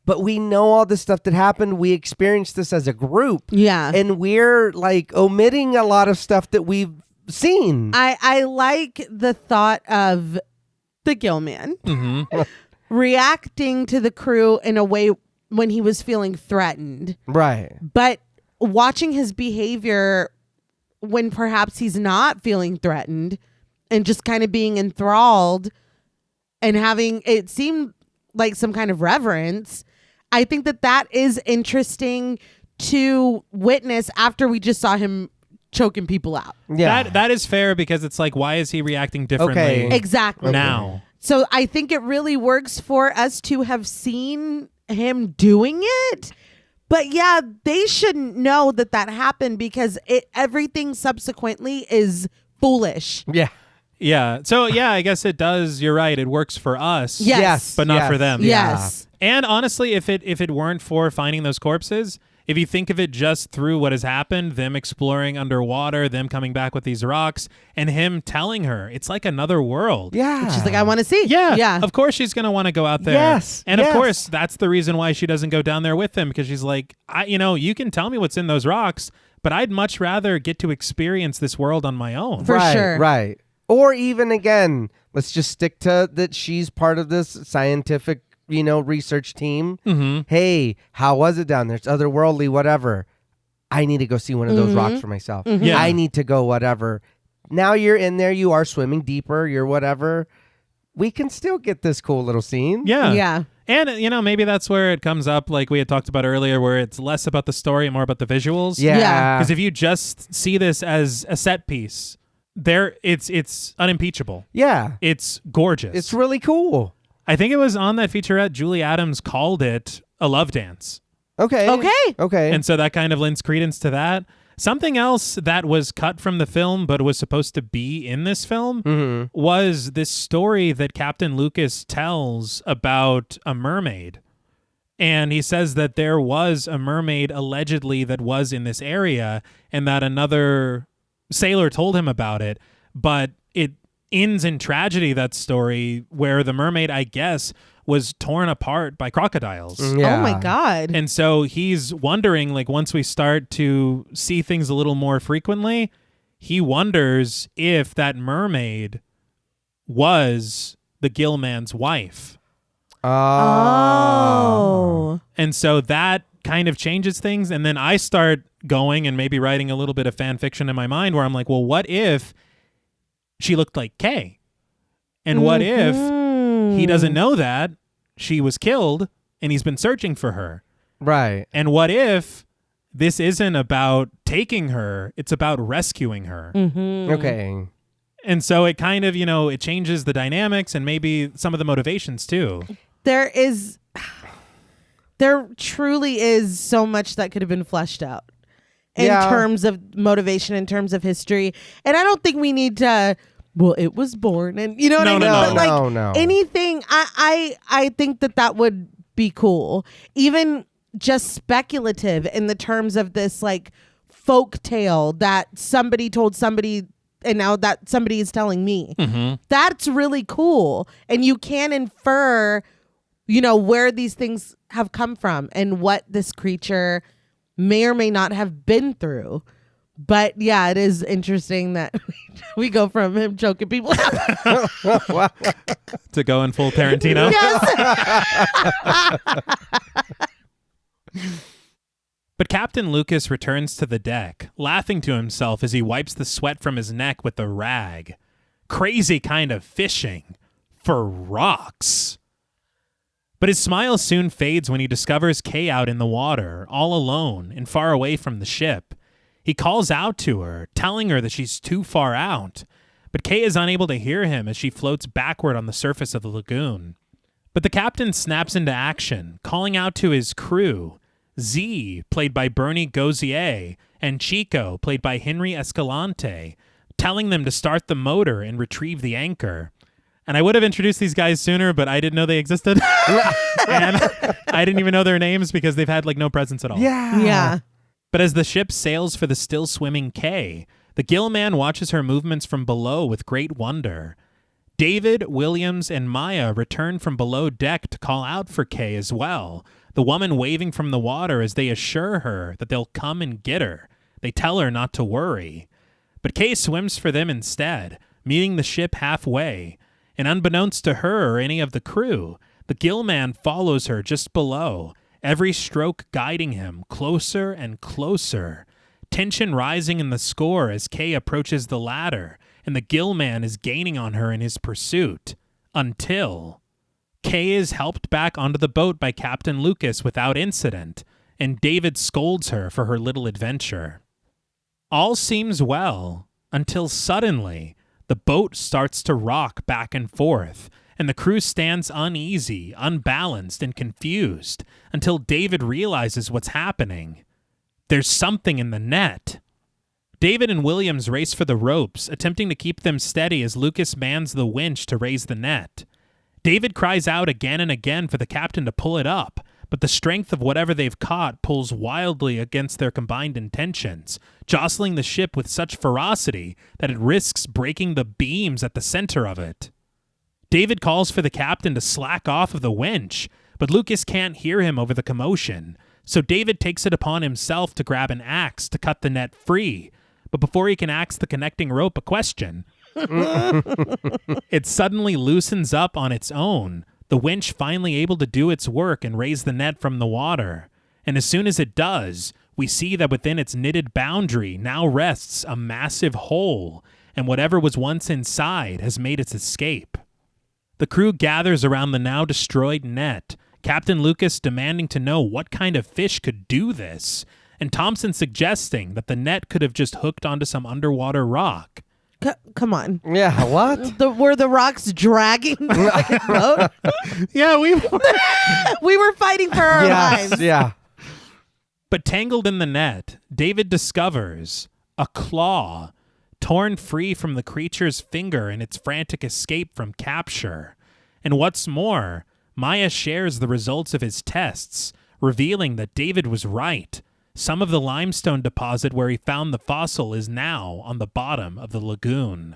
but we know all this stuff that happened. We experienced this as a group. Yeah. And we're like omitting a lot of stuff that we've seen. I like the thought of the gill man reacting to the crew in a way when he was feeling threatened. Right. But watching his behavior when perhaps he's not feeling threatened and just kind of being enthralled and having it seem like some kind of reverence. I think that is interesting to witness after we just saw him choking people out. Yeah. That is fair because it's like, why is he reacting differently Exactly. now? So I think it really works for us to have seen him doing it. But yeah, they shouldn't know that happened because everything subsequently is foolish. Yeah. Yeah. So yeah, I guess it does. You're right. It works for us. Yes. But not for them. Yes. And honestly, if it weren't for finding those corpses, if you think of it just through what has happened, them exploring underwater, them coming back with these rocks, and him telling her, it's like another world. Yeah. She's like, I want to see. Yeah. Of course she's going to want to go out there. Yes. And of course, that's the reason why she doesn't go down there with him, because she's like, you can tell me what's in those rocks, but I'd much rather get to experience this world on my own. For sure. Right. Or even, again, let's just stick to that she's part of this scientific, research team. Mm-hmm. Hey, how was it down there? It's otherworldly, whatever. I need to go see one of those rocks for myself. Mm-hmm. Yeah. I need to go whatever. Now you're in there. You are swimming deeper. You're whatever. We can still get this cool little scene. Yeah. Yeah. And, maybe that's where it comes up, like we had talked about earlier, where it's less about the story and more about the visuals. Yeah. Because if you just see this as a set piece, it's unimpeachable. Yeah. It's gorgeous. It's really cool. I think it was on that featurette, Julie Adams called it a love dance. Okay. And so that kind of lends credence to that. Something else that was cut from the film but was supposed to be in this film was this story that Captain Lucas tells about a mermaid. And he says that there was a mermaid allegedly that was in this area and that another sailor told him about it, but it ends in tragedy, that story, where the mermaid, I guess, was torn apart by crocodiles. Oh my God. And so he's wondering, like, once we start to see things a little more frequently, he wonders if that mermaid was the gill man's wife. Oh. And so that kind of changes things. And then I start going and maybe writing a little bit of fan fiction in my mind where I'm like, well, what if she looked like Kay? And what if he doesn't know that she was killed and he's been searching for her? Right. And what if this isn't about taking her, it's about rescuing her? Okay. And so it kind of, it changes the dynamics and maybe some of the motivations too. There truly is so much that could have been fleshed out in terms of motivation, in terms of history. And I don't think we need to, well, it was born and you know what I mean? No, but like no. anything, I think that would be cool. Even just speculative in the terms of this like folk tale that somebody told somebody and now that somebody is telling me. That's really cool. And you can infer, where these things have come from and what this creature may or may not have been through. But yeah, it is interesting that we go from him choking people out to go in full Tarantino. Yes. But Captain Lucas returns to the deck, laughing to himself as he wipes the sweat from his neck with a rag. Crazy kind of fishing for rocks. But his smile soon fades when he discovers Kay out in the water, all alone and far away from the ship. He calls out to her, telling her that she's too far out, but Kay is unable to hear him as she floats backward on the surface of the lagoon. But the captain snaps into action, calling out to his crew, Z, played by Bernie Gauzier, and Chico, played by Henry Escalante, telling them to start the motor and retrieve the anchor. And I would have introduced these guys sooner, but I didn't know they existed. And I didn't even know their names because they've had no presence at all. Yeah. But as the ship sails for the still swimming Kay, the gill man watches her movements from below with great wonder. David, Williams, and Maya return from below deck to call out for Kay as well, the woman waving from the water as they assure her that they'll come and get her. They tell her not to worry. But Kay swims for them instead, meeting the ship halfway. And unbeknownst to her or any of the crew, the gill man follows her just below, every stroke guiding him closer and closer. Tension rising in the score as Kay approaches the ladder, and the gill man is gaining on her in his pursuit. Until Kay is helped back onto the boat by Captain Lucas without incident, and David scolds her for her little adventure. All seems well, until suddenly the boat starts to rock back and forth, and the crew stands uneasy, unbalanced, and confused until David realizes what's happening. There's something in the net. David and Williams race for the ropes, attempting to keep them steady as Lucas mans the winch to raise the net. David cries out again and again for the captain to pull it up, but the strength of whatever they've caught pulls wildly against their combined intentions, jostling the ship with such ferocity that it risks breaking the beams at the center of it. David calls for the captain to slack off of the winch, but Lucas can't hear him over the commotion, so David takes it upon himself to grab an axe to cut the net free, but before he can ask the connecting rope a question, it suddenly loosens up on its own, the winch finally able to do its work and raise the net from the water. And as soon as it does, we see that within its knitted boundary now rests a massive hole, and whatever was once inside has made its escape. The crew gathers around the now destroyed net, Captain Lucas demanding to know what kind of fish could do this, and Thompson suggesting that the net could have just hooked onto some underwater rock. Come on. Yeah, what? Were the rocks dragging the boat? Yeah, we were fighting for our lives. Yeah. But tangled in the net, David discovers a claw torn free from the creature's finger in its frantic escape from capture. And what's more, Maya shares the results of his tests, revealing that David was right. Some of the limestone deposit where he found the fossil is now on the bottom of the lagoon.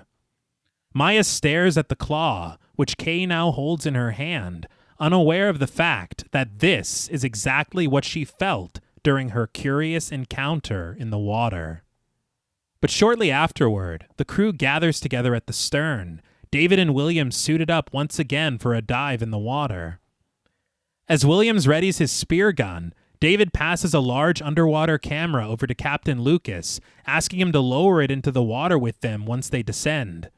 Maya stares at the claw, which Kay now holds in her hand, unaware of the fact that this is exactly what she felt during her curious encounter in the water. But shortly afterward, the crew gathers together at the stern, David and Williams suited up once again for a dive in the water. As Williams readies his spear gun, David passes a large underwater camera over to Captain Lucas, asking him to lower it into the water with them once they descend.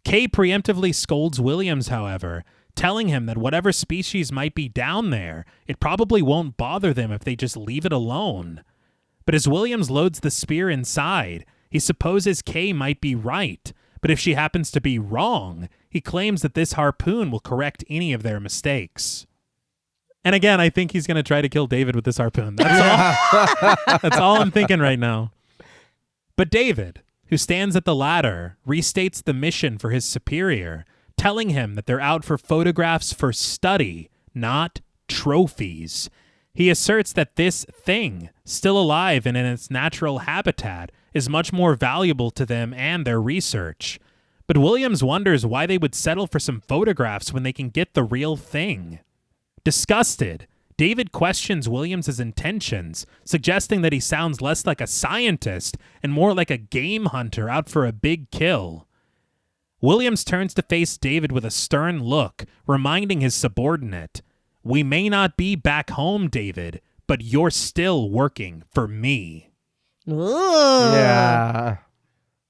Kay preemptively scolds Williams, however, telling him that whatever species might be down there, it probably won't bother them if they just leave it alone. But as Williams loads the spear inside, he supposes Kay might be right, but if she happens to be wrong, he claims that this harpoon will correct any of their mistakes. And again, I think he's going to try to kill David with this harpoon. That's all I'm thinking right now. But David, who stands at the ladder, restates the mission for his superior, telling him that they're out for photographs for study, not trophies. He asserts that this thing, still alive and in its natural habitat, is much more valuable to them and their research. But Williams wonders why they would settle for some photographs when they can get the real thing. Disgusted, David questions Williams' intentions, suggesting that he sounds less like a scientist and more like a game hunter out for a big kill. Williams turns to face David with a stern look, reminding his subordinate, "We may not be back home, David, but you're still working for me." Yeah.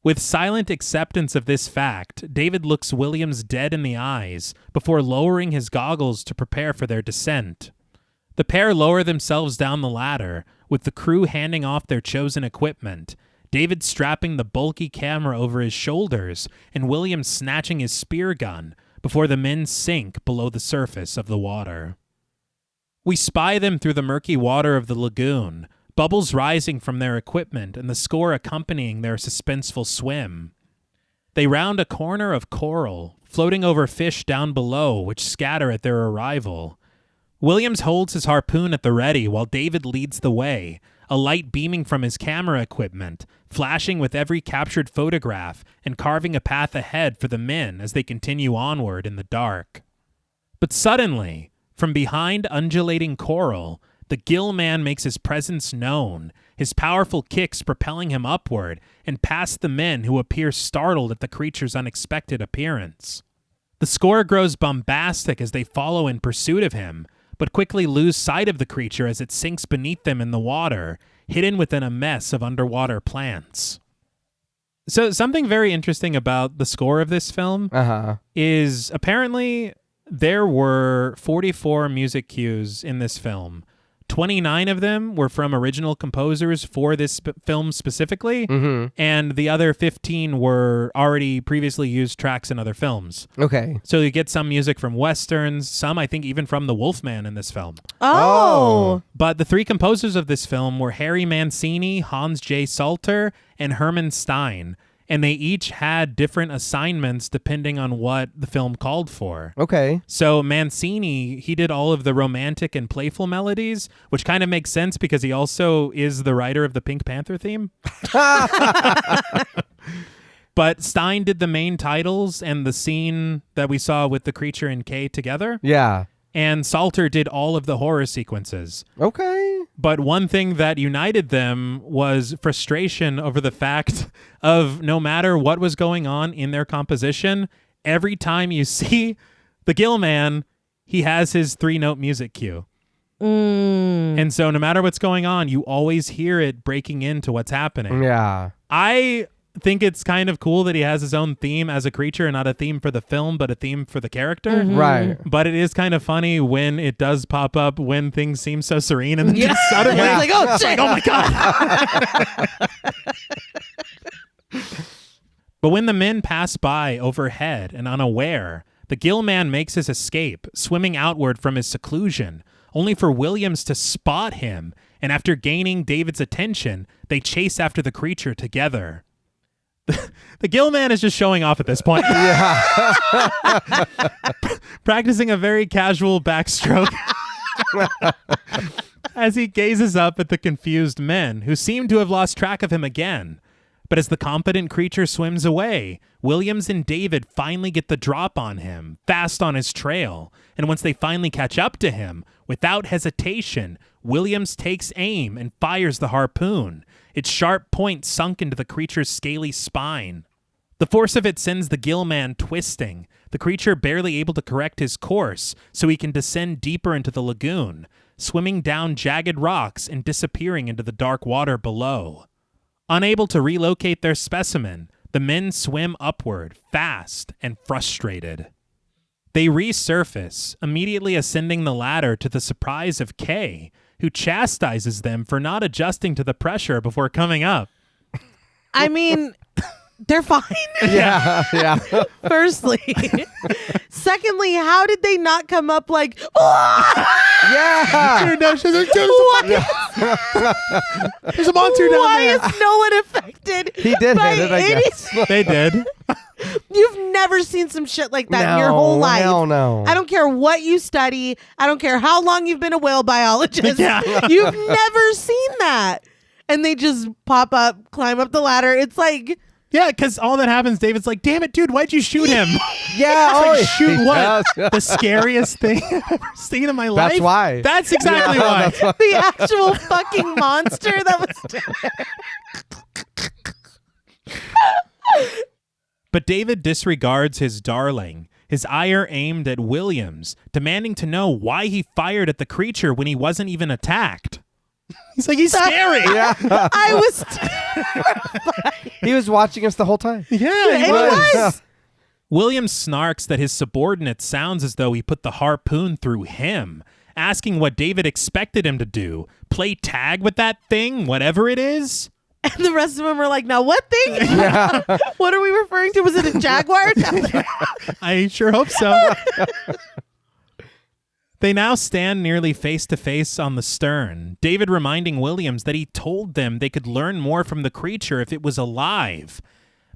With silent acceptance of this fact, David looks Williams dead in the eyes before lowering his goggles to prepare for their descent. The pair lower themselves down the ladder, with the crew handing off their chosen equipment, David strapping the bulky camera over his shoulders and Williams snatching his spear gun before the men sink below the surface of the water. We spy them through the murky water of the lagoon, bubbles rising from their equipment and the score accompanying their suspenseful swim. They round a corner of coral, floating over fish down below which scatter at their arrival. Williams holds his harpoon at the ready while David leads the way, a light beaming from his camera equipment, flashing with every captured photograph and carving a path ahead for the men as they continue onward in the dark. But suddenly, from behind undulating coral, the gill man makes his presence known, his powerful kicks propelling him upward and past the men who appear startled at the creature's unexpected appearance. The score grows bombastic as they follow in pursuit of him, but quickly lose sight of the creature as it sinks beneath them in the water, hidden within a mess of underwater plants. So something very interesting about the score of this film is apparently there were 44 music cues in this film. 29 of them were from original composers for this film specifically, and the other 15 were already previously used tracks in other films. Okay. So you get some music from westerns, some I think even from the Wolfman in this film. Oh. But the three composers of this film were Harry Mancini, Hans J. Salter, and Herman Stein. And they each had different assignments depending on what the film called for. Okay. So Mancini, he did all of the romantic and playful melodies, which kind of makes sense because he also is the writer of the Pink Panther theme. But Stein did the main titles and the scene that we saw with the creature and Kay together. Yeah. And Salter did all of the horror sequences. Okay. But one thing that united them was frustration over the fact of no matter what was going on in their composition, every time you see the gill man, he has his 3-note music cue. And so no matter what's going on, you always hear it breaking into what's happening. Yeah. I think it's kind of cool that he has his own theme as a creature, not a theme for the film, but a theme for the character. Right. But it is kind of funny when it does pop up when things seem so serene and then just suddenly like, oh, shit. like, oh my God. But when the men pass by overhead and unaware, the gill man makes his escape, swimming outward from his seclusion, only for Williams to spot him, and after gaining David's attention, they chase after the creature together. The gill man is just showing off at this point. Yeah. Practicing a very casual backstroke as he gazes up at the confused men, who seem to have lost track of him again. But as the confident creature swims away, Williams and David finally get the drop on him, fast on his trail. And once they finally catch up to him, without hesitation, Williams takes aim and fires the harpoon, its sharp point sunk into the creature's scaly spine. The force of it sends the gill man twisting, the creature barely able to correct his course so he can descend deeper into the lagoon, swimming down jagged rocks and disappearing into the dark water below. Unable to relocate their specimen, the men swim upward, fast and frustrated. They resurface, immediately ascending the ladder to the surprise of Kay, who chastises them for not adjusting to the pressure before coming up. I mean, they're fine. Yeah. Firstly. Secondly, how did they not come up like, Yeah. Dude, no, she's like, there's a monster down why there. is no one affected? He did by hit it, I any- guess. They did. You've never seen some shit like that in your whole life. No. I don't care what you study. I don't care how long you've been a whale biologist. Yeah. You've never seen that. And they just pop up, climb up the ladder. It's like, Yeah, because all that happens, David's like, damn it, dude, why'd you shoot him? Yeah. Like, he shoot what? does. The scariest thing I've ever seen in my life? That's why. That's exactly why. That's why. the actual fucking monster that was But David disregards his darling, his ire aimed at Williams, demanding to know why he fired at the creature when he wasn't even attacked. He's like, he's scary. Yeah. I was He was watching us the whole time. Yeah, he was. Williams snarks that his subordinate sounds as though he put the harpoon through him, asking what David expected him to do. Play tag with that thing, whatever it is? And the rest of them are like, now what thing? What are we referring to? Was it a jaguar? I sure hope so. They now stand nearly face to face on the stern, David reminding Williams that he told them they could learn more from the creature if it was alive.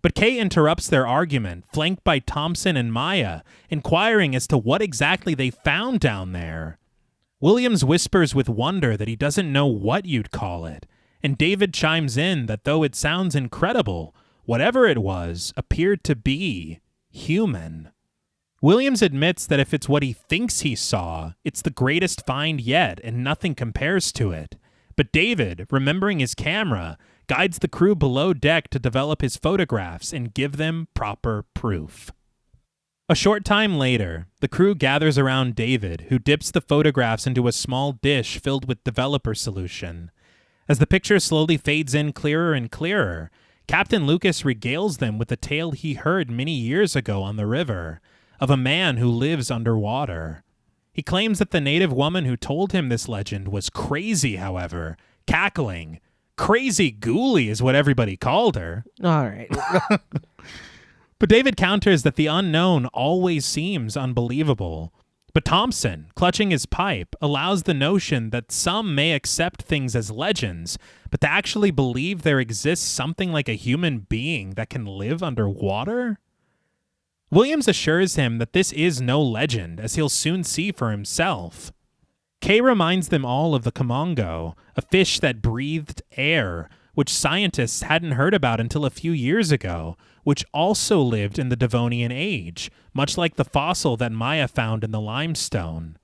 But Kay interrupts their argument, flanked by Thompson and Maya, inquiring as to what exactly they found down there. Williams whispers with wonder that he doesn't know what you'd call it, and David chimes in that though it sounds incredible, whatever it was appeared to be human. Williams admits that if it's what he thinks he saw, it's the greatest find yet and nothing compares to it. But David, remembering his camera, guides the crew below deck to develop his photographs and give them proper proof. A short time later, the crew gathers around David, who dips the photographs into a small dish filled with developer solution. As the picture slowly fades in clearer and clearer, Captain Lucas regales them with a tale he heard many years ago on the river, of a man who lives underwater. He claims that the native woman who told him this legend was crazy, however, cackling. Crazy ghoulie is what everybody called her. All right. But David counters that the unknown always seems unbelievable. But Thompson, clutching his pipe, allows the notion that some may accept things as legends, but to actually believe there exists something like a human being that can live underwater? Williams assures him that this is no legend, as he'll soon see for himself. Kay reminds them all of the Kamongo, a fish that breathed air, which scientists hadn't heard about until a few years ago, which also lived in the Devonian age, much like the fossil that Maya found in the limestone.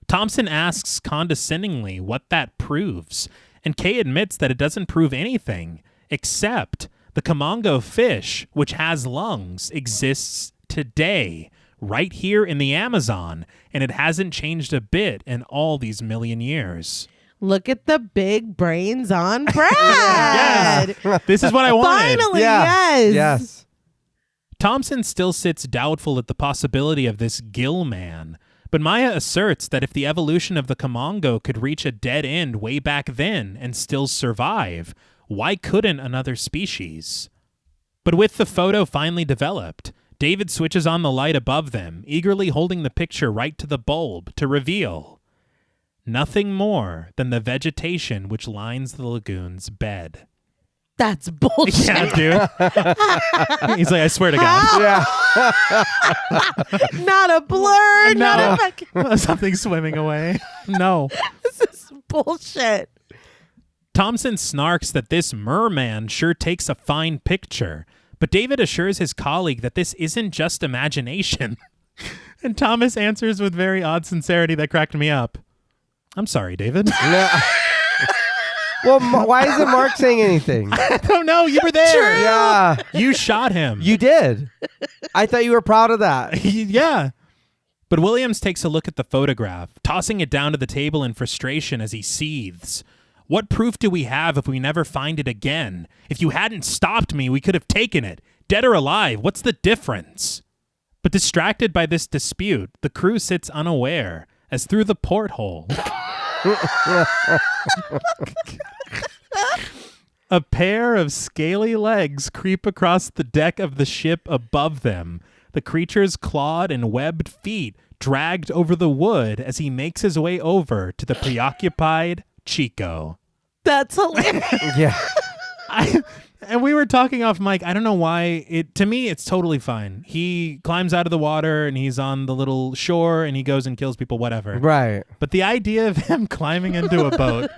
Thompson asks condescendingly what that proves, and Kay admits that it doesn't prove anything, except the Kamongo fish, which has lungs, exists today, right here in the Amazon, and it hasn't changed a bit in all these million years. Look at the big brains on Brad. Yes. This is what I wanted. Finally, Yeah. yes. Yes. Thompson still sits doubtful at the possibility of this gill man, but Maya asserts that if the evolution of the Kamongo could reach a dead end way back then and still survive, why couldn't another species? But with the photo finally developed, David switches on the light above them, eagerly holding the picture right to the bulb to reveal nothing more than the vegetation which lines the lagoon's bed. That's bullshit. Yeah, dude. He's like, I swear to God. Yeah. Not a blur. Not a No. fucking... Something swimming away. No. This is bullshit. Thompson snarks that this merman sure takes a fine picture, but David assures his colleague that this isn't just imagination. And Thomas answers with very odd sincerity that cracked me up. I'm sorry, David. No. Well, why isn't Mark saying anything? I don't know. You were there. True. Yeah. You shot him. You did. I thought you were proud of that. Yeah. But Williams takes a look at the photograph, tossing it down to the table in frustration as he seethes. What proof do we have if we never find it again? If you hadn't stopped me, we could have taken it. Dead or alive, what's the difference? But distracted by this dispute, the crew sits unaware as through the porthole, a pair of scaly legs creep across the deck of the ship above them. The creature's clawed and webbed feet dragged over the wood as he makes his way over to the preoccupied Chico. That's hilarious. Yeah. And we were talking off mic. I don't know why. To me, it's totally fine. He climbs out of the water and he's on the little shore and he goes and kills people, whatever. Right. But the idea of him climbing into a boat,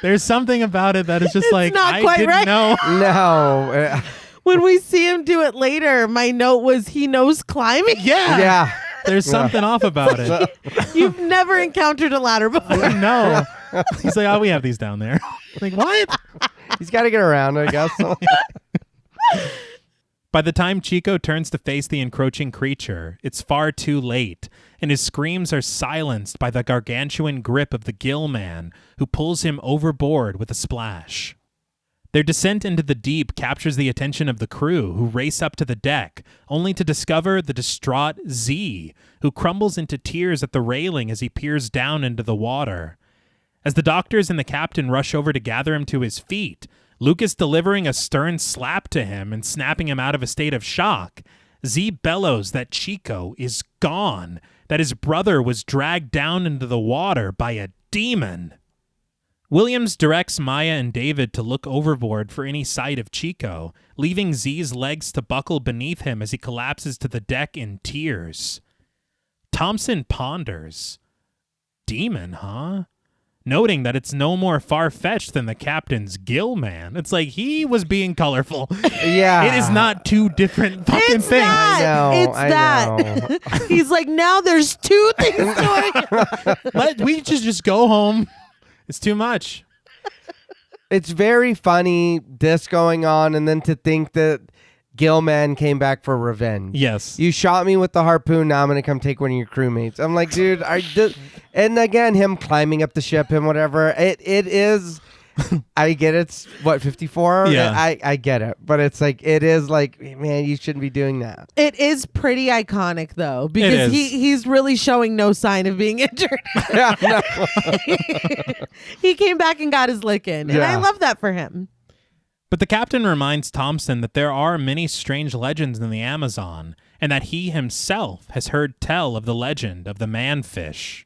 there's something about it that is just like, not I quite didn't right. know. No. When we see him do it later, my note was he knows climbing. Yeah. Yeah. There's something off about it. You've never encountered a ladder before. No. He's like, oh, we have these down there. Like, what? He's got to get around, I guess. By the time Chico turns to face the encroaching creature, it's far too late, and his screams are silenced by the gargantuan grip of the gill man, who pulls him overboard with a splash. Their descent into the deep captures the attention of the crew, who race up to the deck, only to discover the distraught Z, who crumbles into tears at the railing as he peers down into the water. As the doctors and the captain rush over to gather him to his feet, Lucas delivering a stern slap to him and snapping him out of a state of shock, Z bellows that Chico is gone, that his brother was dragged down into the water by a demon. Williams directs Maya and David to look overboard for any sight of Chico, leaving Z's legs to buckle beneath him as he collapses to the deck in tears. Thompson ponders. Demon, huh? Noting that it's no more far-fetched than the captain's gill man. It's like he was being colorful. Yeah. It is not two different fucking It's things. not. I know, It's I that. He's like, now there's two things going. We just go home. It's too much. It's very funny, this going on, and then to think that Gilman came back for revenge. Yes. You shot me with the harpoon, now I'm going to come take one of your crewmates. I'm like, dude, and again, him climbing up the ship and whatever. It is, I get it's, what, 54? Yeah. I get it. But it's like, it is like, man, you shouldn't be doing that. It is pretty iconic, though, because is. he's really showing no sign of being injured. Yeah, no. He came back and got his lick in, and Yeah. I love that for him. But the captain reminds Thompson that there are many strange legends in the Amazon, and that he himself has heard tell of the legend of the manfish.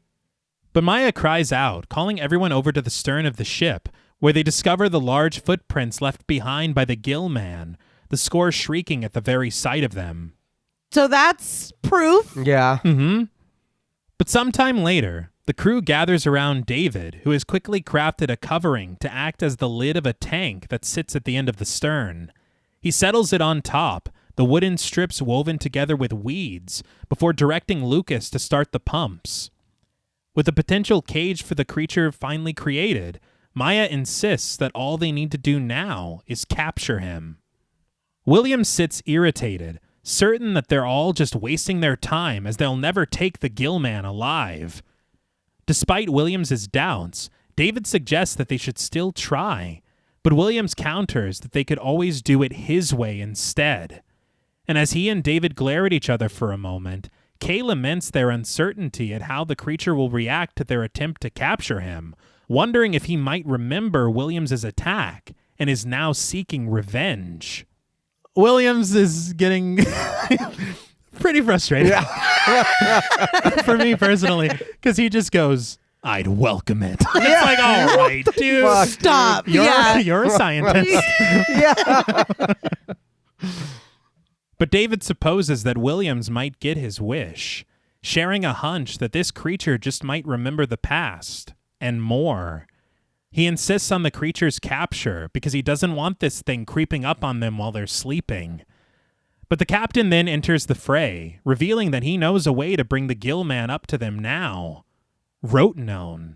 But Maya cries out, calling everyone over to the stern of the ship, where they discover the large footprints left behind by the gill man, the score shrieking at the very sight of them. So that's proof. Yeah. Mm-hmm. But sometime later, the crew gathers around David, who has quickly crafted a covering to act as the lid of a tank that sits at the end of the stern. He settles it on top, the wooden strips woven together with weeds, before directing Lucas to start the pumps. With a potential cage for the creature finally created, Maya insists that all they need to do now is capture him. William sits irritated, certain that they're all just wasting their time as they'll never take the gill man alive. Despite Williams's doubts, David suggests that they should still try, but Williams counters that they could always do it his way instead. And as he and David glare at each other for a moment, Kay laments their uncertainty at how the creature will react to their attempt to capture him, wondering if he might remember Williams's attack and is now seeking revenge. Williams is getting pretty frustrated. For me personally, because he just goes, I'd welcome it. It's like, all right, dude. Fuck, Stop. You're a scientist. Yeah. But David supposes that Williams might get his wish, sharing a hunch that this creature just might remember the past and more. He insists on the creature's capture because he doesn't want this thing creeping up on them while they're sleeping. But the captain then enters the fray, revealing that he knows a way to bring the gill man up to them now. Rotenone.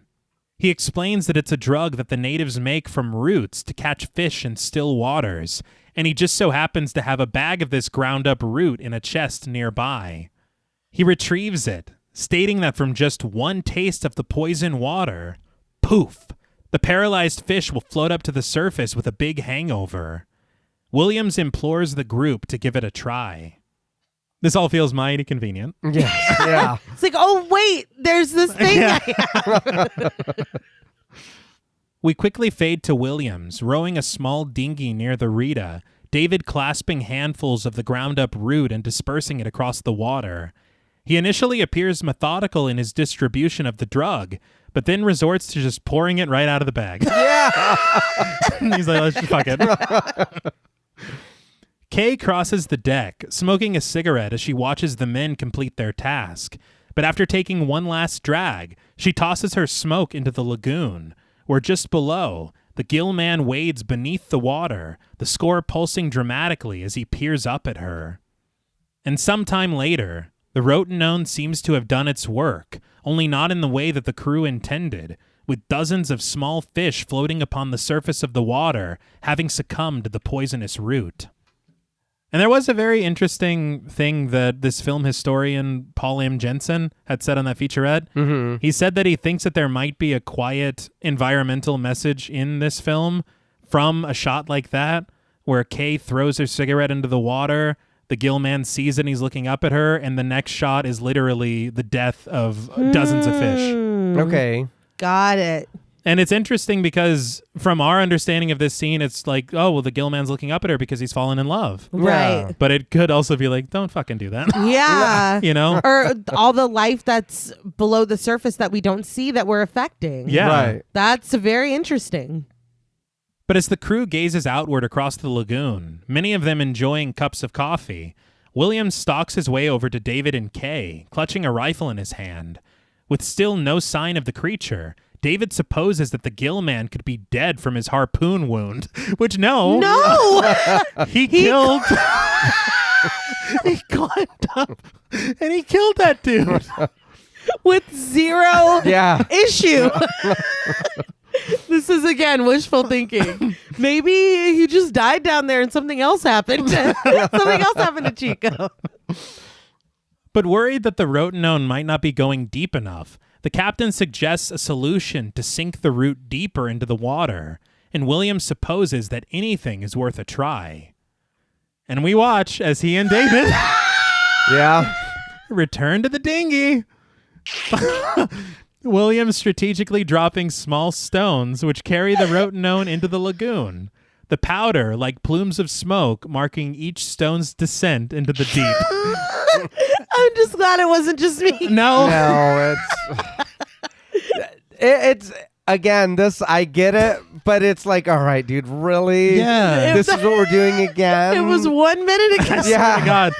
He explains that it's a drug that the natives make from roots to catch fish in still waters, and he just so happens to have a bag of this ground-up root in a chest nearby. He retrieves it, stating that from just one taste of the poison water, poof, the paralyzed fish will float up to the surface with a big hangover. Williams implores the group to give it a try. This all feels mighty convenient. Yeah. It's like, oh, wait, there's this thing. Yeah. We quickly fade to Williams, rowing a small dinghy near the Rita, David clasping handfuls of the ground-up root and dispersing it across the water. He initially appears methodical in his distribution of the drug, but then resorts to just pouring it right out of the bag. Yeah. He's like, let's just fuck it. Kay crosses the deck, smoking a cigarette as she watches the men complete their task. But after taking one last drag, she tosses her smoke into the lagoon, where just below, the gill man wades beneath the water, the score pulsing dramatically as he peers up at her. And sometime later, the Rotenone seems to have done its work, only not in the way that the crew intended, with dozens of small fish floating upon the surface of the water, having succumbed to the poisonous root. And there was a very interesting thing that this film historian Paul M. Jensen had said on that featurette. Mm-hmm. He said that he thinks that there might be a quiet environmental message in this film from a shot like that, where Kay throws her cigarette into the water, the gill man sees it and he's looking up at her, and the next shot is literally the death of dozens of fish. Okay. Got it. And it's interesting because from our understanding of this scene, it's like, oh, well, the gill man's looking up at her because he's fallen in love. Right. But it could also be like, don't fucking do that. Yeah. You know? Or all the life that's below the surface that we don't see that we're affecting. Yeah. Right. That's very interesting. But as the crew gazes outward across the lagoon, many of them enjoying cups of coffee, Williams stalks his way over to David and Kay, clutching a rifle in his hand. With still no sign of the creature, David supposes that the gill man could be dead from his harpoon wound, which no, he killed. He climbed up and he killed that dude with zero issue. This is, again, wishful thinking. Maybe he just died down there and something else happened. Something else happened to Chico. But worried that the Rotenone might not be going deep enough, the captain suggests a solution to sink the root deeper into the water, and Williams supposes that anything is worth a try. And we watch as he and David return to the dinghy. Williams strategically dropping small stones which carry the Rotenone into the lagoon. The powder, like plumes of smoke, marking each stone's descent into the deep. I'm just glad it wasn't just me. No, it's again, this, I get it, but it's like, all right, dude, really? Yeah. This is what we're doing again? It was 1 minute ago. Yeah. Oh my God.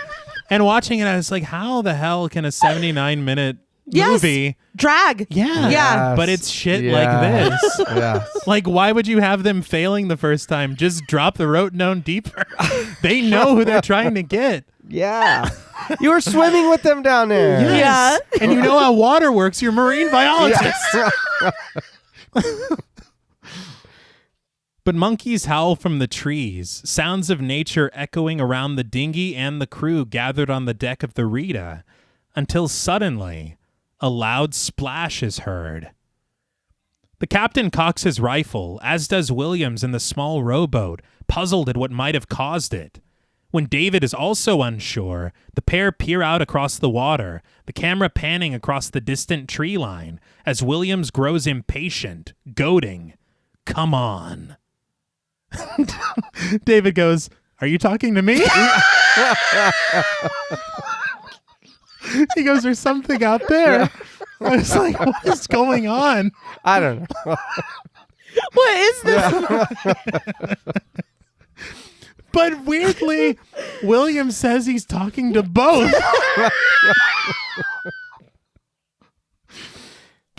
And watching it, I was like, how the hell can a 79-minute movie drag? Yeah. Yes. But it's shit like this. Yes. Like, why would you have them failing the first time? Just drop the Rotenone deeper. They know who they're trying to get. Yeah. You were swimming with them down there. Yes. Yeah. And you know how water works. You're marine biologists. But monkeys howl from the trees, sounds of nature echoing around the dinghy and the crew gathered on the deck of the Rita, until suddenly a loud splash is heard. The captain cocks his rifle, as does Williams in the small rowboat, puzzled at what might have caused it. When David is also unsure, the pair peer out across the water, the camera panning across the distant tree line, as Williams grows impatient, goading, "Come on." David goes, "Are you talking to me?" He goes, "There's something out there." I was like, what is going on? I don't know. What is this? But weirdly, William says he's talking to both.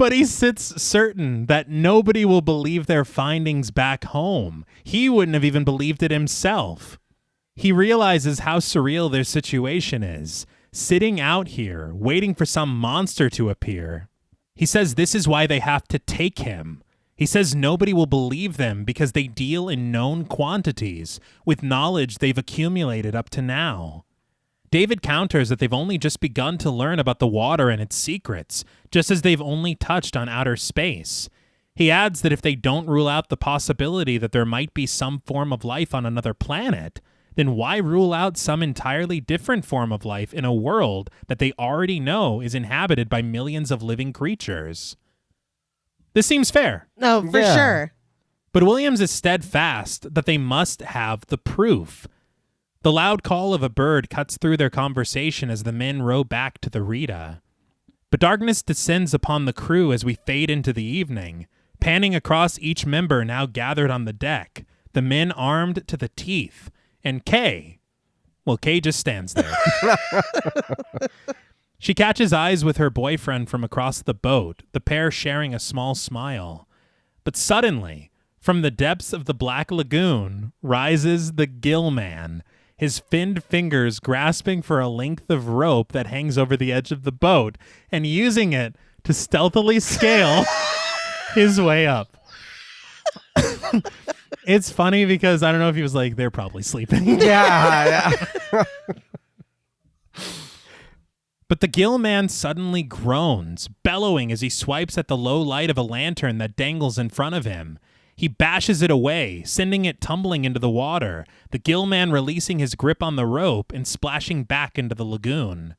But he sits certain that nobody will believe their findings back home. He wouldn't have even believed it himself. He realizes how surreal their situation is, sitting out here, waiting for some monster to appear. He says this is why they have to take him. He says nobody will believe them because they deal in known quantities with knowledge they've accumulated up to now. David counters that they've only just begun to learn about the water and its secrets, just as they've only touched on outer space. He adds that if they don't rule out the possibility that there might be some form of life on another planet, then why rule out some entirely different form of life in a world that they already know is inhabited by millions of living creatures? This seems fair. No, for sure. But Williams is steadfast that they must have the proof. The loud call of a bird cuts through their conversation as the men row back to the Rita. But darkness descends upon the crew as we fade into the evening, panning across each member now gathered on the deck, the men armed to the teeth, and Kay. Well, Kay just stands there. She catches eyes with her boyfriend from across the boat, the pair sharing a small smile. But suddenly, from the depths of the Black Lagoon, rises the Gill Man, his finned fingers grasping for a length of rope that hangs over the edge of the boat and using it to stealthily scale his way up. It's funny because I don't know if he was like, they're probably sleeping. Yeah. But the Gill Man suddenly groans, bellowing as he swipes at the low light of a lantern that dangles in front of him. He bashes it away, sending it tumbling into the water, the Gill Man releasing his grip on the rope and splashing back into the lagoon.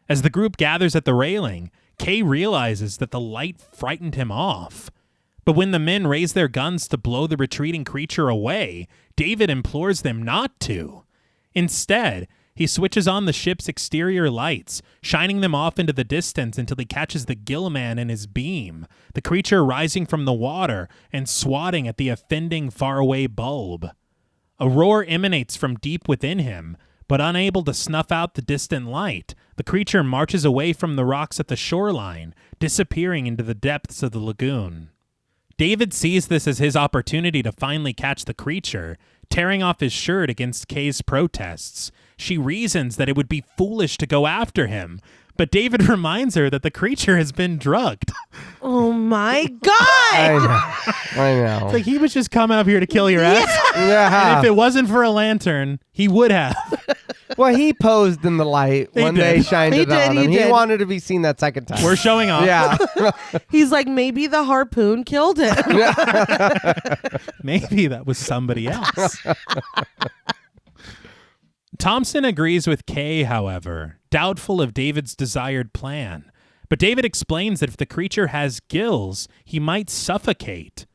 As the group gathers at the railing, Kay realizes that the light frightened him off. But when the men raise their guns to blow the retreating creature away, David implores them not to. Instead, he switches on the ship's exterior lights, shining them off into the distance until he catches the Gill Man in his beam, the creature rising from the water and swatting at the offending faraway bulb. A roar emanates from deep within him, but unable to snuff out the distant light, the creature marches away from the rocks at the shoreline, disappearing into the depths of the lagoon. David sees this as his opportunity to finally catch the creature, tearing off his shirt against Kay's protests. She reasons that it would be foolish to go after him, but David reminds her that the creature has been drugged. Oh my God! I know. It's like he was just coming up here to kill your ass. Yeah. And if it wasn't for a lantern, he would have. Well, he posed in the light when they shined it on him. He wanted to be seen that second time. We're showing off. Yeah. He's like, maybe the harpoon killed him. Maybe that was somebody else. Thompson agrees with Kay, however, doubtful of David's desired plan. But David explains that if the creature has gills, he might suffocate.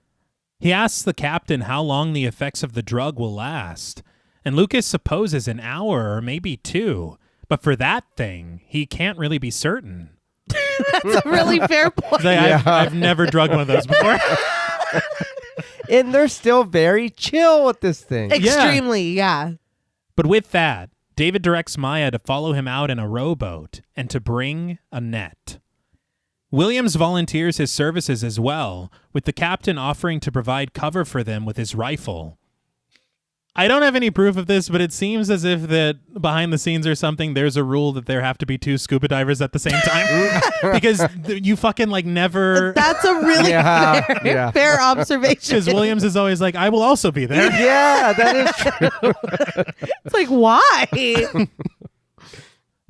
He asks the captain how long the effects of the drug will last, and Lucas supposes an hour or maybe 2, but for that thing, he can't really be certain. That's a really fair point. Like, I've never drugged one of those before. And they're still very chill with this thing. Extremely, yeah. But with that, David directs Maya to follow him out in a rowboat and to bring a net. Williams volunteers his services as well, with the captain offering to provide cover for them with his rifle. I don't have any proof of this, but it seems as if that behind the scenes or something, there's a rule that there have to be 2 scuba divers at the same time. Because you fucking like never... That's a really fair observation. Because Williams is always like, I will also be there. Yeah, that is true. It's like, why?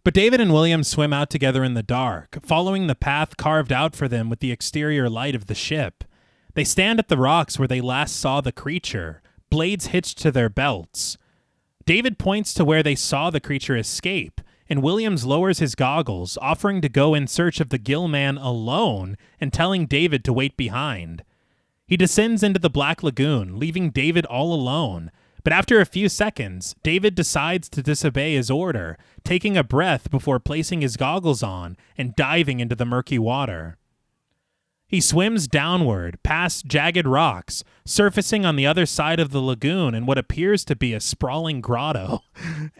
But David and Williams swim out together in the dark, following the path carved out for them with the exterior light of the ship. They stand at the rocks where they last saw the creature, blades hitched to their belts. David points to where they saw the creature escape, and Williams lowers his goggles, offering to go in search of the Gill Man alone and telling David to wait behind. He descends into the Black Lagoon, leaving David all alone, but after a few seconds, David decides to disobey his order, taking a breath before placing his goggles on and diving into the murky water. He swims downward, past jagged rocks, surfacing on the other side of the lagoon in what appears to be a sprawling grotto.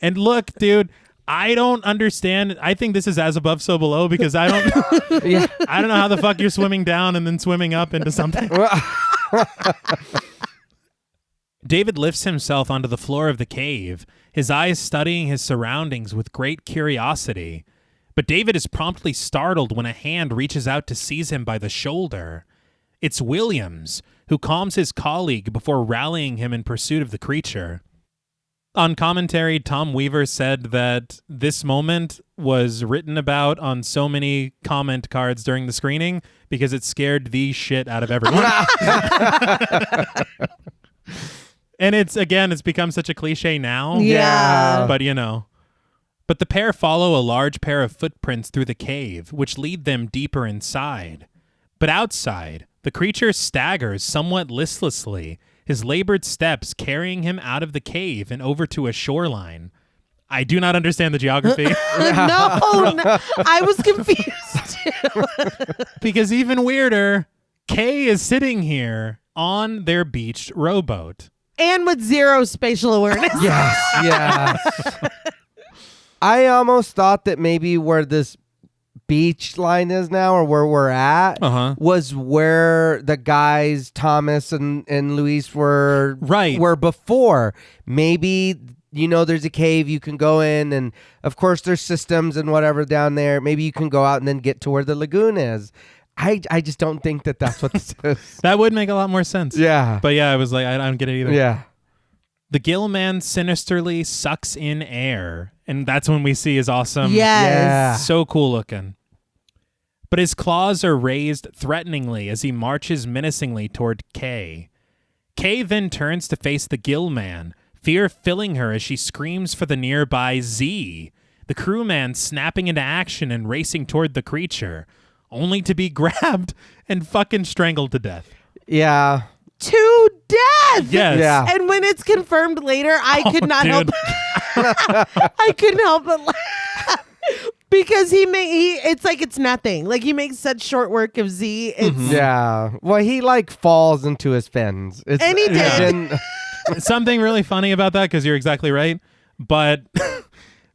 And look, dude, I don't understand. I think this is as above, so below, because I don't Yeah. I don't know how the fuck you're swimming down and then swimming up into something. David lifts himself onto the floor of the cave, his eyes studying his surroundings with great curiosity. But David is promptly startled when a hand reaches out to seize him by the shoulder. It's Williams, who calms his colleague before rallying him in pursuit of the creature. On commentary, Tom Weaver said that this moment was written about on so many comment cards during the screening because it scared the shit out of everyone. And it's become such a cliche now. Yeah. But But the pair follow a large pair of footprints through the cave, which lead them deeper inside. But outside, the creature staggers somewhat listlessly, his labored steps carrying him out of the cave and over to a shoreline. I do not understand the geography. No, I was confused. Because even weirder, Kay is sitting here on their beached rowboat. And with zero spatial awareness. Yes. I almost thought that maybe where this beach line is now, or where we're at, was where the guys Thomas and Luis were before. Maybe there's a cave you can go in, and of course there's systems and whatever down there. Maybe you can go out and then get to where the lagoon is. I just don't think that that's what this is. That would make a lot more sense. Yeah. But yeah, I was like, I don't get it either. Yeah. The gill man sinisterly sucks in air, and that's when we see his awesome. Yes. Yeah. So cool looking. But his claws are raised threateningly as he marches menacingly toward Kay. Kay then turns to face the gill man, fear filling her as she screams for the nearby Z, the crewman snapping into action and racing toward the creature, only to be grabbed and fucking strangled to death. Yeah. To death. Yes. Yeah. And when it's confirmed later, I could not help. I couldn't help but laugh because it's like it's nothing. Like he makes such short work of Z. It's Yeah. Well, he falls into his fins. And he did. Something really funny about that, because you're exactly right. But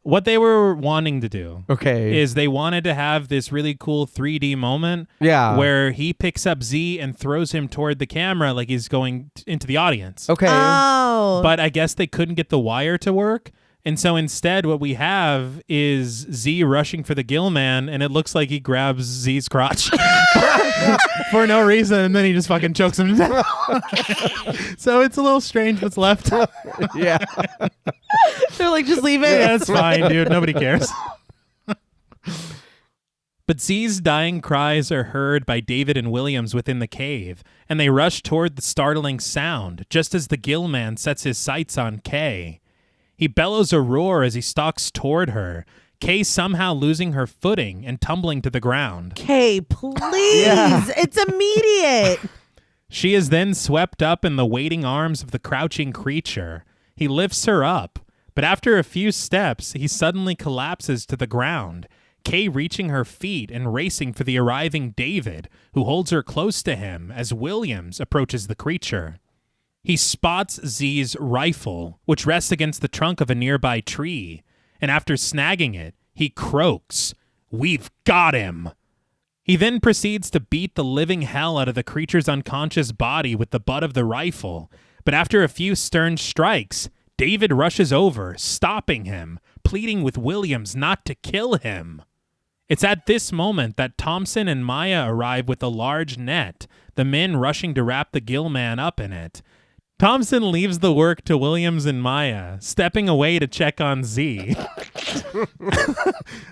what they were wanting to do is they wanted to have this really cool 3D moment where he picks up Z and throws him toward the camera like he's going into the audience. Okay. Oh. But I guess they couldn't get the wire to work. And so instead what we have is Z rushing for the gill man, and it looks like he grabs Z's crotch for no reason, and then he just fucking chokes him to death. So it's a little strange what's left. Yeah. They're like, just leave it. Yeah, it's fine, dude. Nobody cares. But Z's dying cries are heard by David and Williams within the cave, and they rush toward the startling sound, just as the gill man sets his sights on Kay. He bellows a roar as he stalks toward her, Kay somehow losing her footing and tumbling to the ground. Kay, please. Yeah. It's immediate. She is then swept up in the waiting arms of the crouching creature. He lifts her up, but after a few steps, he suddenly collapses to the ground, Kay reaching her feet and racing for the arriving David, who holds her close to him as Williams approaches the creature. He spots Z's rifle, which rests against the trunk of a nearby tree, and after snagging it, he croaks, "We've got him!" He then proceeds to beat the living hell out of the creature's unconscious body with the butt of the rifle, but after a few stern strikes, David rushes over, stopping him, pleading with Williams not to kill him. It's at this moment that Thompson and Maya arrive with a large net, the men rushing to wrap the gill man up in it. Thompson leaves the work to Williams and Maya, stepping away to check on Z.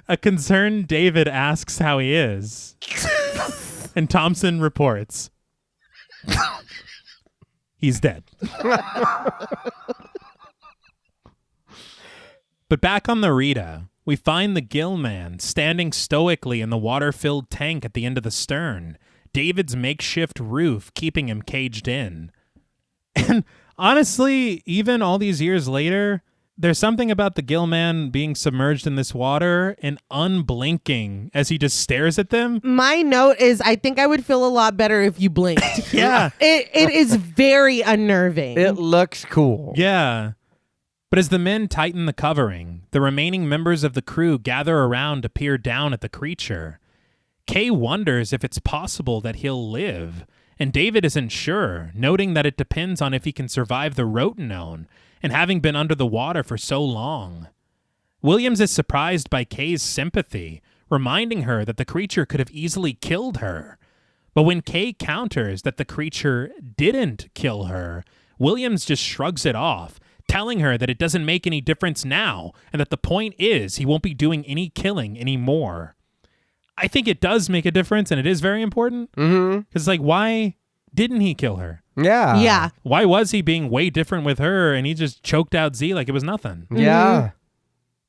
A concerned David asks how he is, and Thompson reports, he's dead. But back on the Rita, we find the gill man standing stoically in the water-filled tank at the end of the stern, David's makeshift roof keeping him caged in. And honestly, even all these years later, there's something about the gill man being submerged in this water and unblinking as he just stares at them. My note is, I think I would feel a lot better if you blinked. Yeah. It is very unnerving. It looks cool. Yeah. But as the men tighten the covering, the remaining members of the crew gather around to peer down at the creature. Kay wonders if it's possible that he'll live, and David isn't sure, noting that it depends on if he can survive the rotenone and having been under the water for so long. Williams is surprised by Kay's sympathy, reminding her that the creature could have easily killed her. But when Kay counters that the creature didn't kill her, Williams just shrugs it off, telling her that it doesn't make any difference now, and that the point is he won't be doing any killing anymore. I think it does make a difference, and it is very important. Mm-hmm. Because, like, why didn't he kill her? Yeah. Yeah. Why was he being way different with her, and he just choked out Z like it was nothing? Yeah.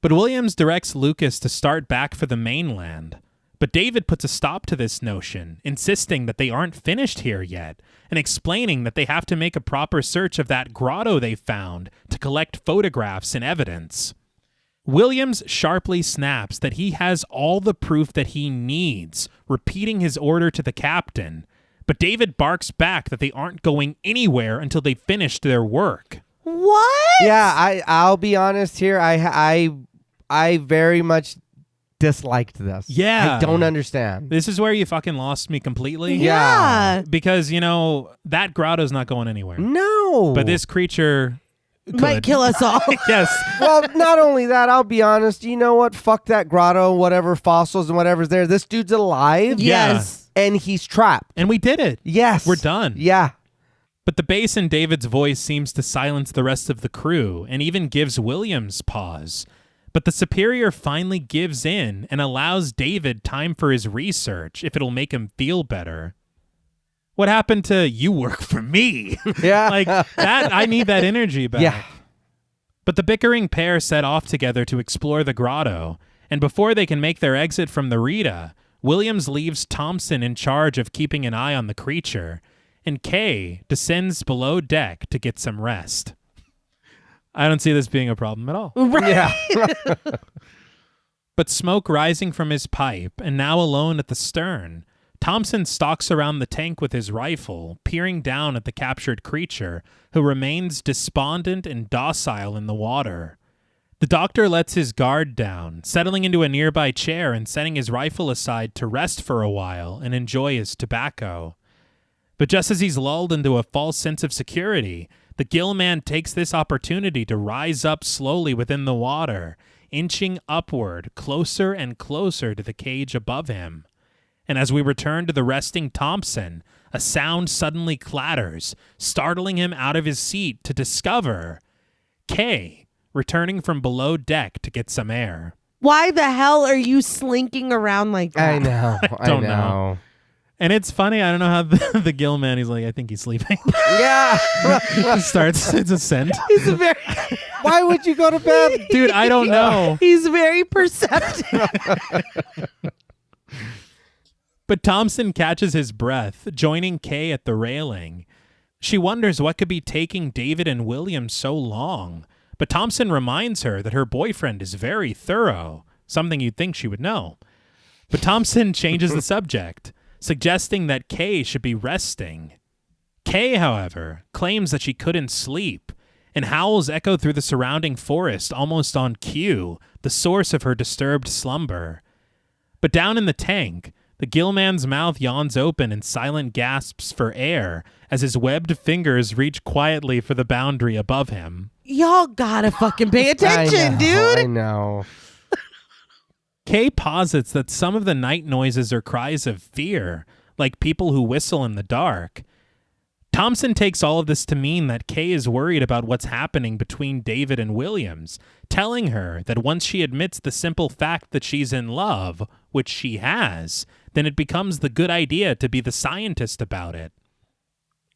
But Williams directs Lucas to start back for the mainland. But David puts a stop to this notion, insisting that they aren't finished here yet, and explaining that they have to make a proper search of that grotto they found to collect photographs and evidence. Williams sharply snaps that he has all the proof that he needs, repeating his order to the captain. But David barks back that they aren't going anywhere until they finished their work. What? Yeah, I'll be honest here. I very much disliked this. Yeah. I don't understand. This is where you fucking lost me completely. Yeah. Because, that grotto's not going anywhere. No. But this creature Might kill us all. Yes. Well, not only that, I'll be honest. You know what? Fuck that grotto, whatever fossils and whatever's there. This dude's alive. Yes. And he's trapped. And we did it. Yes. We're done. Yeah. But the bass in David's voice seems to silence the rest of the crew and even gives Williams pause. But the Superior finally gives in and allows David time for his research if it'll make him feel better. What happened to you work for me? Yeah. Like that, I need that energy back. Yeah. But the bickering pair set off together to explore the grotto, and before they can make their exit from the Rita, Williams leaves Thompson in charge of keeping an eye on the creature, and Kay descends below deck to get some rest. I don't see this being a problem at all. Right. Yeah. But smoke rising from his pipe, and now alone at the stern, Thompson stalks around the tank with his rifle, peering down at the captured creature, who remains despondent and docile in the water. The doctor lets his guard down, settling into a nearby chair and setting his rifle aside to rest for a while and enjoy his tobacco. But just as he's lulled into a false sense of security, the gill man takes this opportunity to rise up slowly within the water, inching upward, closer and closer to the cage above him. And as we return to the resting Thompson, a sound suddenly clatters, startling him out of his seat to discover Kay returning from below deck to get some air. Why the hell are you slinking around like that? I know. I don't know. know. And it's funny, I don't know how the gill man, he's like, I think he's sleeping. Yeah. Starts its ascent. He's very, Why would you go to bed? Dude, I don't know. he's very perceptive. But Thompson catches his breath, joining Kay at the railing. She wonders what could be taking David and William so long. But Thompson reminds her that her boyfriend is very thorough, something you'd think she would know. But Thompson changes the subject, suggesting that Kay should be resting. Kay, however, claims that she couldn't sleep, and howls echo through the surrounding forest almost on cue, the source of her disturbed slumber. But down in the tank, the gill man's mouth yawns open in silent gasps for air as his webbed fingers reach quietly for the boundary above him. Y'all gotta fucking pay attention, dude. I know. Kay posits that some of the night noises are cries of fear, like people who whistle in the dark. Thompson takes all of this to mean that Kay is worried about what's happening between David and Williams, telling her that once she admits the simple fact that she's in love, which she has, then it becomes the good idea to be the scientist about it.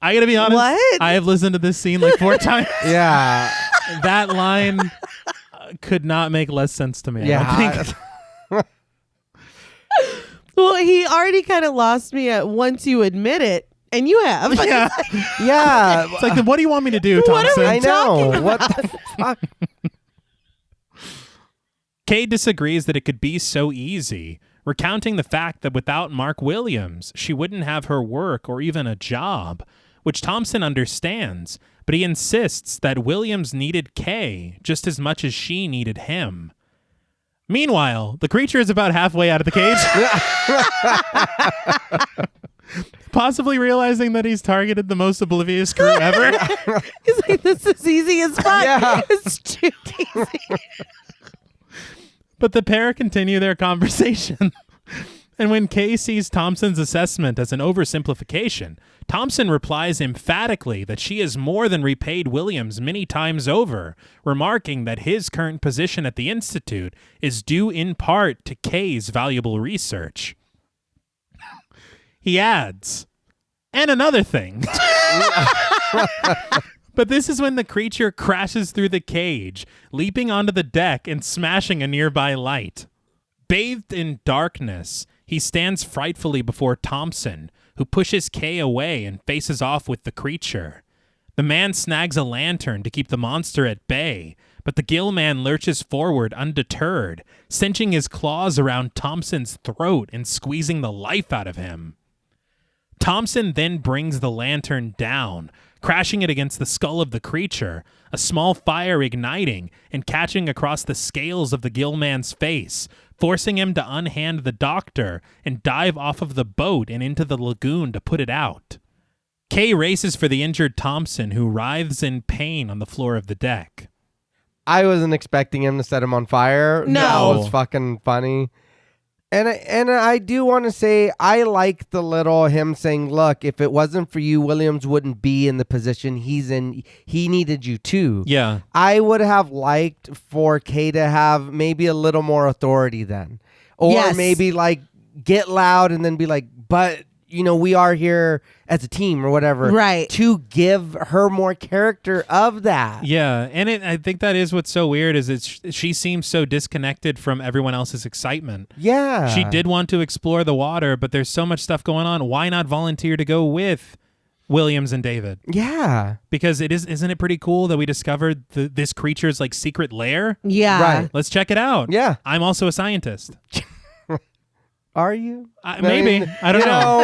I gotta be honest, What? I have listened to this scene like 4 times. Yeah. That line could not make less sense to me. I don't think. Well, he already kind of lost me at once you admit it, and you have. Yeah. Yeah. It's like, then what do you want me to do, What are Thompson? we I talking know. What the fuck? Kay disagrees that it could be so easy, recounting the fact that without Mark Williams, she wouldn't have her work or even a job, which Thompson understands, but he insists that Williams needed Kay just as much as she needed him. Meanwhile, the creature is about halfway out of the cage, possibly realizing that he's targeted the most oblivious crew ever. He's like, this is easy as fuck. Yeah. It's too easy. But the pair continue their conversation. And when Kay sees Thompson's assessment as an oversimplification, Thompson replies emphatically that she has more than repaid Williams many times over, remarking that his current position at the Institute is due in part to Kay's valuable research. He adds, and another thing. But this is when the creature crashes through the cage, leaping onto the deck and smashing a nearby light. Bathed in darkness, he stands frightfully before Thompson, who pushes Kay away and faces off with the creature. The man snags a lantern to keep the monster at bay, but the gill man lurches forward undeterred, cinching his claws around Thompson's throat and squeezing the life out of him. Thompson then brings the lantern down, crashing it against the skull of the creature, a small fire igniting and catching across the scales of the gill man's face, forcing him to unhand the doctor and dive off of the boat and into the lagoon to put it out. Kay races for the injured Thompson, who writhes in pain on the floor of the deck. I wasn't expecting him to set him on fire. No. That was fucking funny. And I do want to say, I like the little him saying, look, if it wasn't for you, Williams wouldn't be in the position he's in. He needed you too. Yeah. I would have liked for Kay to have maybe a little more authority then. Or Yes. maybe like get loud and then be like, but you know, we are here as a team or whatever. Right. To give her more character of that. Yeah, and I think that is what's so weird is she seems so disconnected from everyone else's excitement. Yeah. She did want to explore the water, but there's so much stuff going on. Why not volunteer to go with Williams and David? Yeah. Because isn't it pretty cool that we discovered this creature's like secret lair? Yeah. Right. Let's check it out. Yeah. I'm also a scientist. Are you? Maybe. I don't know.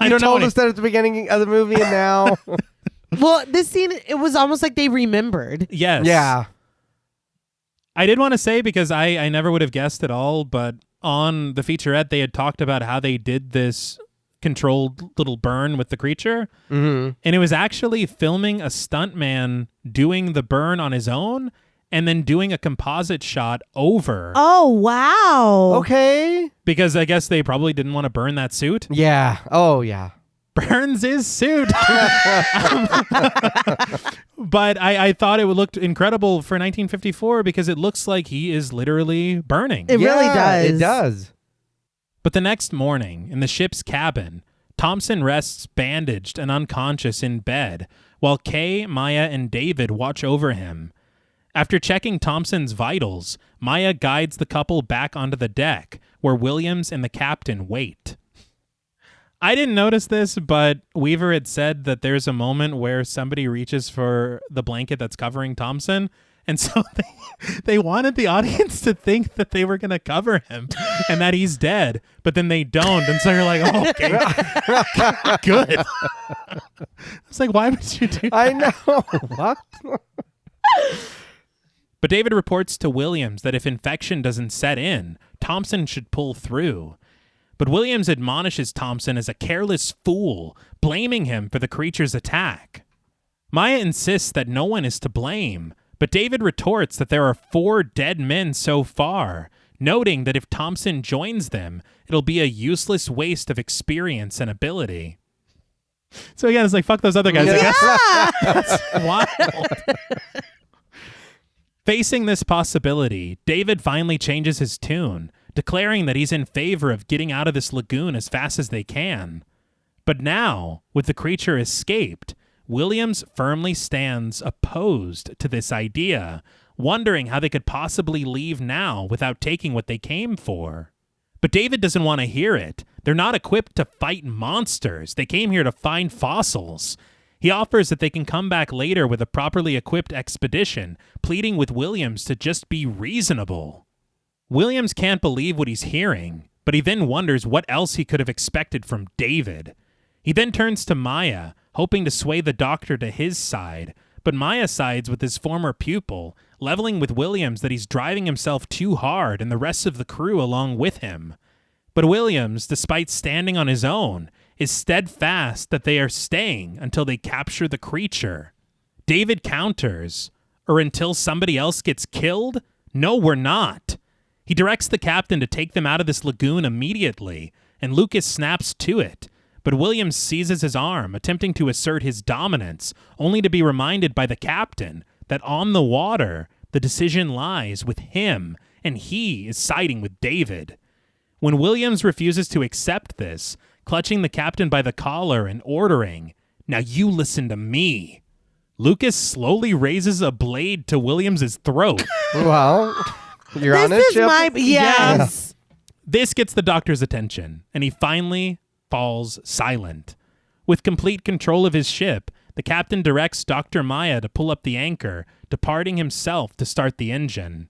You told us that at the beginning of the movie, and now. Well, this scene, it was almost like they remembered. Yes. Yeah. I did want to say, because I never would have guessed at all, but on the featurette, they had talked about how they did this controlled little burn with the creature. Mm-hmm. And it was actually filming a stuntman doing the burn on his own and then doing a composite shot over. Oh, wow. Okay. Because I guess they probably didn't want to burn that suit. Yeah. Oh, yeah. Burns his suit. But I thought it would look incredible for 1954 because it looks like he is literally burning. It really does. It does. But the next morning, in the ship's cabin, Thompson rests bandaged and unconscious in bed, while Kay, Maya, and David watch over him. After checking Thompson's vitals, Maya guides the couple back onto the deck, where Williams and the captain wait. I didn't notice this, but Weaver had said that there's a moment where somebody reaches for the blanket that's covering Thompson, and so they wanted the audience to think that they were going to cover him and that he's dead, but then they don't, and so you're like, oh, okay, good. I was like, why would you do that? I know. What? But David reports to Williams that if infection doesn't set in, Thompson should pull through. But Williams admonishes Thompson as a careless fool, blaming him for the creature's attack. Maya insists that no one is to blame, but David retorts that there are 4 dead men so far, noting that if Thompson joins them, it'll be a useless waste of experience and ability. So again, it's like, fuck those other guys. Yeah. That's wild. Facing this possibility, David finally changes his tune, declaring that he's in favor of getting out of this lagoon as fast as they can. But now, with the creature escaped, Williams firmly stands opposed to this idea, wondering how they could possibly leave now without taking what they came for. But David doesn't want to hear it. They're not equipped to fight monsters. They came here to find fossils. He offers that they can come back later with a properly equipped expedition, pleading with Williams to just be reasonable. Williams can't believe what he's hearing, but he then wonders what else he could have expected from David. He then turns to Maya, hoping to sway the doctor to his side, but Maya sides with his former pupil, leveling with Williams that he's driving himself too hard and the rest of the crew along with him. But Williams, despite standing on his own, is steadfast that they are staying until they capture the creature. David counters, or until somebody else gets killed? No, we're not. He directs the captain to take them out of this lagoon immediately, and Lucas snaps to it. But Williams seizes his arm, attempting to assert his dominance, only to be reminded by the captain that on the water, the decision lies with him, and he is siding with David. When Williams refuses to accept this, clutching the captain by the collar and ordering, "Now you listen to me," Lucas slowly raises a blade to Williams's throat. Well, you're on a This is ship. my yes. This gets the doctor's attention, and he finally falls silent. With complete control of his ship, the captain directs Dr. Maya to pull up the anchor, departing himself to start the engine.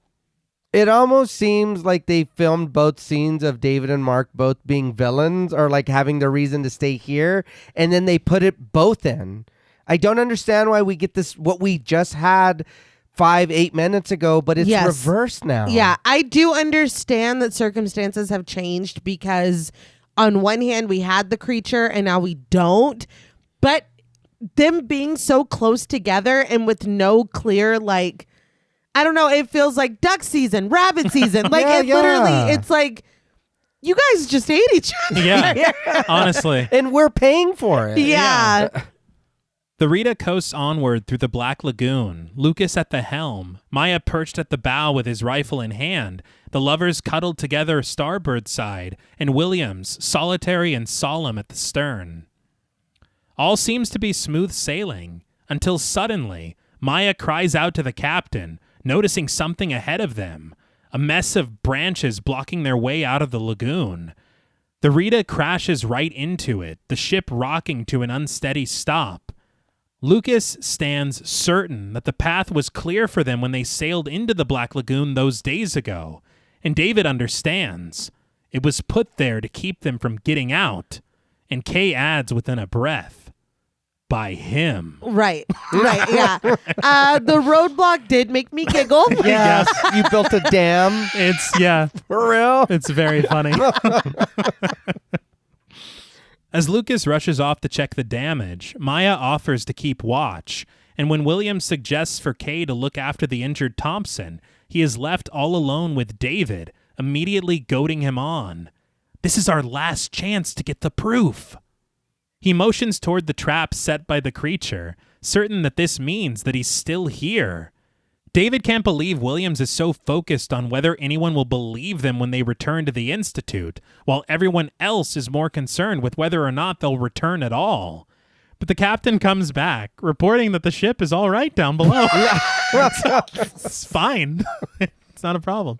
It almost seems like they filmed both scenes of David and Mark both being villains or like having their reason to stay here, and then they put it both in. I don't understand why we get this, what we just had 5-8 minutes ago, but it's reversed now. Yeah, I do understand that circumstances have changed because on one hand we had the creature and now we don't, but them being so close together and with no clear, like, I don't know, it feels like duck season, rabbit season. Like literally, it's like, you guys just ate each other. Yeah, honestly. And we're paying for it. Yeah. The Rita coasts onward through the Black Lagoon, Lucas at the helm, Maya perched at the bow with his rifle in hand, the lovers cuddled together starboard side, and Williams, solitary and solemn at the stern. All seems to be smooth sailing, until suddenly, Maya cries out to the captain, noticing something ahead of them, a mess of branches blocking their way out of the lagoon. The Rita crashes right into it, the ship rocking to an unsteady stop. Lucas stands certain that the path was clear for them when they sailed into the Black Lagoon those days ago, and David understands. It was put there to keep them from getting out, and Kay adds within a breath, by him. Right, yeah. The roadblock did make me giggle. Yes, you built a dam. For real? It's very funny. As Lucas rushes off to check the damage, Maya offers to keep watch, and when Williams suggests for Kay to look after the injured Thompson, he is left all alone with David, immediately goading him on. "This is our last chance to get the proof." He motions toward the trap set by the creature, certain that this means that he's still here. David can't believe Williams is so focused on whether anyone will believe them when they return to the Institute, while everyone else is more concerned with whether or not they'll return at all. But the captain comes back, reporting that the ship is all right down below. It's fine. It's not a problem.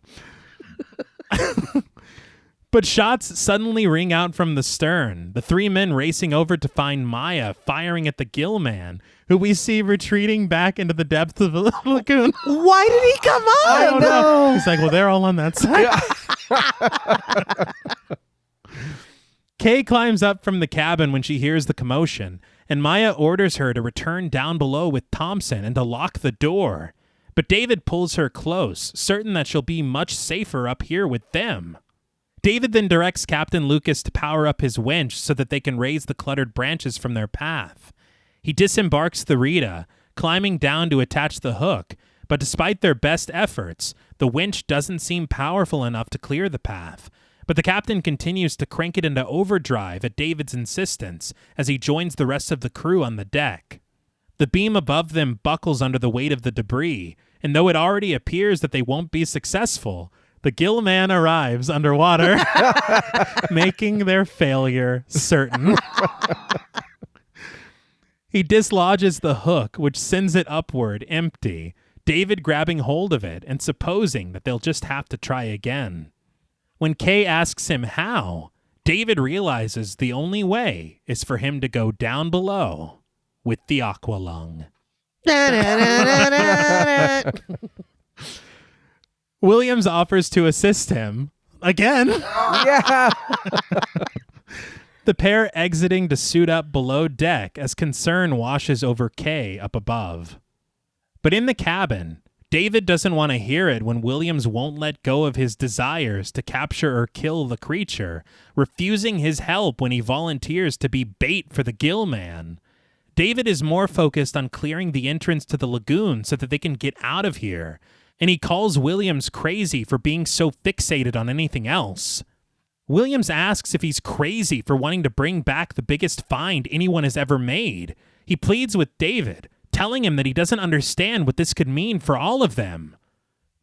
But shots suddenly ring out from the stern, the three men racing over to find Maya firing at the gill man, who we see retreating back into the depths of the lagoon. Why did he come on? I don't know. He's like, well, they're all on that side. Kay climbs up from the cabin when she hears the commotion, and Maya orders her to return down below with Thompson and to lock the door. But David pulls her close, certain that she'll be much safer up here with them. David then directs Captain Lucas to power up his winch so that they can raise the cluttered branches from their path. He disembarks the Rita, climbing down to attach the hook, but despite their best efforts, the winch doesn't seem powerful enough to clear the path. But the captain continues to crank it into overdrive at David's insistence as he joins the rest of the crew on the deck. The beam above them buckles under the weight of the debris, and though it already appears that they won't be successful, the gill man arrives underwater, making their failure certain. He dislodges the hook, which sends it upward, empty, David grabbing hold of it and supposing that they'll just have to try again. When Kay asks him how, David realizes the only way is for him to go down below with the aqualung. Williams offers to assist him again. Yeah. The pair exiting to suit up below deck as concern washes over Kay up above. But in the cabin, David doesn't want to hear it when Williams won't let go of his desires to capture or kill the creature, refusing his help when he volunteers to be bait for the gill man. David is more focused on clearing the entrance to the lagoon so that they can get out of here, and he calls Williams crazy for being so fixated on anything else. Williams asks if he's crazy for wanting to bring back the biggest find anyone has ever made. He pleads with David, telling him that he doesn't understand what this could mean for all of them.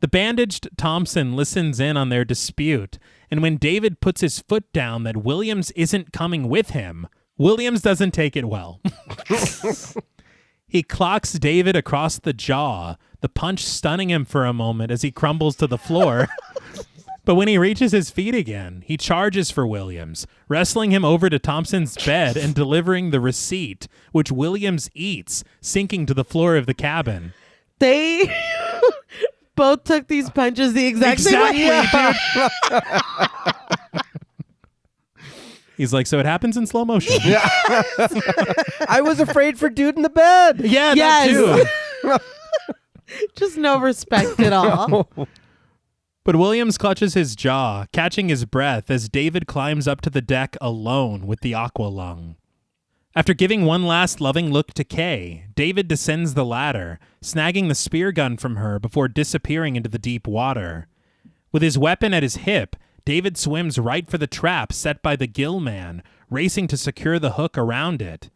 The bandaged Thompson listens in on their dispute, and when David puts his foot down that Williams isn't coming with him, Williams doesn't take it well. He clocks David across the jaw, the punch stunning him for a moment as he crumbles to the floor. But when he reaches his feet again, he charges for Williams, wrestling him over to Thompson's bed and delivering the receipt, which Williams eats, sinking to the floor of the cabin. They both took these punches the exact same way. He's like, so it happens in slow motion. Yeah. I was afraid for dude in the bed. Yeah, Yes. that too. Just no respect at all. But Williams clutches his jaw, catching his breath as David climbs up to the deck alone with the aqua lung. After giving one last loving look to Kay, David descends the ladder, snagging the spear gun from her before disappearing into the deep water. With his weapon at his hip, David swims right for the trap set by the gill man, racing to secure the hook around it.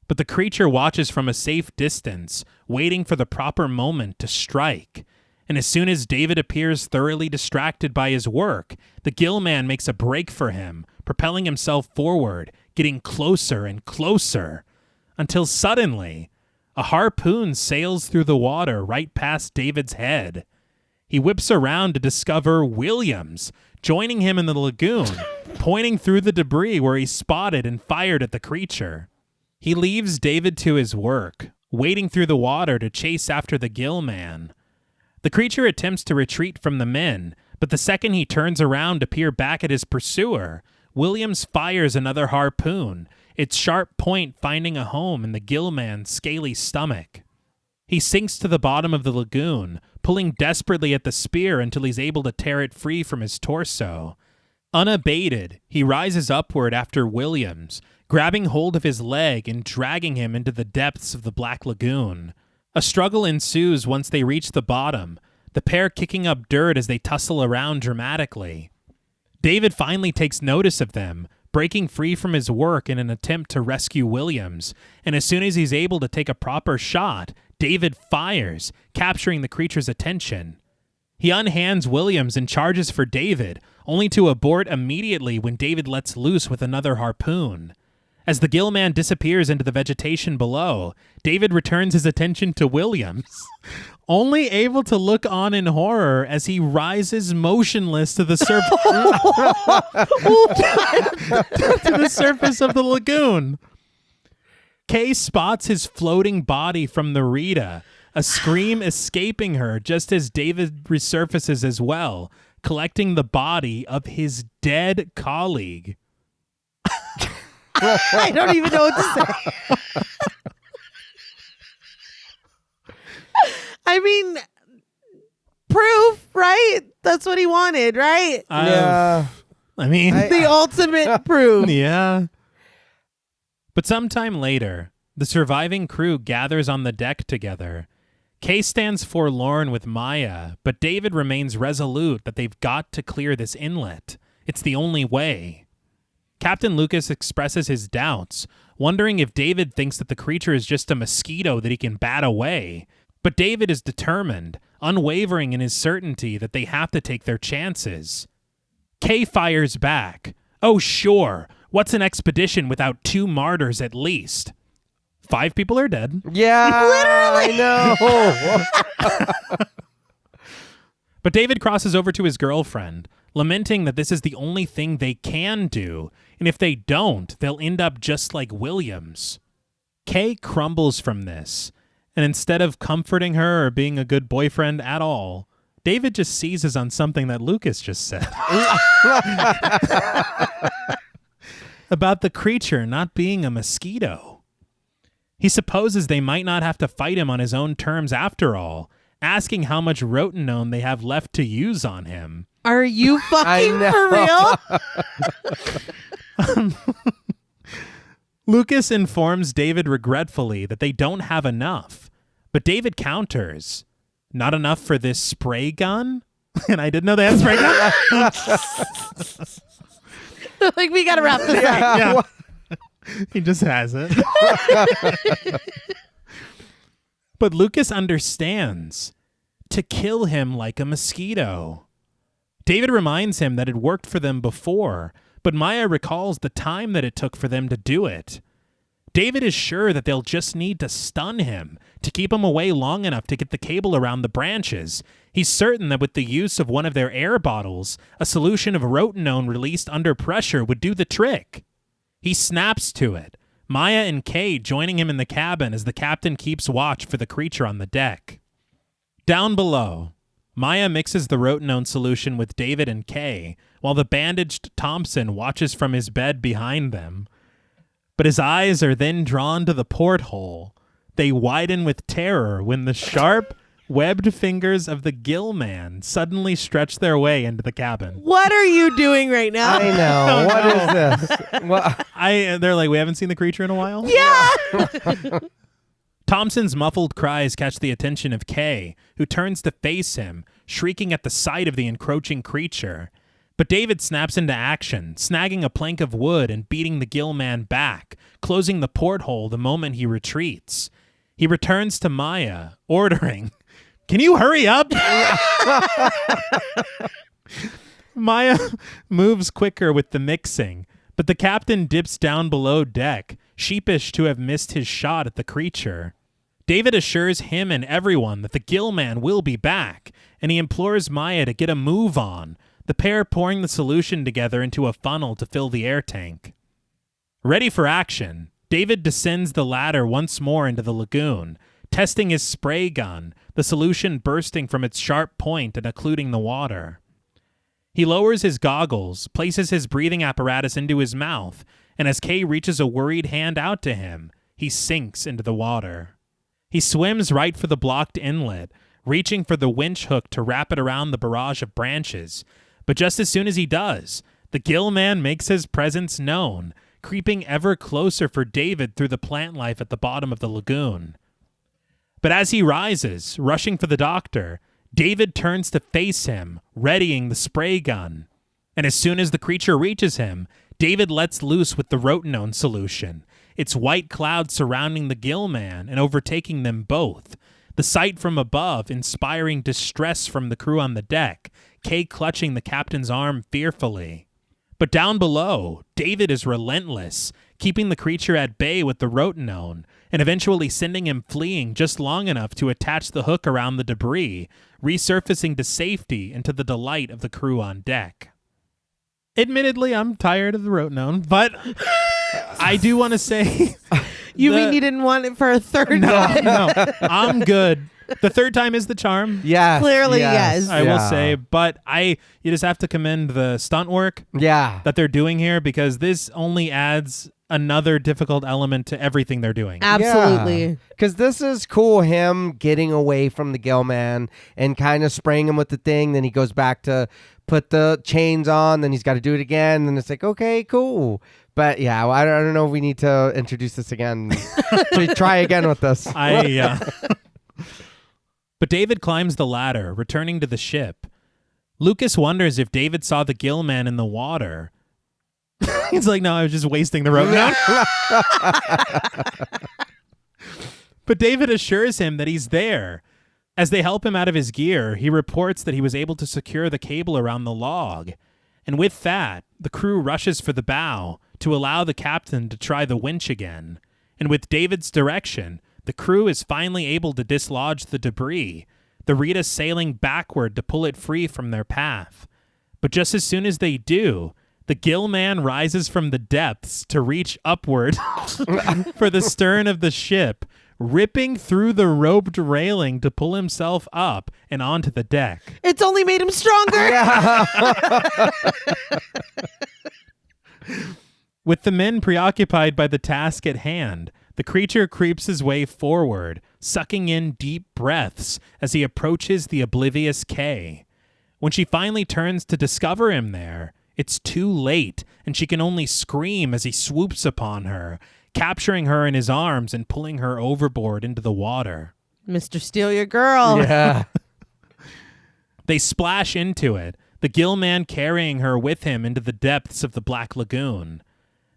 But the creature watches from a safe distance, waiting for the proper moment to strike. And as soon as David appears thoroughly distracted by his work, the gill man makes a break for him, propelling himself forward, getting closer and closer, until suddenly, a harpoon sails through the water right past David's head. He whips around to discover Williams, joining him in the lagoon, pointing through the debris where he spotted and fired at the creature. He leaves David to his work, wading through the water to chase after the gill man. The creature attempts to retreat from the men, but the second he turns around to peer back at his pursuer, Williams fires another harpoon, its sharp point finding a home in the gill man's scaly stomach. He sinks to the bottom of the lagoon, pulling desperately at the spear until he's able to tear it free from his torso. Unabated, he rises upward after Williams, grabbing hold of his leg and dragging him into the depths of the Black Lagoon. A struggle ensues once they reach the bottom, the pair kicking up dirt as they tussle around dramatically. David finally takes notice of them, breaking free from his work in an attempt to rescue Williams, and as soon as he's able to take a proper shot, David fires, capturing the creature's attention. He unhands Williams and charges for David, only to abort immediately when David lets loose with another harpoon. As the gill man disappears into the vegetation below, David returns his attention to Williams, only able to look on in horror as he rises motionless to the surface to the surface of the lagoon. Kay spots his floating body from the Rita, a scream escaping her just as David resurfaces as well, collecting the body of his dead colleague. I don't even know what to say. I mean, proof, right? That's what he wanted, right? Yeah. I mean, The ultimate proof. yeah. But sometime later, the surviving crew gathers on the deck together. Kay stands forlorn with Maya, but David remains resolute that they've got to clear this inlet. It's the only way. Captain Lucas expresses his doubts, wondering if David thinks that the creature is just a mosquito that he can bat away. But David is determined, unwavering in his certainty that they have to take their chances. Kay fires back. Oh, sure. What's an expedition without 2 martyrs at least? 5 people are dead. Yeah, literally. I know. But David crosses over to his girlfriend, lamenting that this is the only thing they can do, and if they don't, they'll end up just like Williams. Kay crumbles from this, and instead of comforting her or being a good boyfriend at all, David just seizes on something that Lucas just said. About the creature not being a mosquito. He supposes they might not have to fight him on his own terms after all, asking how much rotenone they have left to use on him. Are you fucking for real? Lucas informs David regretfully that they don't have enough, but David counters, not enough for this spray gun? And I didn't know they had spray gun. Like, we gotta wrap this up. Yeah. He just has it. But Lucas understands. To kill him like a mosquito. David reminds him that it worked for them before, but Maya recalls the time that it took for them to do it. David is sure that they'll just need to stun him to keep him away long enough to get the cable around the branches. He's certain that with the use of one of their air bottles, a solution of rotenone released under pressure would do the trick. He snaps to it, Maya and Kay joining him in the cabin as the captain keeps watch for the creature on the deck. Down below, Maya mixes the rotenone solution with David and Kay, while the bandaged Thompson watches from his bed behind them. But his eyes are then drawn to the porthole. They widen with terror when the sharp, webbed fingers of the gill man suddenly stretch their way into the cabin. What are you doing right now? I know. What is this? Well, They're like, we haven't seen the creature in a while? Yeah! Thompson's muffled cries catch the attention of Kay, who turns to face him, shrieking at the sight of the encroaching creature. But David snaps into action, snagging a plank of wood and beating the gill man back, closing the porthole the moment he retreats. He returns to Maya, ordering, "Can you hurry up?" Maya moves quicker with the mixing, but the captain dips down below deck, sheepish to have missed his shot at the creature. David assures him and everyone that the gill man will be back, and he implores Maya to get a move on, the pair pouring the solution together into a funnel to fill the air tank. Ready for action, David descends the ladder once more into the lagoon, testing his spray gun, the solution bursting from its sharp point and occluding the water. He lowers his goggles, places his breathing apparatus into his mouth, and as Kay reaches a worried hand out to him, he sinks into the water. He swims right for the blocked inlet, reaching for the winch hook to wrap it around the barrage of branches. But just as soon as he does, the gill man makes his presence known, creeping ever closer for David through the plant life at the bottom of the lagoon. But as he rises, rushing for the doctor, David turns to face him, readying the spray gun. And as soon as the creature reaches him, David lets loose with the rotenone solution, its white cloud surrounding the gill man and overtaking them both, the sight from above inspiring distress from the crew on the deck, Kay clutching the captain's arm fearfully. But down below, David is relentless, keeping the creature at bay with the rotenone, and eventually sending him fleeing just long enough to attach the hook around the debris, resurfacing to safety and to the delight of the crew on deck. Admittedly, I'm tired of the rotenone, but I do want to say... You mean you didn't want it for a third time? No, I'm good. The third time is the charm. yes. Clearly, yes. I will say, but you just have to commend the stunt work Yeah. that they're doing here, because this only adds another difficult element to everything they're doing. Absolutely. Because this is cool, him getting away from the gill man and kind of spraying him with the thing. Then he goes back to put the chains on. Then he's got to do it again. And it's like, okay, cool. But yeah, well, I don't know if we need to introduce this again to try again with this. But David climbs the ladder, returning to the ship. Lucas wonders if David saw the gill man in the water. He's like, no, I was just wasting the rope. But David assures him that he's there. As they help him out of his gear, he reports that he was able to secure the cable around the log. And with that, the crew rushes for the bow to allow the captain to try the winch again. And with David's direction, the crew is finally able to dislodge the debris, the Rita sailing backward to pull it free from their path. But just as soon as they do, the gill man rises from the depths to reach upward for the stern of the ship, ripping through the roped railing to pull himself up and onto the deck. It's only made him stronger. With the men preoccupied by the task at hand, the creature creeps his way forward, sucking in deep breaths as he approaches the oblivious Kay. When she finally turns to discover him there, it's too late, and she can only scream as he swoops upon her, capturing her in his arms and pulling her overboard into the water. Mr. Steal Your Girl. Yeah. They splash into it, the gill man carrying her with him into the depths of the Black Lagoon.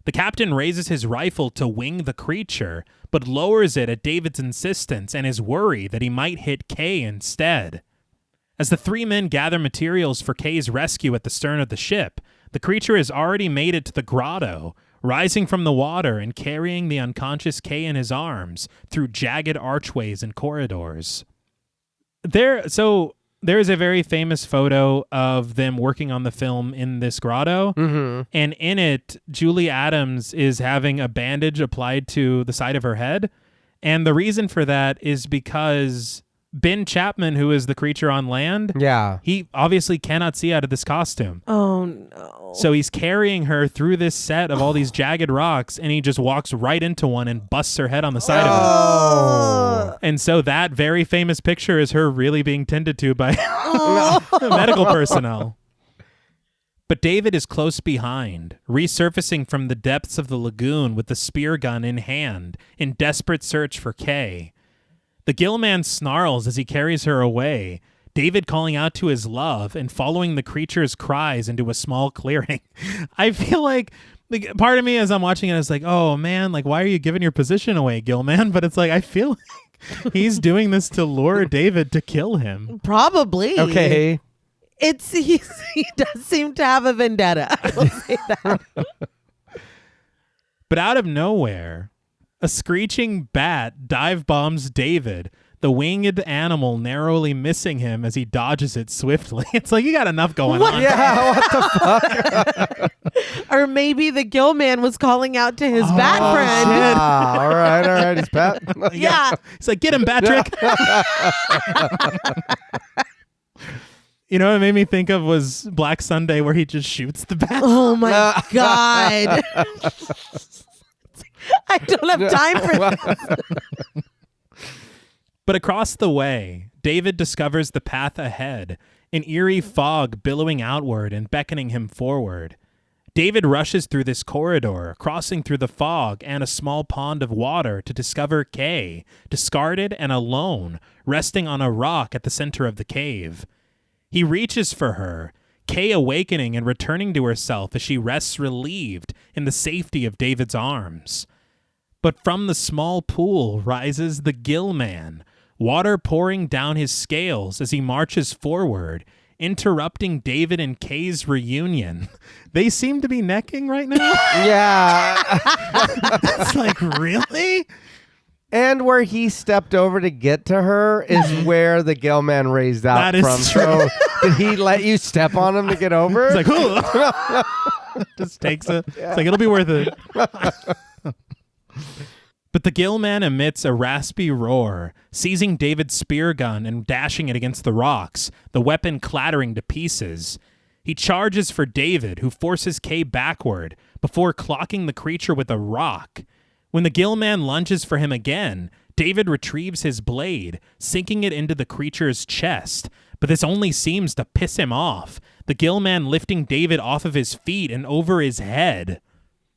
The captain raises his rifle to wing the creature, but lowers it at David's insistence and is worried that he might hit Kay instead. As the three men gather materials for Kay's rescue at the stern of the ship, the creature has already made it to the grotto, rising from the water and carrying the unconscious Kay in his arms through jagged archways and corridors. There is a very famous photo of them working on the film in this grotto, and in it, Julie Adams is having a bandage applied to the side of her head, and the reason for that is because Ben Chapman, who is the creature on land, he obviously cannot see out of this costume. Oh, no. So he's carrying her through this set of all these jagged rocks, and he just walks right into one and busts her head on the side of it. And so that very famous picture is her really being tended to by medical personnel. But David is close behind, resurfacing from the depths of the lagoon with the spear gun in hand, in desperate search for Kay. The gill man snarls as he carries her away, David calling out to his love and following the creature's cries into a small clearing. I feel like part of me as I'm watching it is like, oh man, like why are you giving your position away, gill man? But it's like, I feel like he's doing this to lure David to kill him. Probably. Okay. He does seem to have a vendetta. I will say that. But out of nowhere, a screeching bat dive bombs David, the winged animal narrowly missing him as he dodges it swiftly. It's like, you got enough going on. Yeah, what the fuck? Or maybe the gill man was calling out to his bat friend. All right, he's bat. Yeah. It's like, get him, Patrick. You know what it made me think of was Black Sunday, where he just shoots the bat. Oh my God. I don't have time for this. But across the way, David discovers the path ahead, an eerie fog billowing outward and beckoning him forward. David rushes through this corridor, crossing through the fog and a small pond of water to discover Kay, discarded and alone, resting on a rock at the center of the cave. He reaches for her, Kay awakening and returning to herself as she rests relieved in the safety of David's arms. But from the small pool rises the gill man, water pouring down his scales as he marches forward, interrupting David and Kay's reunion. They seem to be necking right now. Yeah. It's like, really? And where he stepped over to get to her is where the gill man raised out That is from. true. So did he let you step on him to get over? It's like, ooh. Just takes it. It's like, it'll be worth it. But the gill man emits a raspy roar, seizing David's spear gun and dashing it against the rocks, the weapon clattering to pieces. He charges for David, who forces Kay backward before clocking the creature with a rock. When the gill man lunges for him again, David retrieves his blade, sinking it into the creature's chest. But this only seems to piss him off, the gill man lifting David off of his feet and over his head.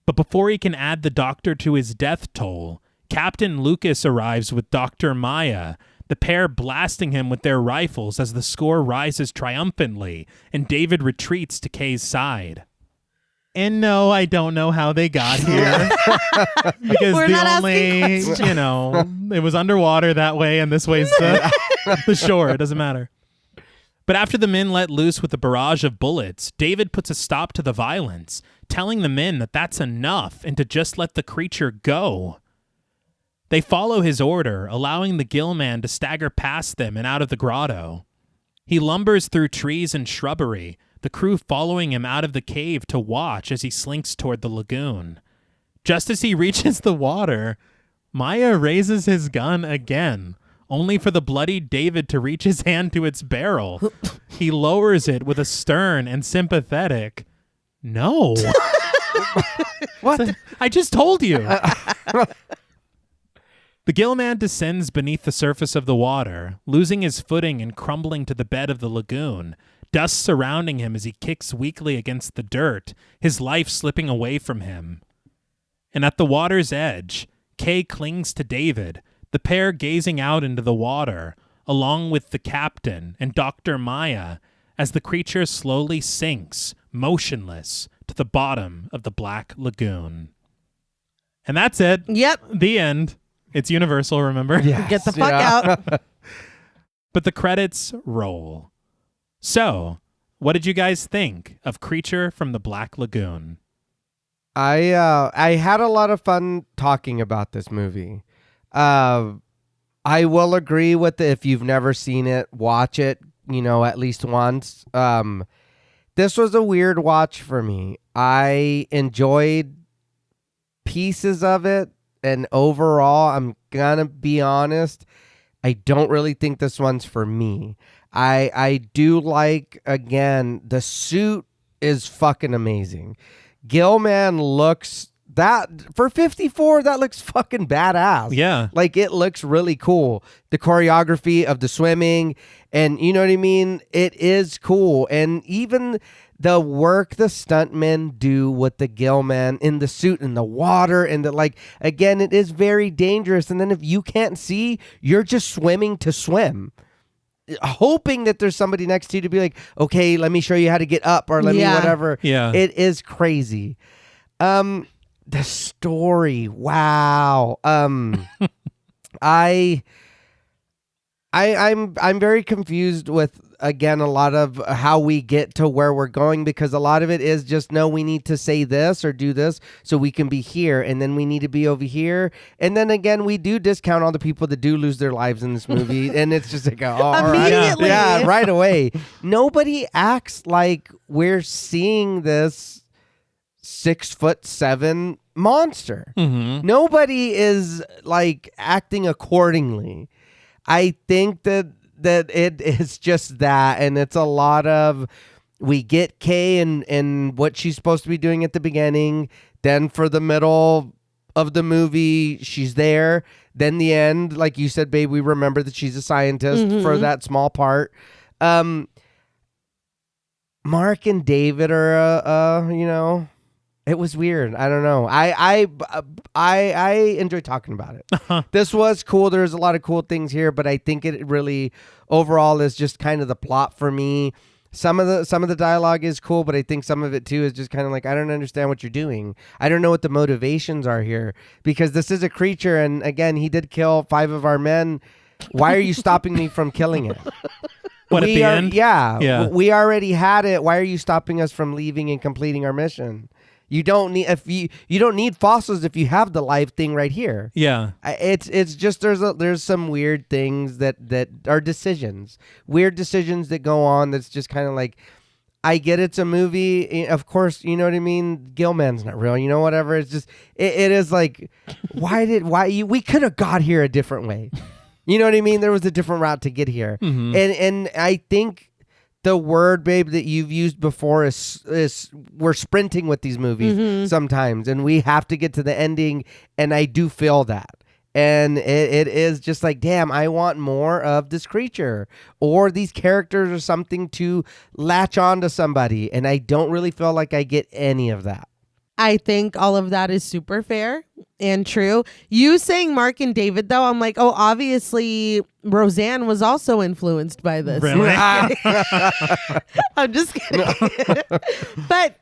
But before he can add the doctor to his death toll, Captain Lucas arrives with Dr. Maya, the pair blasting him with their rifles as the score rises triumphantly, and David retreats to Kay's side. And no, I don't know how they got here. Because We're not asking it was underwater that way, and this way's the shore. It doesn't matter. But after the men let loose with a barrage of bullets, David puts a stop to the violence, telling the men that that's enough and to just let the creature go. They follow his order, allowing the gill man to stagger past them and out of the grotto. He lumbers through trees and shrubbery, the crew following him out of the cave to watch as he slinks toward the lagoon. Just as he reaches the water, Maya raises his gun again, only for the bloody David to reach his hand to its barrel. He lowers it with a stern and sympathetic, "No." What? I just told you. The gill man descends beneath the surface of the water, losing his footing and crumbling to the bed of the lagoon, dust surrounding him as he kicks weakly against the dirt, his life slipping away from him. And at the water's edge, Kay clings to David, the pair gazing out into the water, along with the captain and Dr. Maya, as the creature slowly sinks, motionless, to the bottom of the Black Lagoon. And that's it. Yep. The end. It's universal, remember? Yes, Get the fuck out. But the credits roll. So, what did you guys think of Creature from the Black Lagoon? I had a lot of fun talking about this movie. I will agree with if you've never seen it, watch it, at least once. This was a weird watch for me. I enjoyed pieces of it, and overall, I'm gonna be honest, I don't really think this one's for me. I do like, again, the suit is fucking amazing. Gilman looks, that for 54, that looks fucking badass. Yeah. Like, it looks really cool. The choreography of the swimming, and you know what I mean? It is cool. And even the work the stuntmen do with the Gilman in the suit in the water, and again, it is very dangerous. And then if you can't see, you're just swimming to swim, hoping that there's somebody next to you to be like, okay, let me show you how to get up, or let me whatever. Yeah. It is crazy. The story, wow. I'm very confused with, again, a lot of how we get to where we're going, because a lot of it is just, no, we need to say this or do this so we can be here, and then we need to be over here, and then again, we do discount all the people that do lose their lives in this movie, and it's just like, oh, all right. Immediately. Yeah, right away. Nobody acts like we're seeing this 6'7" monster. Mm-hmm. Nobody is acting accordingly. I think that it is just that, and it's a lot of, we get Kay and what she's supposed to be doing at the beginning, then for the middle of the movie she's there, then the end, like you said, babe, we remember that she's a scientist for that small part. Mark and David are it was weird. I don't know. I enjoy talking about it. This was cool. There's a lot of cool things here, but I think it really overall is just kind of the plot for me. Some of the dialogue is cool, but I think some of it too is just kind of like, I don't understand what you're doing. I don't know what the motivations are here, because this is a creature, and again, he did kill 5 of our men. Why are you stopping me from killing it? What, at the end? Yeah. We already had it. Why are you stopping us from leaving and completing our mission? You don't need you don't need fossils if you have the live thing right here. Yeah. It's just there's some weird things that are decisions. Weird decisions that go on that's just kind of like, I get it's a movie, of course, you know what I mean? Gilman's not real, whatever. It's just it is like, we could have got here a different way. You know what I mean? There was a different route to get here. Mm-hmm. And I think the word, babe, that you've used before is we're sprinting with these movies sometimes, and we have to get to the ending, and I do feel that. And it is just like, damn, I want more of this creature or these characters or something to latch on to somebody, and I don't really feel like I get any of that. I think all of that is super fair and true. You saying Mark and David, though, I'm like, oh, obviously Roseanne was also influenced by this. Really? I'm just kidding. But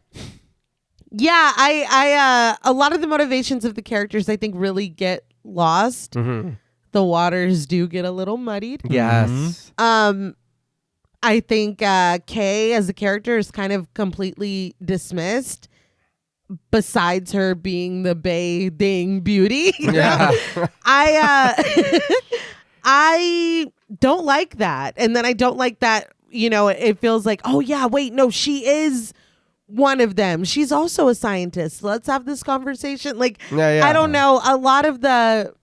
yeah, I a lot of the motivations of the characters, I think, really get lost. Mm-hmm. The waters do get a little muddied. Yes. I think Kay as a character is kind of completely dismissed, besides her being the bathing beauty. Yeah. I don't like that. And then I don't like that, it feels like, oh yeah, wait, no, she is one of them. She's also a scientist. Let's have this conversation. I don't know. A lot of there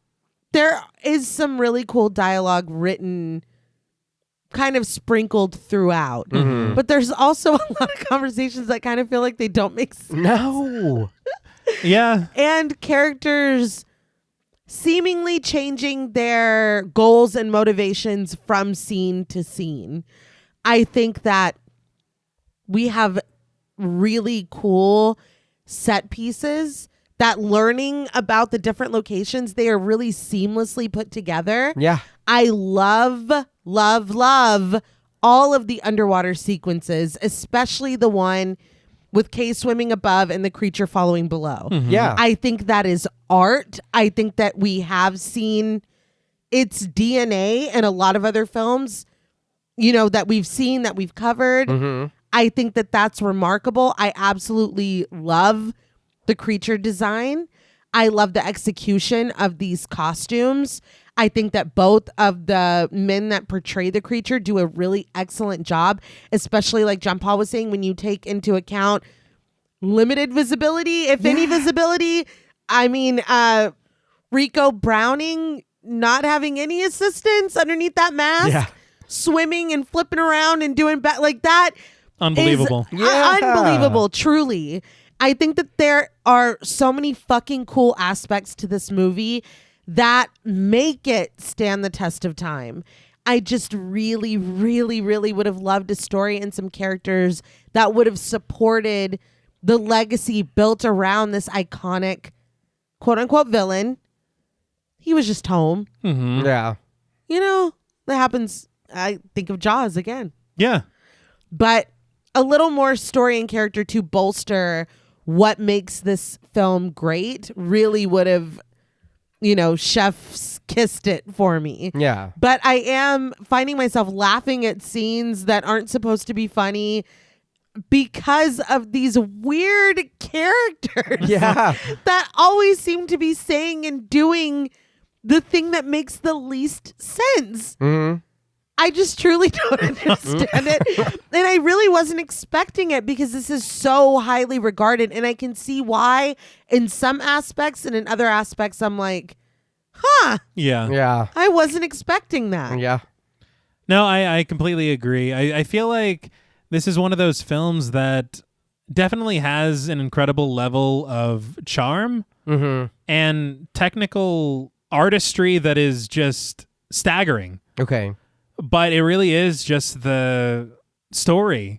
is some really cool dialogue written kind of sprinkled throughout. Mm-hmm. But there's also a lot of conversations that kind of feel like they don't make sense. No. Yeah. And characters seemingly changing their goals and motivations from scene to scene. I think that we have really cool set pieces that learning about the different locations, they are really seamlessly put together. Yeah. I love all of the underwater sequences, especially the one with Kay swimming above and the creature following below. Yeah. I think that is art. I think that we have seen its DNA in a lot of other films, that we've seen, that we've covered. I think that that's remarkable. I absolutely love the creature design. I love the execution of these costumes. I think that both of the men that portray the creature do a really excellent job, especially like John Paul was saying, when you take into account limited visibility, if any visibility. I mean, Rico Browning not having any assistance underneath that mask, swimming and flipping around and doing like that. Unbelievable. Unbelievable, truly. I think that there are so many fucking cool aspects to this movie that make it stand the test of time. I just really, really, really would have loved a story and some characters that would have supported the legacy built around this iconic quote unquote villain. He was just home. Yeah. That happens. I think of Jaws again. Yeah. But a little more story and character to bolster what makes this film great really would have, chef's kissed it for me. Yeah. But I am finding myself laughing at scenes that aren't supposed to be funny because of these weird characters that always seem to be saying and doing the thing that makes the least sense. I just truly don't understand it. And I really wasn't expecting it because this is so highly regarded. And I can see why in some aspects, and in other aspects, I'm like, Yeah. Yeah. I wasn't expecting that. Yeah. No, I completely agree. I feel like this is one of those films that definitely has an incredible level of charm and technical artistry that is just staggering. Okay. But it really is just the story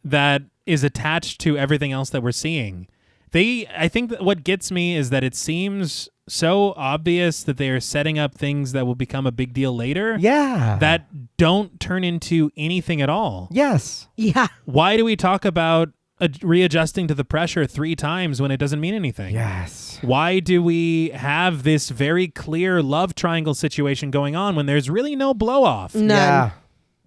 that is attached to everything else that we're seeing. I think that what gets me is that it seems so obvious that they are setting up things that will become a big deal later. Yeah. That don't turn into anything at all. Yes. Yeah. Why do we talk about readjusting to the pressure 3 times when it doesn't mean anything? Yes. Why do we have this very clear love triangle situation going on when there's really no blow off? None. Yeah.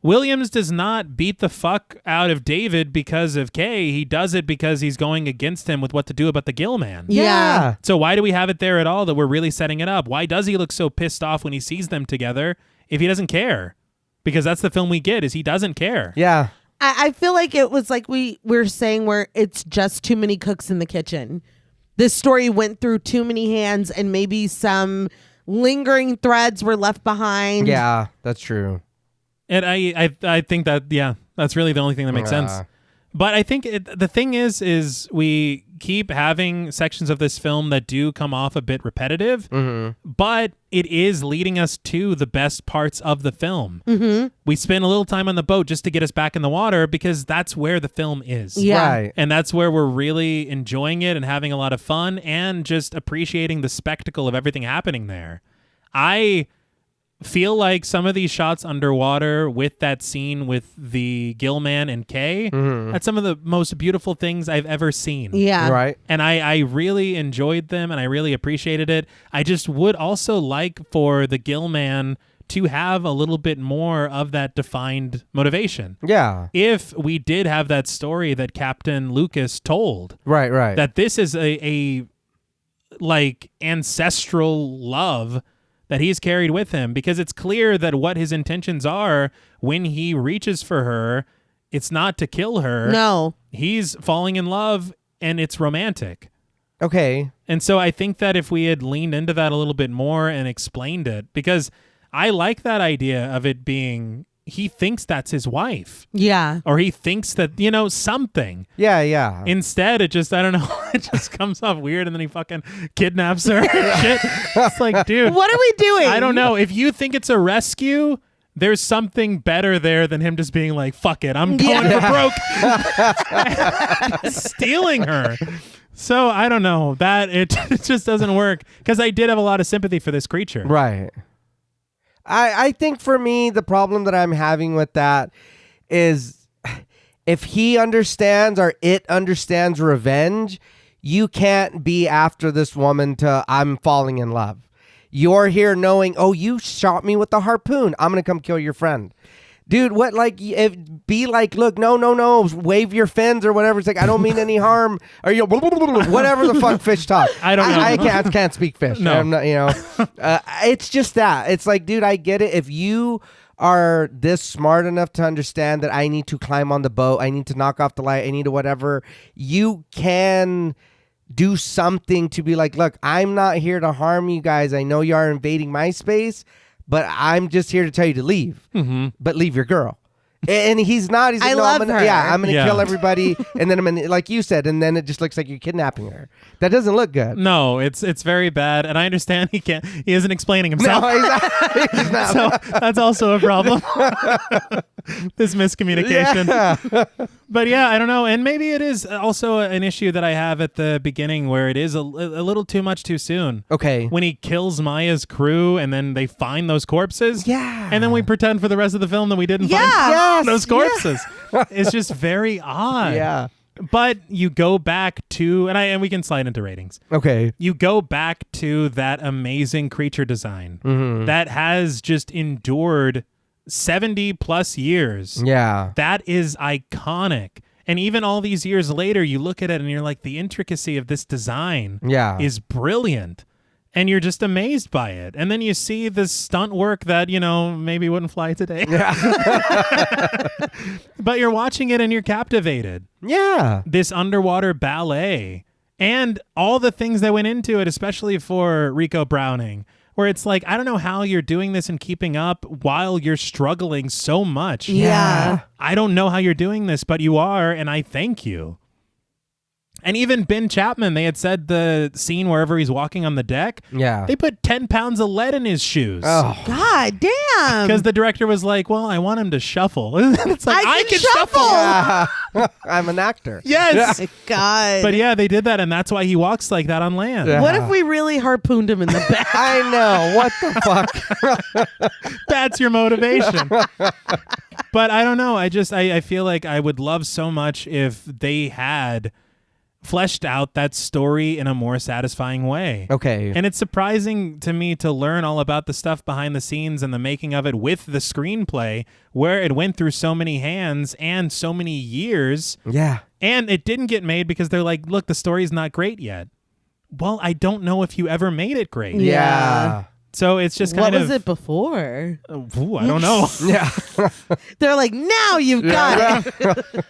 Williams does not beat the fuck out of David because of Kay. He does it because he's going against him with what to do about the Gill Man. Yeah. So why do we have it there at all that we're really setting it up? Why does he look so pissed off when he sees them together if he doesn't care? Because that's the film we get, is he doesn't care. Yeah. I feel like it was like we're saying where it's just too many cooks in the kitchen. This story went through too many hands and maybe some lingering threads were left behind. Yeah, that's true. And I think that, that's really the only thing that makes sense. But I think the thing is we keep having sections of this film that do come off a bit repetitive, but it is leading us to the best parts of the film. We spend a little time on the boat just to get us back in the water because that's where the film is. Yeah. Right. And that's where we're really enjoying it and having a lot of fun and just appreciating the spectacle of everything happening there. I feel like some of these shots underwater with that scene with the Gillman and Kay, that's some of the most beautiful things I've ever seen. Yeah. Right. And I really enjoyed them and I really appreciated it. I just would also like for the Gillman to have a little bit more of that defined motivation. Yeah. If we did have that story that Captain Lucas told, Right, right. that this is a like ancestral love that he's carried with him, because it's clear that what his intentions are when he reaches for her, it's not to kill her. No. He's falling in love and it's romantic. Okay. And so I think that if we had leaned into that a little bit more and explained it, because I like that idea of it being, he thinks that's his wife. Yeah. Or he thinks that, something. Yeah. Instead, it just, I don't know, it just comes off weird and then he fucking kidnaps her. Shit. It's like, dude. What are we doing? I don't know. If you think it's a rescue, there's something better there than him just being like, fuck it, I'm going for broke. Stealing her. So I don't know. That it just doesn't work because I did have a lot of sympathy for this creature. Right. I think for me, the problem that I'm having with that is if he understands or it understands revenge, you can't be after this woman to I'm falling in love. You're here knowing, oh, you shot me with the harpoon. I'm going to come kill your friend. Dude, what, like, be like, look, no, wave your fins or whatever. It's like, I don't mean any harm. Or, whatever the fuck fish talk. I don't know. I can't speak fish. No. I'm not, it's just that. It's like, dude, I get it. If you are this smart enough to understand that I need to climb on the boat, I need to knock off the light, I need to whatever, you can do something to be like, look, I'm not here to harm you guys. I know you are invading my space, but I'm just here to tell you to leave. Mm-hmm. But leave your girl. And he's not. He's like, I'm going to kill everybody. And then I'm going to, like you said, and then it just looks like you're kidnapping her. That doesn't look good. No, it's very bad. And I understand he isn't explaining himself. No, he's not. So that's also a problem. This miscommunication. Yeah. But yeah, I don't know. And maybe it is also an issue that I have at the beginning where it is a little too much too soon. Okay. When he kills Maya's crew and then they find those corpses. Yeah. And then we pretend for the rest of the film that we didn't Yeah. find those corpses. It's just very odd. Yeah. But you go back to, and we can slide into ratings. Okay. You go back to that amazing creature design that has just endured 70 plus years. Yeah. That is iconic. And even all these years later, you look at it and you're like, the intricacy of this design is brilliant. And you're just amazed by it. And then you see this stunt work that, maybe wouldn't fly today. Yeah. But you're watching it and you're captivated. Yeah. This underwater ballet and all the things that went into it, especially for Rico Browning, where it's like, I don't know how you're doing this and keeping up while you're struggling so much. Yeah. I don't know how you're doing this, but you are, and I thank you. And even Ben Chapman, they had said the scene wherever he's walking on the deck, they put 10 pounds of lead in his shoes. Oh. God damn. Because the director was like, well, I want him to shuffle. It's like, I can shuffle. Yeah. I'm an actor. Yes. God. But yeah, they did that, and that's why he walks like that on land. Yeah. What if we really harpooned him in the back? I know. What the fuck? That's your motivation. But I don't know. I feel like I would love so much if they had fleshed out that story in a more satisfying way. Okay. And it's surprising to me to learn all about the stuff behind the scenes and the making of it with the screenplay, where it went through so many hands and so many years. Yeah. And it didn't get made because they're like, look, the story's not great yet. Well, I don't know if you ever made it great. Yeah. So it's just kind what of... was it before? I don't know. Yeah. They're like, now you've got it.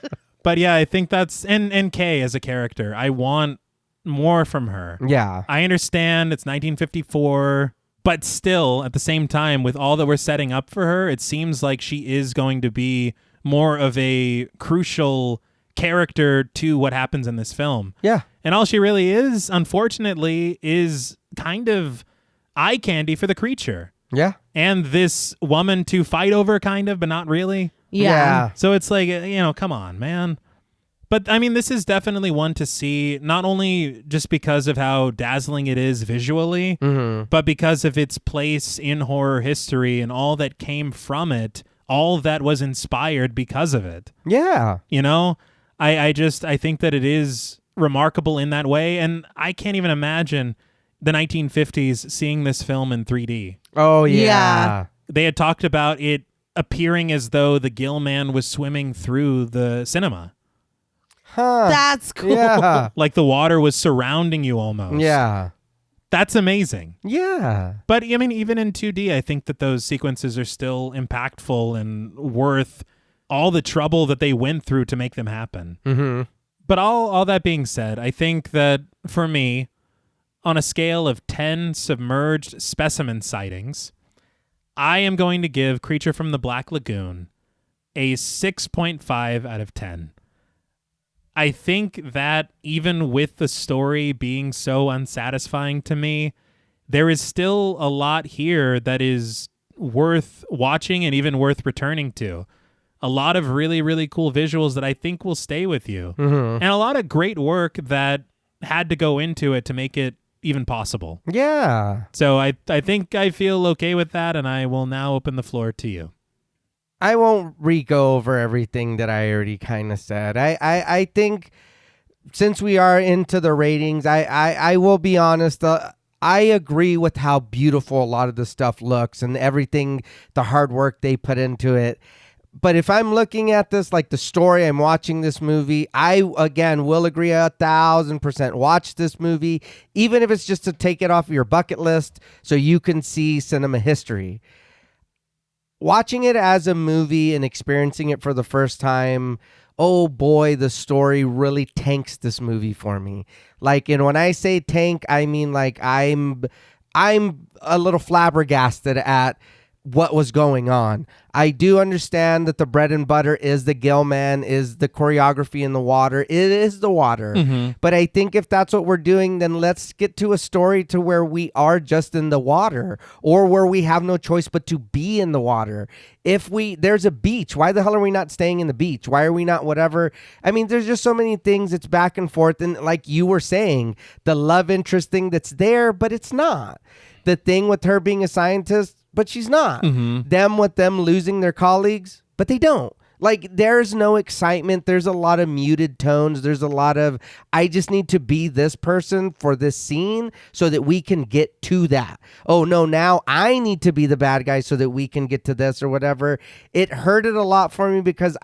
But yeah, I think that's... And Kay as a character, I want more from her. Yeah. I understand it's 1954, but still, at the same time, with all that we're setting up for her, it seems like she is going to be more of a crucial character to what happens in this film. Yeah. And all she really is, unfortunately, is kind of eye candy for the creature. Yeah. And this woman to fight over, kind of, but not really. Yeah. So it's like, come on, man. But I mean, this is definitely one to see, not only just because of how dazzling it is visually, but because of its place in horror history and all that came from it, all that was inspired because of it. Yeah. I think that it is remarkable in that way. And I can't even imagine the 1950s seeing this film in 3D. Oh, yeah. Yeah. They had talked about it appearing as though the Gill Man was swimming through the cinema. Huh. That's cool. Yeah. Like the water was surrounding you almost. Yeah. That's amazing. Yeah. But I mean, even in 2D, I think that those sequences are still impactful and worth all the trouble that they went through to make them happen. Mm-hmm. But all that being said, I think that for me, on a scale of 10 submerged specimen sightings, I am going to give Creature from the Black Lagoon a 6.5 out of 10. I think that even with the story being so unsatisfying to me, there is still a lot here that is worth watching and even worth returning to. A lot of really, really cool visuals that I think will stay with you. And a lot of great work that had to go into it to make it even possible. Yeah. So I think I feel okay with that, and I will now open the floor to you. I won't re-go over everything that I already kind of said. I think since we are into the ratings, I will be honest. I agree with how beautiful a lot of the stuff looks and everything, the hard work they put into it. But if I'm looking at this, like the story, I'm watching this movie, I, again, will agree 1,000%. Watch this movie, even if it's just to take it off your bucket list so you can see cinema history. Watching it as a movie and experiencing it for the first time, oh boy, the story really tanks this movie for me. Like, and when I say tank, I mean like I'm a little flabbergasted at what was going on. I do understand that the bread and butter is the gill man, is the choreography in the water. It is the water. But I think if that's what we're doing, then let's get to a story to where we are just in the water, or where we have no choice but to be in the water. There's a beach, why the hell are we not staying in the beach? Why are we not whatever? I mean, there's just so many things. It's back and forth. And like you were saying, the love interest thing that's there, but it's not. The thing with her being a scientist, but she's not. Them losing their colleagues, but they don't. Like, there's no excitement. There's a lot of muted tones. There's a lot of, I just need to be this person for this scene so that we can get to that. Oh, no, now I need to be the bad guy so that we can get to this or whatever. It hurted a lot for me because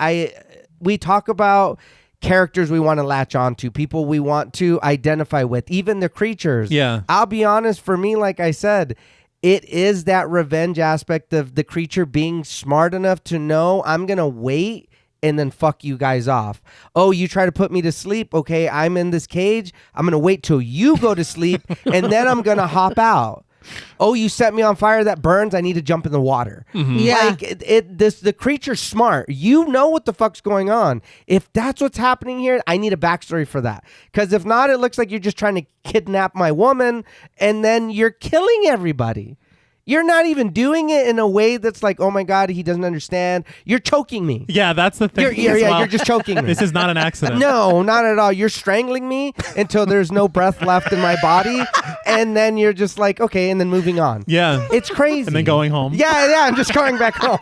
we talk about characters we want to latch on to, people we want to identify with, even the creatures. Yeah. I'll be honest, for me, like I said, it is that revenge aspect of the creature being smart enough to know I'm going to wait and then fuck you guys off. Oh, you try to put me to sleep. Okay, I'm in this cage. I'm going to wait till you go to sleep and then I'm going to hop out. Oh, you set me on fire that burns. I need to jump in the water. Yeah. Like the creature's smart. You know what the fuck's going on. If that's what's happening here, I need a backstory for that. Because if not, it looks like you're just trying to kidnap my woman and then you're killing everybody. You're not even doing it in a way that's like, oh my God, he doesn't understand. You're choking me. Yeah, that's the thing. You're just choking me. This is not an accident. No, not at all. You're strangling me until there's no breath left in my body. And then you're just like, okay, and then moving on. Yeah. It's crazy. And then going home. Yeah, I'm just going back home.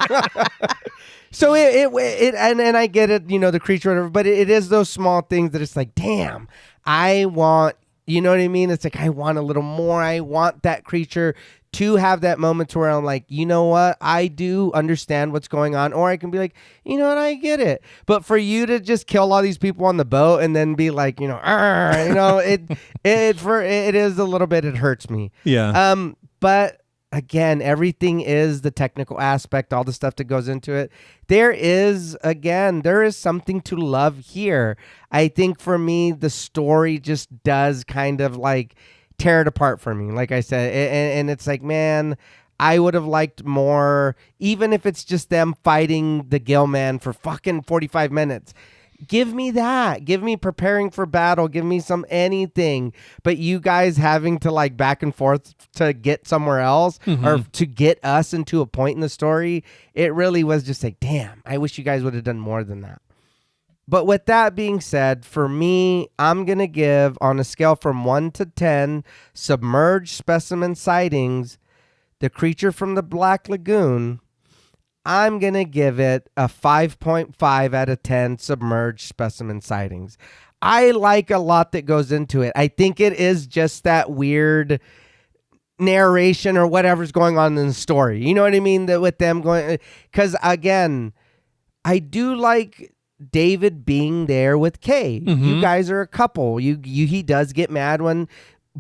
So and I get it, the creature, whatever, but it is those small things that it's like, damn, I want, you know what I mean? It's like, I want a little more. I want that creature to have that moment to where I'm like, you know what? I do understand what's going on. Or I can be like, you know what? I get it. But for you to just kill all these people on the boat and then be like, it is a little bit, it hurts me. Yeah. But again, everything is the technical aspect, all the stuff that goes into it. There is something to love here. I think for me, the story just does kind of like tear it apart for me, like I said, and it's like, man, I would have liked more, even if it's just them fighting the gill man for fucking 45 minutes. Give me that. Give me preparing for battle. Give me anything. But you guys having to like back and forth to get somewhere else or to get us into a point in the story, it really was just like, damn, I wish you guys would have done more than that. But with that being said, for me, I'm going to give, on a scale from 1 to 10, submerged specimen sightings, the creature from the Black Lagoon, I'm going to give it a 5.5 out of 10 submerged specimen sightings. I like a lot that goes into it. I think it is just that weird narration or whatever's going on in the story. You know what I mean? That with them going, because again, I do like David being there with Kay. You guys are a couple. He does get mad when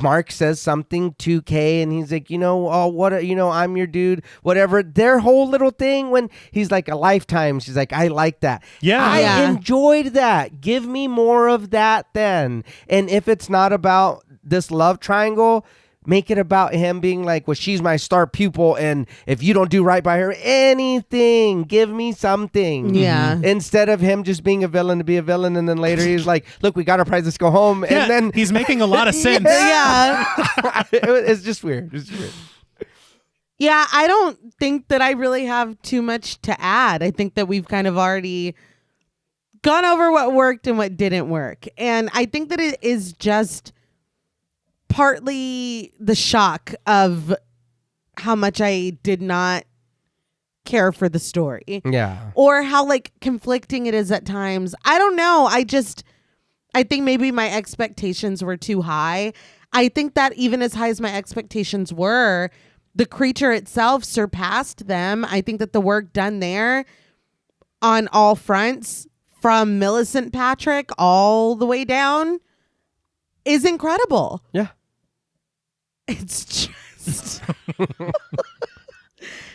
Mark says something to Kay and he's like, I'm your dude, whatever. Their whole little thing when he's like, a lifetime. She's like, I like that. Yeah. I enjoyed that. Give me more of that then. And if it's not about this love triangle, make it about him being like, well, she's my star pupil, and if you don't do right by her, anything, give me something. Yeah. Instead of him just being a villain to be a villain, and then later he's like, look, we got our prize, let's go home. Yeah, And then he's making a lot of sense. Yeah. It's just weird. It's weird. Yeah, I don't think that I really have too much to add. I think that we've kind of already gone over what worked and what didn't work. And I think that it is just partly the shock of how much I did not care for the story. Yeah. Or how like conflicting it is at times. I don't know. I think maybe my expectations were too high. I think that even as high as my expectations were, the creature itself surpassed them. I think that the work done there on all fronts, from Millicent Patrick all the way down, is incredible. Yeah. It's just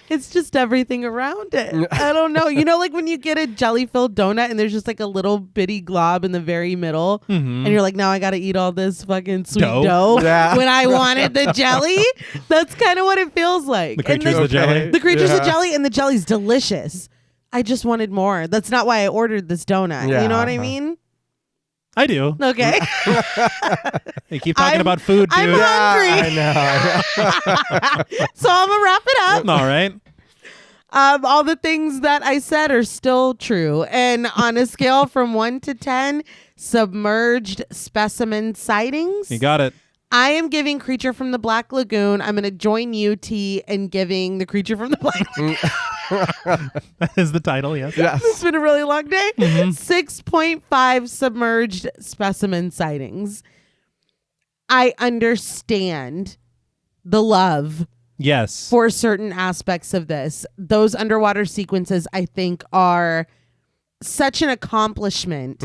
it's just everything around it. I don't know. You know, like when you get a jelly-filled donut and there's just like a little bitty glob in the very middle, and you're like, now I got to eat all this fucking sweet dough Yeah. when I wanted the jelly. That's kind of what it feels like. The creature's And the jelly. The creature's the jelly, and the jelly's delicious. I just wanted more. That's not why I ordered this donut. Yeah. You know what I mean? I do. Okay. They keep talking about food, dude. I'm hungry. I know. So I'm going to wrap it up. All right. All the things that I said are still true. And on a scale from 1 to 10, submerged specimen sightings, You got it. I am giving Creature from the Black Lagoon. I'm going to join you, T, in giving the Creature from the Black Lagoon. That is the title, yes. Yes. It's been a really long day. 6.5 submerged specimen sightings. I understand the love Yes. for certain aspects of this. Those underwater sequences, I think, are such an accomplishment.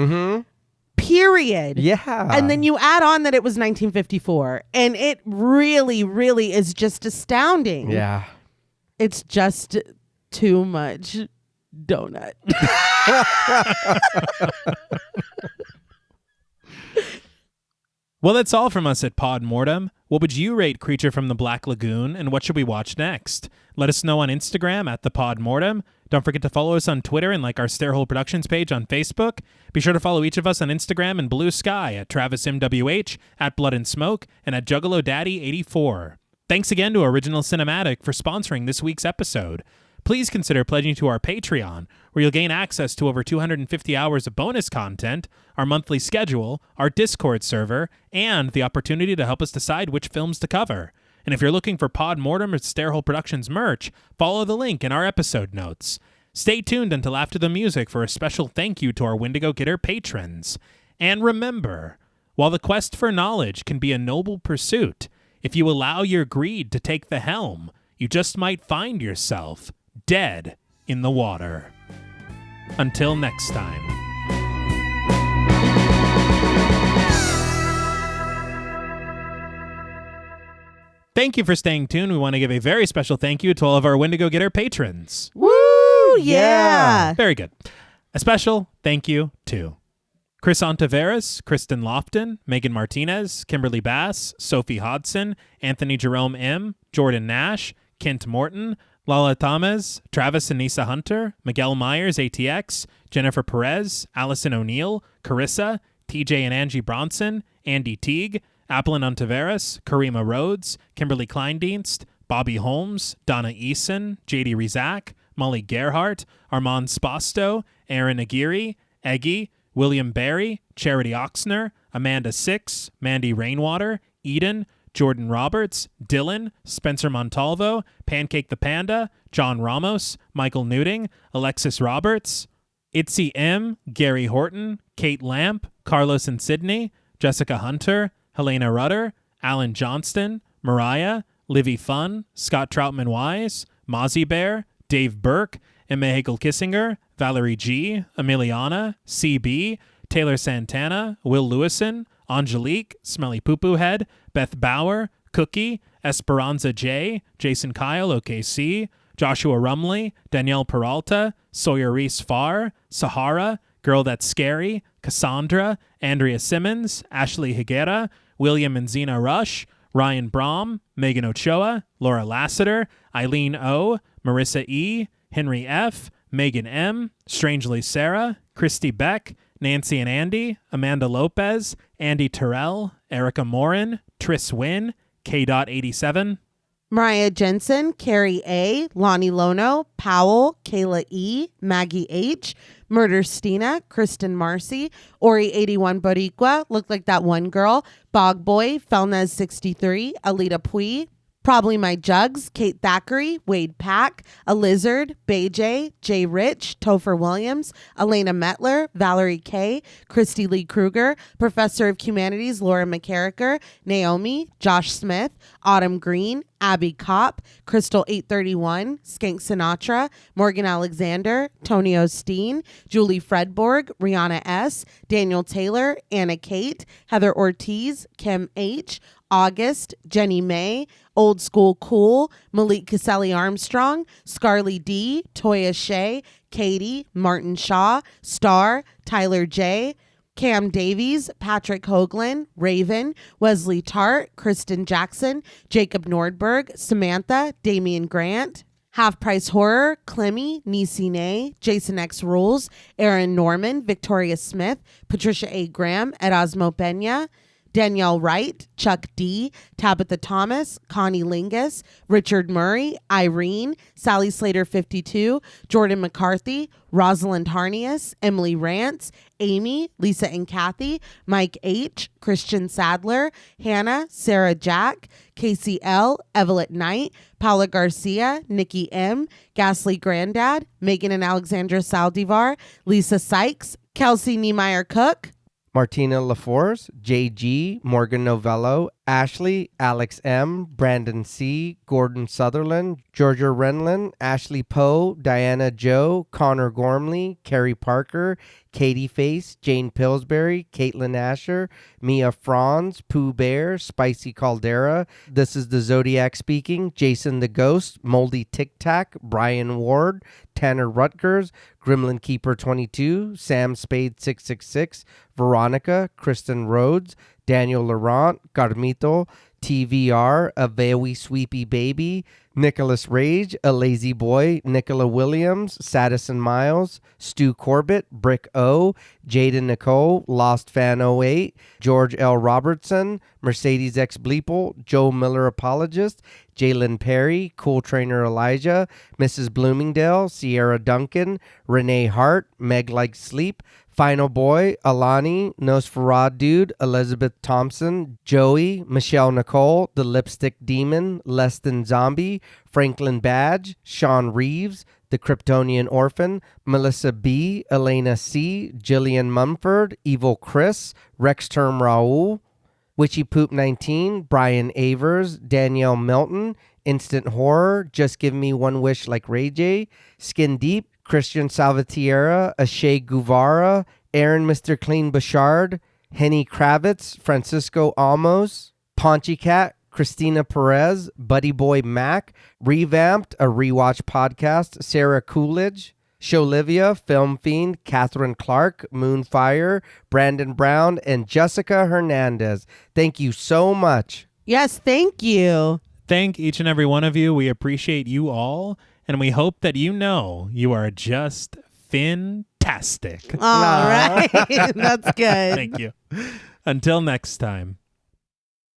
Period. Yeah. And then you add on that it was 1954, and it really, really is just astounding. Yeah. It's just too much donut. Well, that's all from us at Pod Mortem. What would you rate Creature from the Black Lagoon, and what should we watch next? Let us know on Instagram at the Pod Mortem. Don't forget to follow us on Twitter and like our Stairhole Productions page on Facebook. Be sure to follow each of us on Instagram and Blue Sky at TravisMWH, at Blood and Smoke, and at Juggalo Daddy 84. Thanks again to Original Cinematic for sponsoring this week's episode. Please consider pledging to our Patreon, where you'll gain access to over 250 hours of bonus content, our monthly schedule, our Discord server, and the opportunity to help us decide which films to cover. And if you're looking for Pod Mortem or Stairhole Productions merch, follow the link in our episode notes. Stay tuned until after the music for a special thank you to our Wendigo Getter patrons. And remember, while the quest for knowledge can be a noble pursuit, if you allow your greed to take the helm, you just might find yourself dead in the water. Until next time. Thank you for staying tuned. We want to give a very special thank you to all of our Wendigo Getter patrons. Woo! Yeah. Very good. A special thank you to Chris Ontiveros, Kristen Lofton, Megan Martinez, Kimberly Bass, Sophie Hodson, Anthony Jerome M., Jordan Nash, Kent Morton, Lala Tamez, Travis and Nisa Hunter, Miguel Myers, ATX, Jennifer Perez, Allison O'Neill, Carissa, TJ and Angie Bronson, Andy Teague, Applin Ontiveros, Karima Rhodes, Kimberly Kleindienst, Bobby Holmes, Donna Eason, JD Rizak, Molly Gerhart, Armand Spasto, Aaron Aguirre, Eggy, William Barry, Charity Oxner, Amanda Six, Mandy Rainwater, Eden, Jordan Roberts, Dylan, Spencer Montalvo, Pancake the Panda, John Ramos, Michael Newting, Alexis Roberts, Itzy M, Gary Horton, Kate Lamp, Carlos and Sydney, Jessica Hunter, Helena Rudder, Alan Johnston, Mariah, Livy Fun, Scott Troutman Wise, Mozzie Bear, Dave Burke, Emma Hagel Kissinger, Valerie G, Emiliana, CB, Taylor Santana, Will Lewison, Angelique, Smelly Poo Poo Head, Beth Bauer, Cookie, Esperanza J, Jason Kyle, OKC, Joshua Rumley, Danielle Peralta, Sawyer Reese Farr, Sahara, Girl That's Scary, Cassandra, Andrea Simmons, Ashley Higuera, William and Xxena Rush, Ryan Braum, Megan Ochoa, Laura Lassiter, Eileen O, Marissa E, Henry F, Megan M, Strangely Sarah, Christy Beck, Nancy and Andy, Amanda Lopez, Andy Terrell, Erica Morin, Tris Wynn, K.87, Mariah Jensen, Carrie A, Lonnie Lono, Powell, Kayla E, Maggie H, Murder Stina, Kristen Marcy, Ori81 Boricua, Look Like That One Girl, Bog Boy, Felnez63, Alita Pui, Probably My Jugs, Kate Thackeray, Wade Pack, A Lizard, Bay J, Jay Rich, Topher Williams, Elena Metler, Valerie K, Christy Lee Kruger, Professor of Humanities, Laura McCarricker, Naomi, Josh Smith, Autumn Green, Abby Kopp, Crystal 831, Skank Sinatra, Morgan Alexander, Tony Osteen, Julie Fredborg, Rihanna S, Daniel Taylor, Anna Kate, Heather Ortiz, Kim H, August, Jenny May, Old School Cool, Malik Caselli Armstrong, Scarly D, Toya Shea, Katie, Martin Shaw, Star, Tyler J, Cam Davies, Patrick Hoagland, Raven, Wesley Tart, Kristen Jackson, Jacob Nordberg, Samantha, Damian Grant, Half Price Horror, Clemmy, Nisi Nay, Jason X Rules, Aaron Norman, Victoria Smith, Patricia A. Graham, Erasmo Pena, Danielle Wright, Chuck D, Tabitha Thomas, Connie Lingus, Richard Murray, Irene, Sally Slater 52, Jordan McCarthy, Rosalind Harnias, Emily Rance, Amy, Lisa and Kathy, Mike H, Christian Sadler, Hannah, Sarah Jack, Casey L, Evelyn Knight, Paula Garcia, Nikki M, Ghastly Grandad, Megan and Alexandra Saldivar, Lisa Sykes, Kelsey Niemeyer Cook, Martina LaForce, JG, Morgan Novello, Ashley, Alex M, Brandon C, Gordon Sutherland, Georgia Renlin, Ashley Poe, Diana Joe, Connor Gormley, Carrie Parker, Katie Face, Jane Pillsbury, Caitlin Asher, Mia Franz, Pooh Bear, Spicy Caldera, This is the Zodiac Speaking, Jason the Ghost, Moldy Tic Tac, Brian Ward, Tanner Rutgers, Gremlin Keeper 22, Sam Spade 666, Veronica, Kristen Rhodes, Daniel Laurent, Carmito, TVR, A Very Sweepy Baby, Nicholas Rage, A Lazy Boy, Nicola Williams, Sadison Miles, Stu Corbett, Brick O, Jaden Nicole, Lost Fan 08, George L. Robertson, Mercedes X Bleeple, Joe Miller Apologist, Jalen Perry, Cool Trainer Elijah, Mrs. Bloomingdale, Sierra Duncan, Renee Hart, Meg Like Sleep, Final Boy, Alani, Nosferatu Dude, Elizabeth Thompson, Joey, Michelle Nicole, The Lipstick Demon, Less Than Zombie, Franklin Badge, Sean Reeves, The Kryptonian Orphan, Melissa B, Elena C, Jillian Mumford, Evil Chris, Rex Term Raul, Witchy Poop 19, Brian Avers, Danielle Melton, Instant Horror, Just Give Me One Wish Like Ray J, Skin Deep, Christian Salvatierra, Ashay Guvara, Aaron Mr. Clean Bouchard, Henny Kravitz, Francisco Almos, Paunchy Cat, Christina Perez, Buddy Boy Mac, Revamped, a rewatch podcast, Sarah Coolidge, Sholivia, Film Fiend, Catherine Clark, Moonfire, Brandon Brown, and Jessica Hernandez. Thank you so much. Yes, thank you. Thank each and every one of you. We appreciate you all, and we hope that you know you are just fantastic. All right. That's good. Thank you. Until next time.